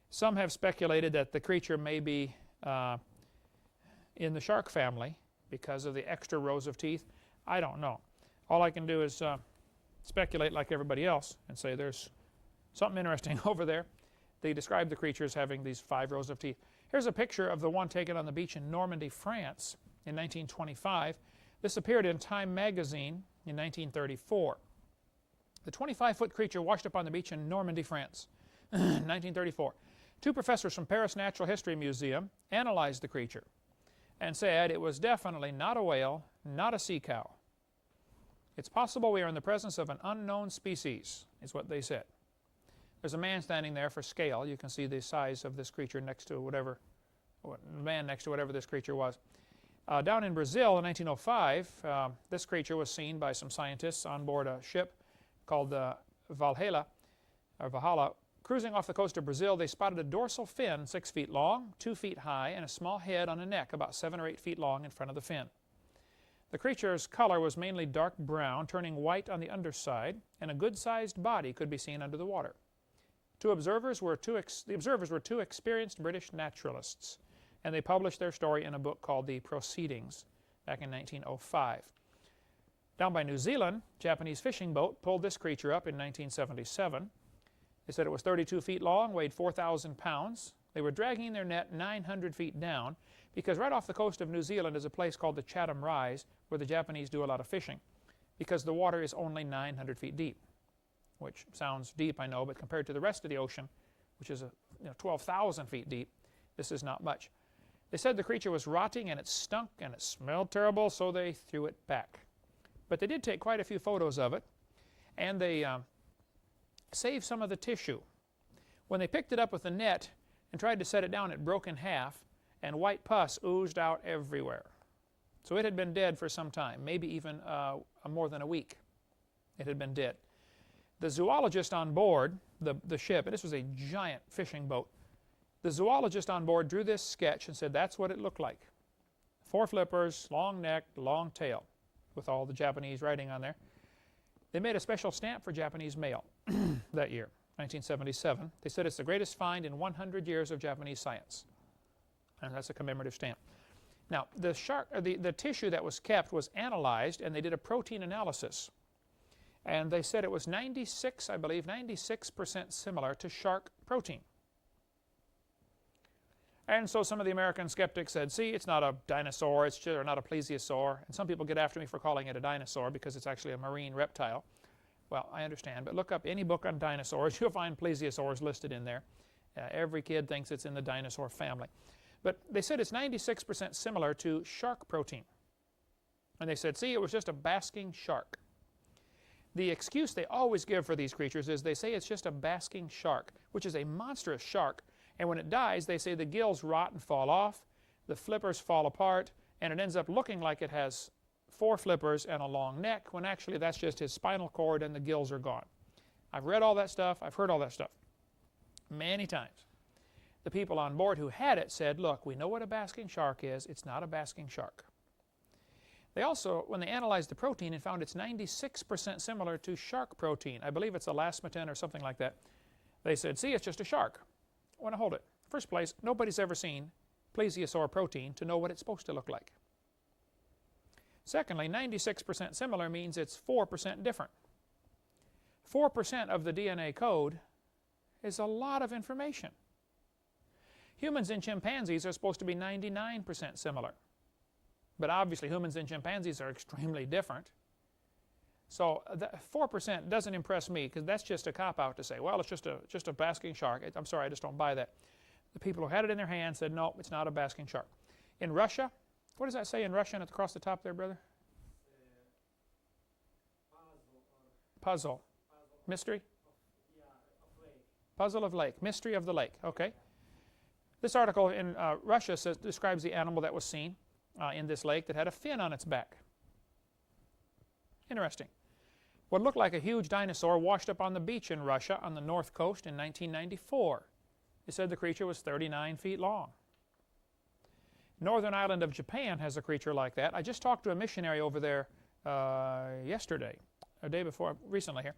Some have speculated that the creature may be in the shark family because of the extra rows of teeth. I don't know. All I can do is speculate like everybody else and say there's something interesting over there. They describe the creature as having these 5 rows of teeth. Here's a picture of the one taken on the beach in Normandy, France in 1925. This appeared in Time magazine in 1934. The 25-foot creature washed up on the beach in Normandy, France, 1934. 2 professors from Paris Natural History Museum analyzed the creature and said it was definitely not a whale, not a sea cow. It's possible we are in the presence of an unknown species, is what they said. There's a man standing there for scale. You can see the size of this creature next to whatever, man next to whatever this creature was. Down in Brazil in 1905, this creature was seen by some scientists on board a ship called Valhalla. Cruising off the coast of Brazil, they spotted a dorsal fin 6 feet long, 2 feet high, and a small head on a neck about 7 or 8 feet long in front of the fin. The creature's color was mainly dark brown, turning white on the underside, and a good-sized body could be seen under the water. The observers were 2 experienced British naturalists, and they published their story in a book called The Proceedings back in 1905. Down by New Zealand, a Japanese fishing boat pulled this creature up in 1977. They said it was 32 feet long, weighed 4,000 pounds. They were dragging their net 900 feet down because right off the coast of New Zealand is a place called the Chatham Rise where the Japanese do a lot of fishing because the water is only 900 feet deep, which sounds deep, I know, but compared to the rest of the ocean, which is 12,000 feet deep, this is not much. They said the creature was rotting and it stunk and it smelled terrible, so they threw it back. But they did take quite a few photos of it, and they saved some of the tissue. When they picked it up with the net and tried to set it down, it broke in half, and white pus oozed out everywhere. So it had been dead for some time, maybe even more than a week. It had been dead. The zoologist on board the ship, and this was a giant fishing boat, the zoologist on board drew this sketch and said that's what it looked like. 4 flippers, long neck, long tail, with all the Japanese writing on there. They made a special stamp for Japanese mail that year, 1977. They said it's the greatest find in 100 years of Japanese science. And that's a commemorative stamp. Now, the tissue that was kept was analyzed, and they did a protein analysis. And they said it was 96% similar to shark protein. And so some of the American skeptics said, see, it's not a dinosaur, it's just, or not a plesiosaur. And some people get after me for calling it a dinosaur because it's actually a marine reptile. Well, I understand, but look up any book on dinosaurs, you'll find plesiosaurs listed in there. Every kid thinks it's in the dinosaur family. But they said it's 96% similar to shark protein. And they said, see, it was just a basking shark. The excuse they always give for these creatures is they say it's just a basking shark, which is a monstrous shark. And when it dies, they say the gills rot and fall off, the flippers fall apart, and it ends up looking like it has 4 flippers and a long neck, when actually that's just his spinal cord and the gills are gone. I've read all that stuff. I've heard all that stuff many times. the people on board who had it said, look, we know what a basking shark is. It's not a basking shark. They also, when they analyzed the protein and found it's 96% similar to shark protein, I believe it's elasmatin or something like that, they said, see, it's just a shark. I want to hold it. First place, nobody's ever seen plesiosaur protein to know what it's supposed to look like. Secondly, 96% similar means it's 4% different. 4% of the DNA code is a lot of information. Humans and chimpanzees are supposed to be 99% similar. But obviously humans and chimpanzees are extremely different. So 4% doesn't impress me, because that's just a cop-out to say, well, it's just a basking shark. I'm sorry, I just don't buy that. The people who had it in their hands said, no, it's not a basking shark. In Russia, what does that say in Russian across the top there, brother? Puzzle. Mystery? Puzzle of lake. Mystery of the lake. Okay. This article in Russia describes the animal that was seen in this lake that had a fin on its back. Interesting. What looked like a huge dinosaur washed up on the beach in Russia on the north coast in 1994. They said the creature was 39 feet long. Northern island of Japan has a creature like that. I just talked to a missionary over there yesterday, a day before, recently here.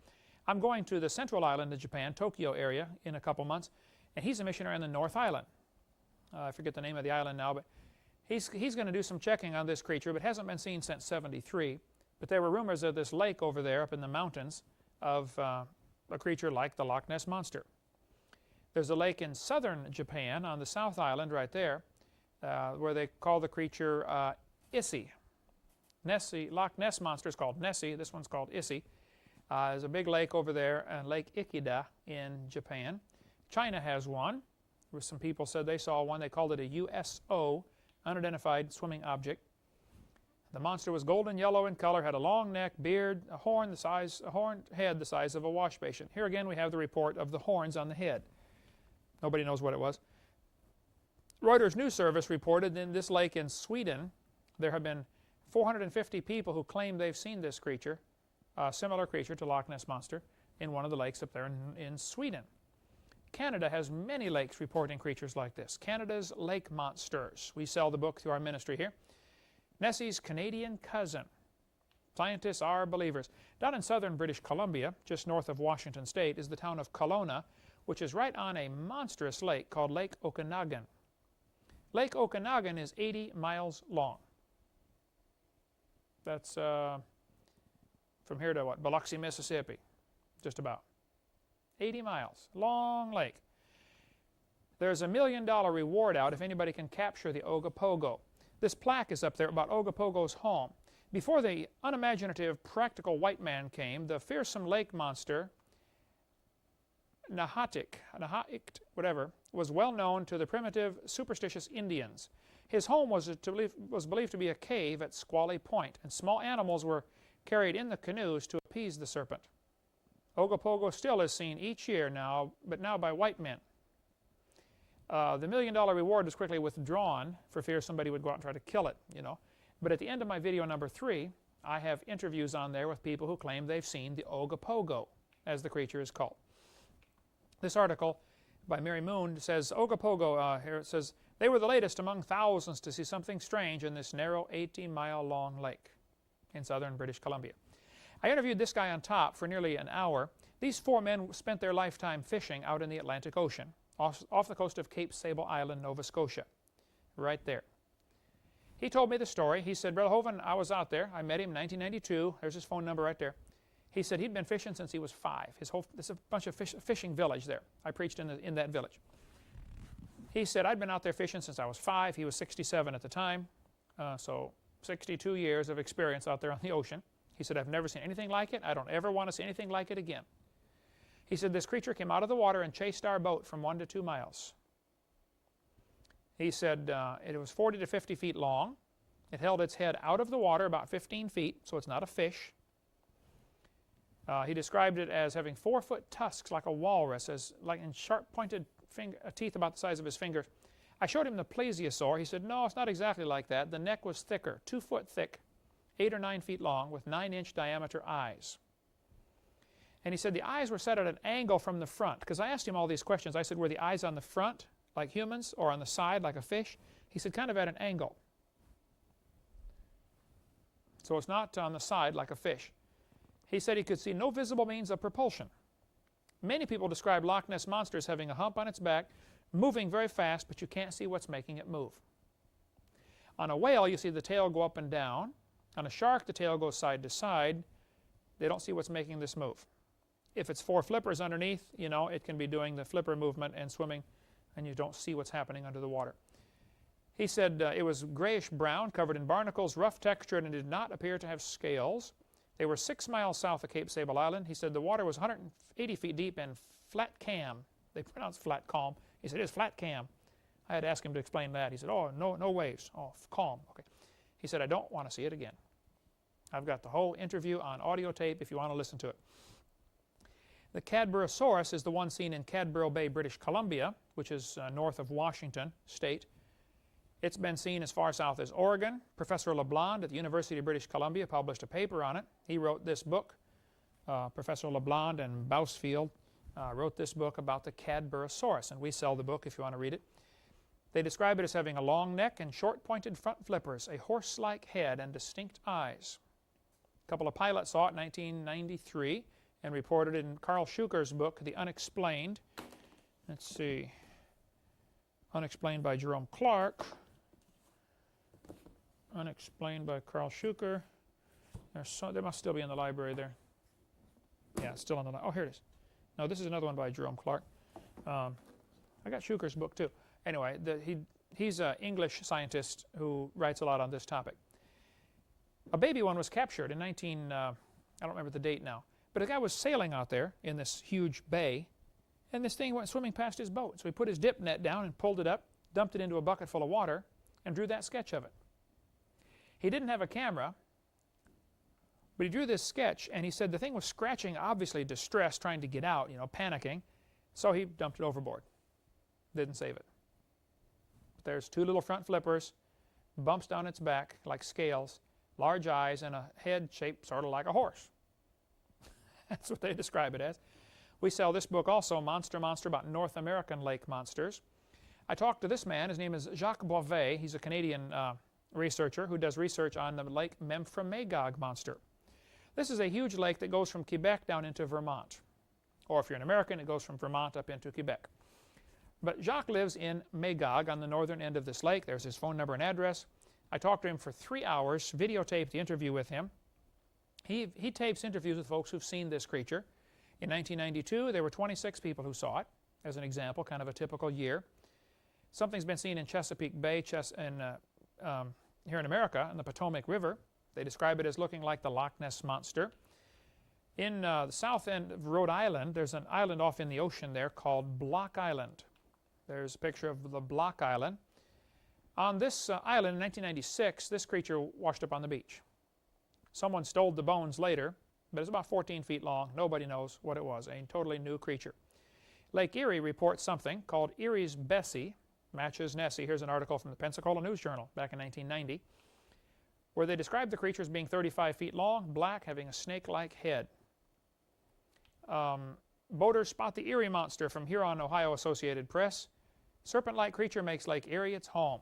I'm going to the central island of Japan, Tokyo area, in a couple months, and he's a missionary on the North Island. I forget the name of the island now, but he's going to do some checking on this creature, but hasn't been seen since '73. But there were rumors of this lake over there up in the mountains of a creature like the Loch Ness Monster. There's a lake in southern Japan on the South Island right there where they call the creature Issy. Nessie, Loch Ness Monster is called Nessie. This one's called Issy. There's a big lake over there, Lake Ikeda in Japan. China has one. Some people said they saw one. They called it a USO, unidentified swimming object. The monster was golden yellow in color, had a long neck, beard, a horned head the size of a wash basin. Here again we have the report of the horns on the head. Nobody knows what it was. Reuters News Service reported in this lake in Sweden there have been 450 people who claim they've seen this creature, a similar creature to Loch Ness Monster, in one of the lakes up there in Sweden. Canada has many lakes reporting creatures like this. Canada's Lake Monsters. We sell the book through our ministry here. Nessie's Canadian cousin. Scientists are believers. Down in southern British Columbia, just north of Washington State, is the town of Kelowna, which is right on a monstrous lake called Lake Okanagan. Lake Okanagan is 80 miles long. That's from here to what? Biloxi, Mississippi, just about. 80 miles, long lake. There's a $1 million reward out if anybody can capture the Ogopogo. This plaque is up there about Ogopogo's home. Before the unimaginative, practical white man came, the fearsome lake monster, Nahatik, whatever, was well known to the primitive, superstitious Indians. His home was believed to be a cave at Squally Point, and small animals were carried in the canoes to appease the serpent. Ogopogo still is seen each year now, but now by white men. The $1 million reward was quickly withdrawn for fear somebody would go out and try to kill it, you know. But at the end of my video number 3, I have interviews on there with people who claim they've seen the Ogopogo, as the creature is called. This article by Mary Moon says, Ogopogo, here it says, they were the latest among thousands to see something strange in this narrow 80-mile-long lake in southern British Columbia. I interviewed this guy on top for nearly an hour. These 4 men spent their lifetime fishing out in the Atlantic Ocean, off the coast of Cape Sable Island, Nova Scotia, right there. He told me the story. He said, Brother Hovind, I was out there. I met him in 1992. There's his phone number right there. He said he'd been fishing since he was 5. There's a bunch of fishing village there. I preached in that village. He said, I'd been out there fishing since I was 5. He was 67 at the time, so 62 years of experience out there on the ocean. He said, I've never seen anything like it. I don't ever want to see anything like it again. He said, this creature came out of the water and chased our boat from 1 to 2 miles. He said it was 40 to 50 feet long. It held its head out of the water about 15 feet, so it's not a fish. He described it as having 4-foot tusks like a walrus, like in sharp-pointed teeth about the size of his fingers. I showed him the plesiosaur. He said, no, it's not exactly like that. The neck was thicker, 2 foot thick, 8 or 9 feet long, with 9-inch diameter eyes. And he said the eyes were set at an angle from the front, because I asked him all these questions. I said, were the eyes on the front, like humans or on the side like a fish? He said kind of at an angle. So it's not on the side like a fish. He said he could see no visible means of propulsion. Many people describe Loch Ness Monster as having a hump on its back, moving very fast, but you can't see what's making it move. On a whale, you see the tail go up and down. On a shark, the tail goes side to side. They don't see what's making this move. If it's 4 flippers underneath, you know, it can be doing the flipper movement and swimming, and you don't see what's happening under the water. He said it was grayish brown, covered in barnacles, rough textured, and did not appear to have scales. They were 6 miles south of Cape Sable Island. He said the water was 180 feet deep and flat cam. They pronounce flat calm. He said it's flat cam. I had to ask him to explain that. He said, oh, no waves. Oh, calm. Okay. He said, I don't want to see it again. I've got the whole interview on audio tape if you want to listen to it. The Cadborosaurus is the one seen in Cadboro Bay, British Columbia, which is north of Washington State. It's been seen as far south as Oregon. Professor LeBlanc at the University of British Columbia published a paper on it. He wrote this book. Professor LeBlanc and Bousfield wrote this book about the Cadborosaurus, and we sell the book if you want to read it. They describe it as having a long neck and short pointed front flippers, a horse-like head, and distinct eyes. A couple of pilots saw it in 1993 and reported it in Carl Schuker's book, The Unexplained. Let's see. Unexplained by Jerome Clark. Unexplained by Carl Schuker. There must still be in the library there. Yeah, it's still in the library. Oh, here it is. No, this is another one by Jerome Clark. I got Schuker's book too. Anyway, he's an English scientist who writes a lot on this topic. A baby one was captured in I don't remember the date now, but a guy was sailing out there in this huge bay, and this thing went swimming past his boat. So he put his dip net down and pulled it up, dumped it into a bucket full of water, and drew that sketch of it. He didn't have a camera, but he drew this sketch, and he said the thing was scratching, obviously distressed, trying to get out, you know, panicking, so he dumped it overboard. Didn't save it. There's 2 little front flippers, bumps down its back like scales, large eyes, and a head shaped sort of like a horse. That's what they describe it as. We sell this book also, Monster, about North American lake monsters. I talked to this man. His name is Jacques Boivet. He's a Canadian researcher who does research on the Lake Memphremagog monster. This is a huge lake that goes from Quebec down into Vermont. Or if you're an American, it goes from Vermont up into Quebec. But Jacques lives in Magog on the northern end of this lake. There's his phone number and address. I talked to him for 3 hours, videotaped the interview with him. He tapes interviews with folks who've seen this creature. In 1992, there were 26 people who saw it, as an example, kind of a typical year. Something's been seen in Chesapeake Bay here in America, in the Potomac River. They describe it as looking like the Loch Ness Monster. In the south end of Rhode Island, there's an island off in the ocean there called Block Island. There's a picture of the Block Island. On this island in 1996, this creature washed up on the beach. Someone stole the bones later, but it's about 14 feet long. Nobody knows what it was, a totally new creature. Lake Erie reports something called Erie's Bessie, matches Nessie. Here's an article from the Pensacola News Journal back in 1990, where they describe the creature as being 35 feet long, black, having a snake-like head. Boaters spot the Erie monster from Huron, Ohio Associated Press. Serpent-like creature makes Lake Erie its home.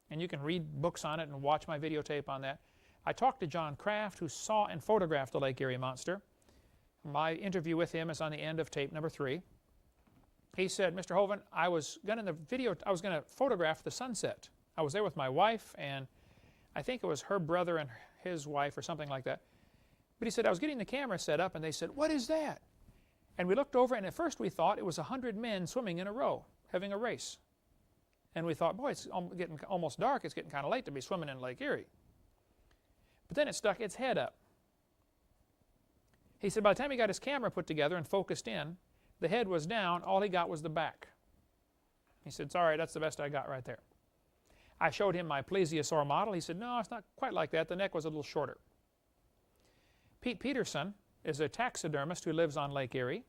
And you can read books on it and watch my videotape on that. I talked to John Kraft, who saw and photographed the Lake Erie monster. My interview with him is on the end of tape number 3. He said, Mr. Hovind, I was going to photograph the sunset. I was there with my wife, and I think it was her brother and his wife or something like that. But he said, I was getting the camera set up, and they said, what is that? And we looked over, and at first we thought it was 100 men swimming in a row, having a race. And we thought, boy, it's getting almost dark. It's getting kind of late to be swimming in Lake Erie. But then it stuck its head up. He said by the time he got his camera put together and focused in, the head was down. All he got was the back. He said, sorry, that's the best I got right there. I showed him my plesiosaur model. He said, no, it's not quite like that. The neck was a little shorter. Pete Peterson is a taxidermist who lives on Lake Erie.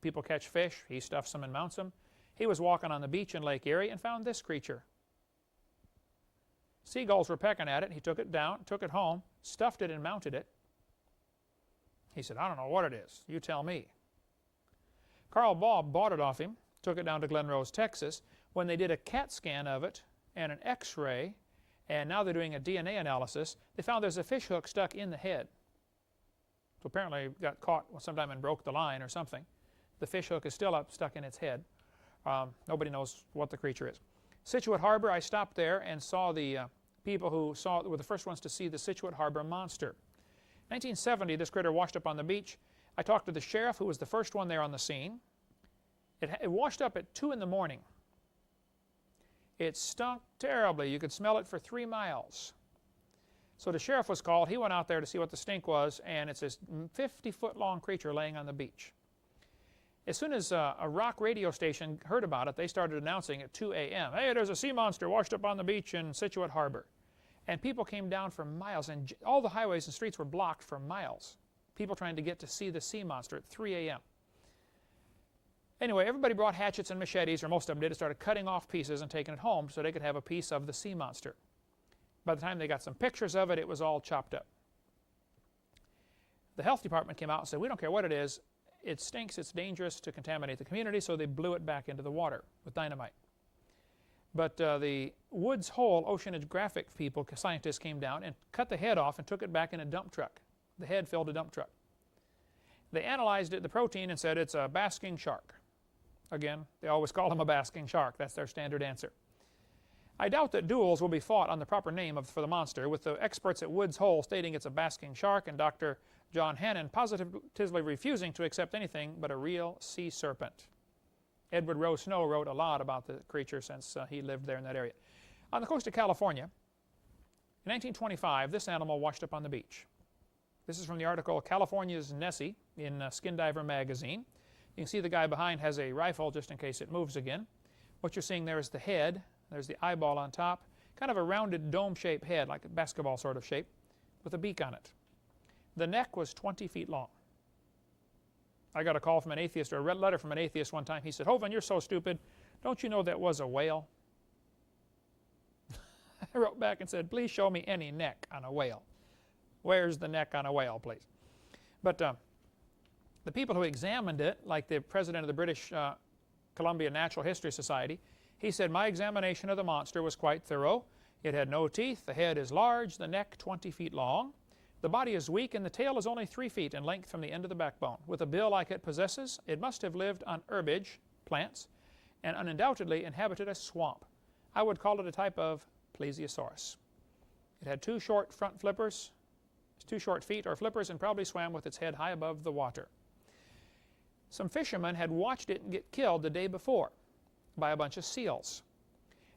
People catch fish. He stuffs them and mounts them. He was walking on the beach in Lake Erie and found this creature. Seagulls were pecking at it. He took it down, took it home, stuffed it and mounted it. He said, I don't know what it is. You tell me. Carl Baugh bought it off him, took it down to Glen Rose, Texas, when they did a CAT scan of it and an X-ray, and now they're doing a DNA analysis, they found there's a fish hook stuck in the head. So apparently it got caught sometime and broke the line or something. The fish hook is still stuck in its head. Nobody knows what the creature is. Scituate Harbor, I stopped there and saw the people who were the first ones to see the Scituate Harbor monster. 1970, this critter washed up on the beach. I talked to the sheriff, who was the first one there on the scene. It washed up at 2 in the morning. It stunk terribly. You could smell it for 3 miles. So the sheriff was called. He went out there to see what the stink was, and it's this 50-foot-long creature laying on the beach. As soon as a rock radio station heard about it, they started announcing at 2 a.m., "Hey, there's a sea monster washed up on the beach in Scituate Harbor." And people came down for miles, and all the highways and streets were blocked for miles. People trying to get to see the sea monster at 3 a.m. Anyway, everybody brought hatchets and machetes, or most of them did, and started cutting off pieces and taking it home so they could have a piece of the sea monster. By the time they got some pictures of it, it was all chopped up. The health department came out and said, "We don't care what it is. It stinks, it's dangerous to contaminate the community," so they blew it back into the water with dynamite. But the Woods Hole oceanographic people, scientists, came down and cut the head off and took it back in a dump truck. The head filled a dump truck. They analyzed it, the protein, and said it's a basking shark. Again, they always call him a basking shark. That's their standard answer. I doubt that duels will be fought on the proper name for the monster, with the experts at Woods Hole stating it's a basking shark and Dr. John Hannon positively refusing to accept anything but a real sea serpent. Edward Rowe Snow wrote a lot about the creature since he lived there in that area. On the coast of California, in 1925, this animal washed up on the beach. This is from the article California's Nessie in Skin Diver magazine. You can see the guy behind has a rifle just in case it moves again. What you're seeing there is the head. There's the eyeball on top. Kind of a rounded dome-shaped head, like a basketball sort of shape, with a beak on it. The neck was 20 feet long. I got a call from an atheist, or a letter from an atheist one time. He said, "Hovind, you're so stupid. Don't you know that was a whale?" I wrote back and said, "Please show me any neck on a whale. Where's the neck on a whale, please?" But the people who examined it, like the president of the British Columbia Natural History Society, he said, "My examination of the monster was quite thorough. It had no teeth, the head is large, the neck 20 feet long. The body is weak, and the tail is only 3 feet in length from the end of the backbone. With a bill like it possesses, it must have lived on herbage, plants, and undoubtedly inhabited a swamp. I would call it a type of plesiosaurus. It had 2 short front flippers, 2 short feet or flippers, and probably swam with its head high above the water." Some fishermen had watched it get killed the day before by a bunch of seals.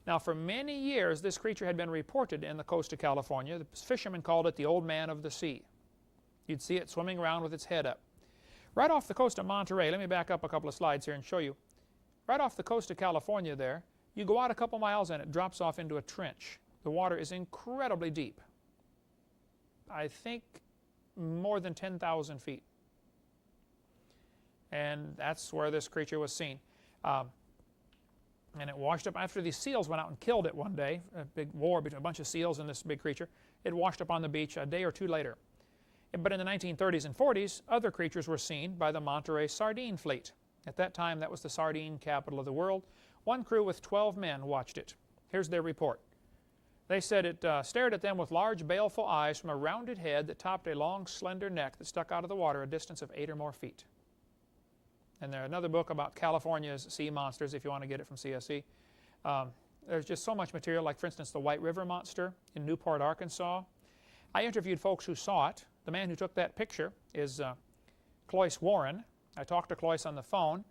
Now, for many years, this creature had been reported in the coast of California. The fishermen called it the Old Man of the Sea. You'd see it swimming around with its head up. Right off the coast of Monterey, let me back up a couple of slides here and show you. Right off the coast of California there, you go out a couple miles and it drops off into a trench. The water is incredibly deep. I think more than 10,000 feet. And that's where this creature was seen. And it washed up after these seals went out and killed it one day, a big war between a bunch of seals and this big creature. It washed up on the beach a day or 2 later. But in the 1930s and 40s, other creatures were seen by the Monterey sardine fleet. At that time, that was the sardine capital of the world. One crew with 12 men watched it. Here's their report. They said it stared at them with large, baleful eyes from a rounded head that topped a long, slender neck that stuck out of the water a distance of 8 or more feet. And there's another book about California's sea monsters, if you want to get it from CSE. There's just so much material, like, for instance, the White River monster in Newport, Arkansas. I interviewed folks who saw it. The man who took that picture is Cloyce Warren. I talked to Cloyce on the phone.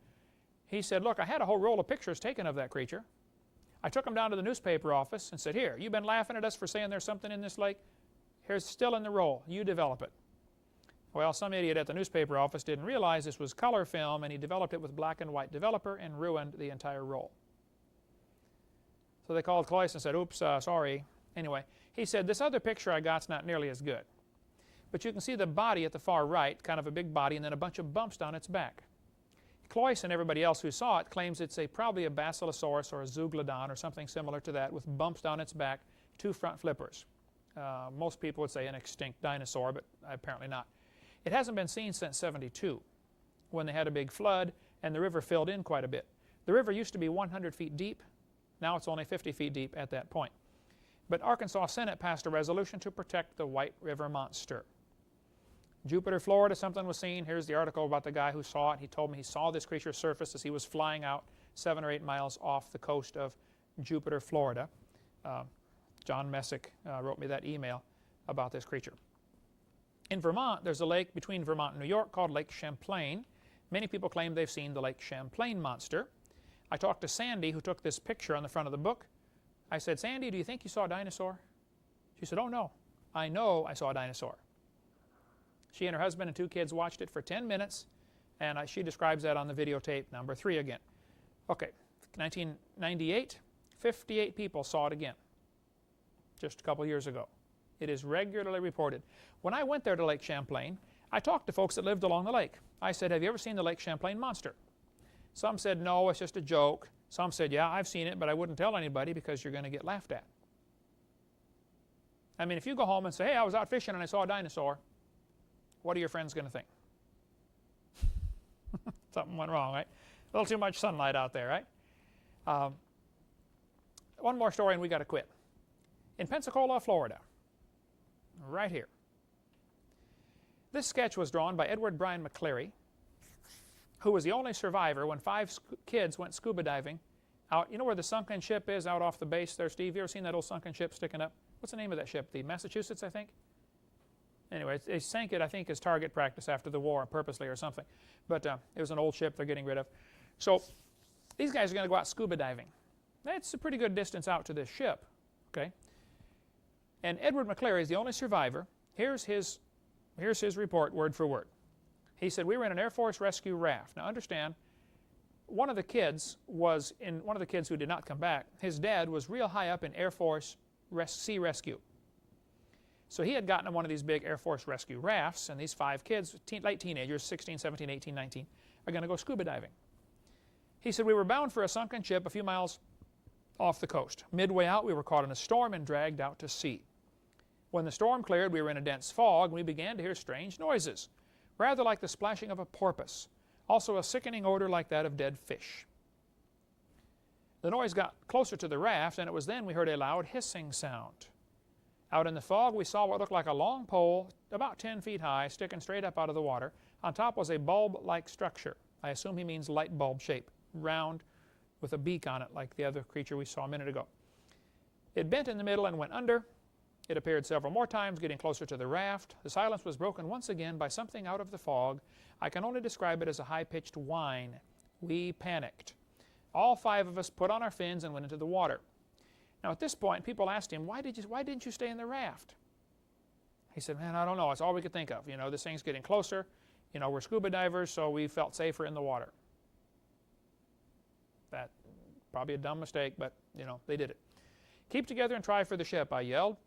He said, "Look, I had a whole roll of pictures taken of that creature. I took them down to the newspaper office and said, 'Here, you've been laughing at us for saying there's something in this lake. Here's still in the roll. You develop it.' Well, some idiot at the newspaper office didn't realize this was color film, and he developed it with black and white developer and ruined the entire roll. So they called Cloyce and said, 'Oops, sorry.' Anyway, he said, 'This other picture I got's not nearly as good. But you can see the body at the far right, kind of a big body, and then a bunch of bumps down its back.' Cloyce and everybody else who saw it claims it's probably a basilosaurus or a zeuglodon or something similar to that, with bumps down its back, 2 front flippers. Most people would say an extinct dinosaur, but apparently not. It hasn't been seen since '72, when they had a big flood and the river filled in quite a bit. The river used to be 100 feet deep. Now it's only 50 feet deep at that point. But Arkansas Senate passed a resolution to protect the White River monster. Jupiter, Florida, something was seen. Here's the article about the guy who saw it. He told me he saw this creature surface as he was flying out 7 or 8 miles off the coast of Jupiter, Florida. John Messick wrote me that email about this creature. In Vermont, there's a lake between Vermont and New York called Lake Champlain. Many people claim they've seen the Lake Champlain monster. I talked to Sandy, who took this picture on the front of the book. I said, Sandy, do you think you saw a dinosaur? She said, oh no, I know I saw a dinosaur. She and her husband and 2 kids watched it for 10 minutes, and she describes that on the videotape number 3 again. Okay, 1998, 58 people saw it again, just a couple years ago. It is regularly reported. When I went there to Lake Champlain, I talked to folks that lived along the lake. I said, have you ever seen the Lake Champlain monster? Some said, no, it's just a joke. Some said, yeah, I've seen it, but I wouldn't tell anybody because you're going to get laughed at. I mean, if you go home and say, hey, I was out fishing and I saw a dinosaur, what are your friends going to think? Something went wrong, right? A little too much sunlight out there, right? One more story and we got to quit. In Pensacola, Florida, right here. This sketch was drawn by Edward Bryan McCleary, who was the only survivor when 5 kids went scuba diving out. You know where the sunken ship is out off the base there, Steve? You ever seen that old sunken ship sticking up? What's the name of that ship? The Massachusetts, I think? Anyway, they sank it, I think, as target practice after the war purposely or something. But it was an old ship they're getting rid of. So these guys are going to go out scuba diving. That's a pretty good distance out to this ship. Okay? And Edward McCleary is the only survivor. Here's his report word for word. He said, we were in an Air Force rescue raft. Now understand, one of the kids who did not come back, his dad was real high up in Air Force sea rescue. So he had gotten on one of these big Air Force rescue rafts, and these 5 kids, late teenagers, 16, 17, 18, 19, are going to go scuba diving. He said, we were bound for a sunken ship a few miles off the coast. Midway out, we were caught in a storm and dragged out to sea. When the storm cleared, we were in a dense fog, and we began to hear strange noises, rather like the splashing of a porpoise, also a sickening odor like that of dead fish. The noise got closer to the raft, and it was then we heard a loud hissing sound. Out in the fog, we saw what looked like a long pole, about 10 feet high, sticking straight up out of the water. On top was a bulb-like structure. I assume he means light bulb shape, round, with a beak on it, like the other creature we saw a minute ago. It bent in the middle and went under. It appeared several more times, getting closer to the raft. The silence was broken once again by something out of the fog. I can only describe it as a high-pitched whine. We panicked. All 5 of us put on our fins and went into the water. Now at this point, people asked him, why didn't you stay in the raft? He said, man, I don't know. It's all we could think of. You know, this thing's getting closer. You know, we're scuba divers, so we felt safer in the water. That probably a dumb mistake, but, you know, they did it. Keep together and try for the ship, I yelled.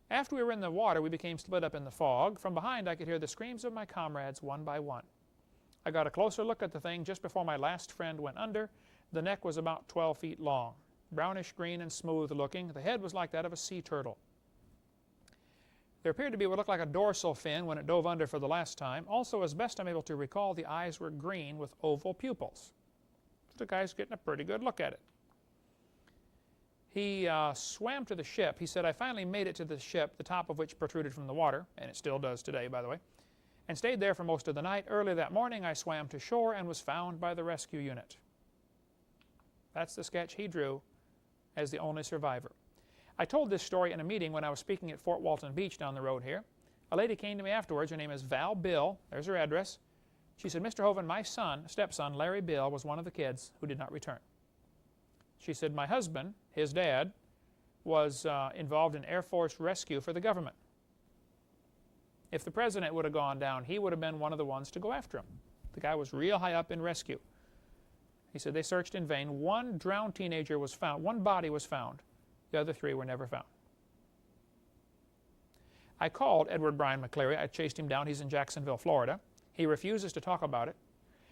After we were in the water, we became split up in the fog. From behind, I could hear the screams of my comrades one by one. I got a closer look at the thing just before my last friend went under. The neck was about 12 feet long. Brownish green and smooth looking. The head was like that of a sea turtle. There appeared to be what looked like a dorsal fin when it dove under for the last time. Also, as best I'm able to recall, the eyes were green with oval pupils. So the guy's getting a pretty good look at it. He swam to the ship. He said, I finally made it to the ship, the top of which protruded from the water, and it still does today, by the way, and stayed there for most of the night. Early that morning, I swam to shore and was found by the rescue unit. That's the sketch he drew as the only survivor. I told this story in a meeting when I was speaking at Fort Walton Beach down the road here. A lady came to me afterwards. Her name is Val Bill. There's her address. She said, Mr. Hovind, my stepson, Larry Bill, was one of the kids who did not return. She said, my husband, his dad, was involved in Air Force rescue for the government. If the president would have gone down, he would have been one of the ones to go after him. The guy was real high up in rescue. He said they searched in vain. One drowned teenager was found. One body was found. The other 3 were never found. I called Edward Bryan McCleary. I chased him down. He's in Jacksonville, Florida. He refuses to talk about it.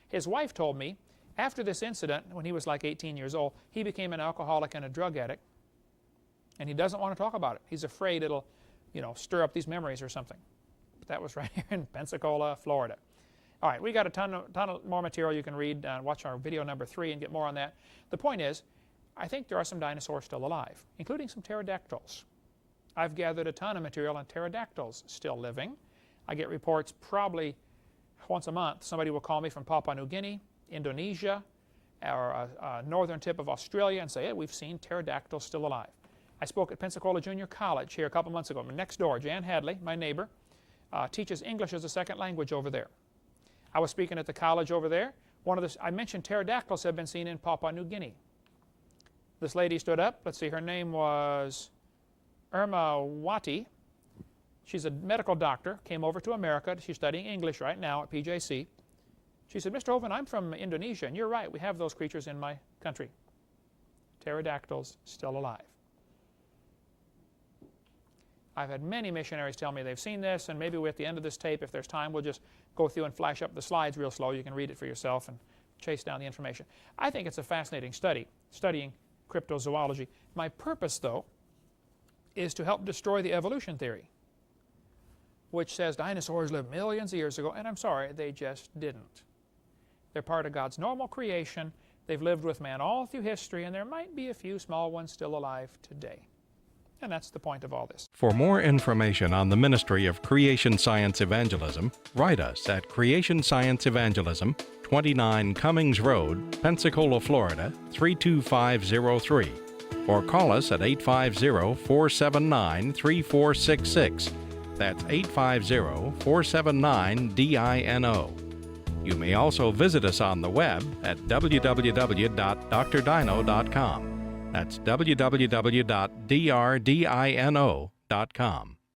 His wife told me after this incident, when he was like 18 years old, he became an alcoholic and a drug addict. And he doesn't want to talk about it. He's afraid it'll, you know, stir up these memories or something. But that was right here in Pensacola, Florida. All right, we got a ton of more material you can read. Watch our video number 3 and get more on that. The point is, I think there are some dinosaurs still alive, including some pterodactyls. I've gathered a ton of material on pterodactyls still living. I get reports probably once a month. Somebody will call me from Papua New Guinea, Indonesia, or northern tip of Australia and say, hey, we've seen pterodactyls still alive. I spoke at Pensacola Junior College here a couple months ago. Next door, Jan Hadley, my neighbor, teaches English as a second language over there. I was speaking at the college over there. I mentioned pterodactyls have been seen in Papua New Guinea. This lady stood up. Let's see, her name was Irma Wati. She's a medical doctor, came over to America. She's studying English right now at PJC. She said, Mr. Hovind, I'm from Indonesia, and you're right, we have those creatures in my country. Pterodactyls still alive. I've had many missionaries tell me they've seen this, and maybe at the end of this tape, if there's time, we'll just go through and flash up the slides real slow. You can read it for yourself and chase down the information. I think it's a fascinating study, studying cryptozoology. My purpose, though, is to help destroy the evolution theory, which says dinosaurs lived millions of years ago, and I'm sorry, they just didn't. They're part of God's normal creation. They've lived with man all through history, and there might be a few small ones still alive today. And that's the point of all this. For more information on the Ministry of Creation Science Evangelism, write us at Creation Science Evangelism, 29 Cummings Road, Pensacola, Florida, 32503. Or call us at 850-479-3466. That's 850-479-DINO. You may also visit us on the web at www.drdino.com. That's www.drdino.com.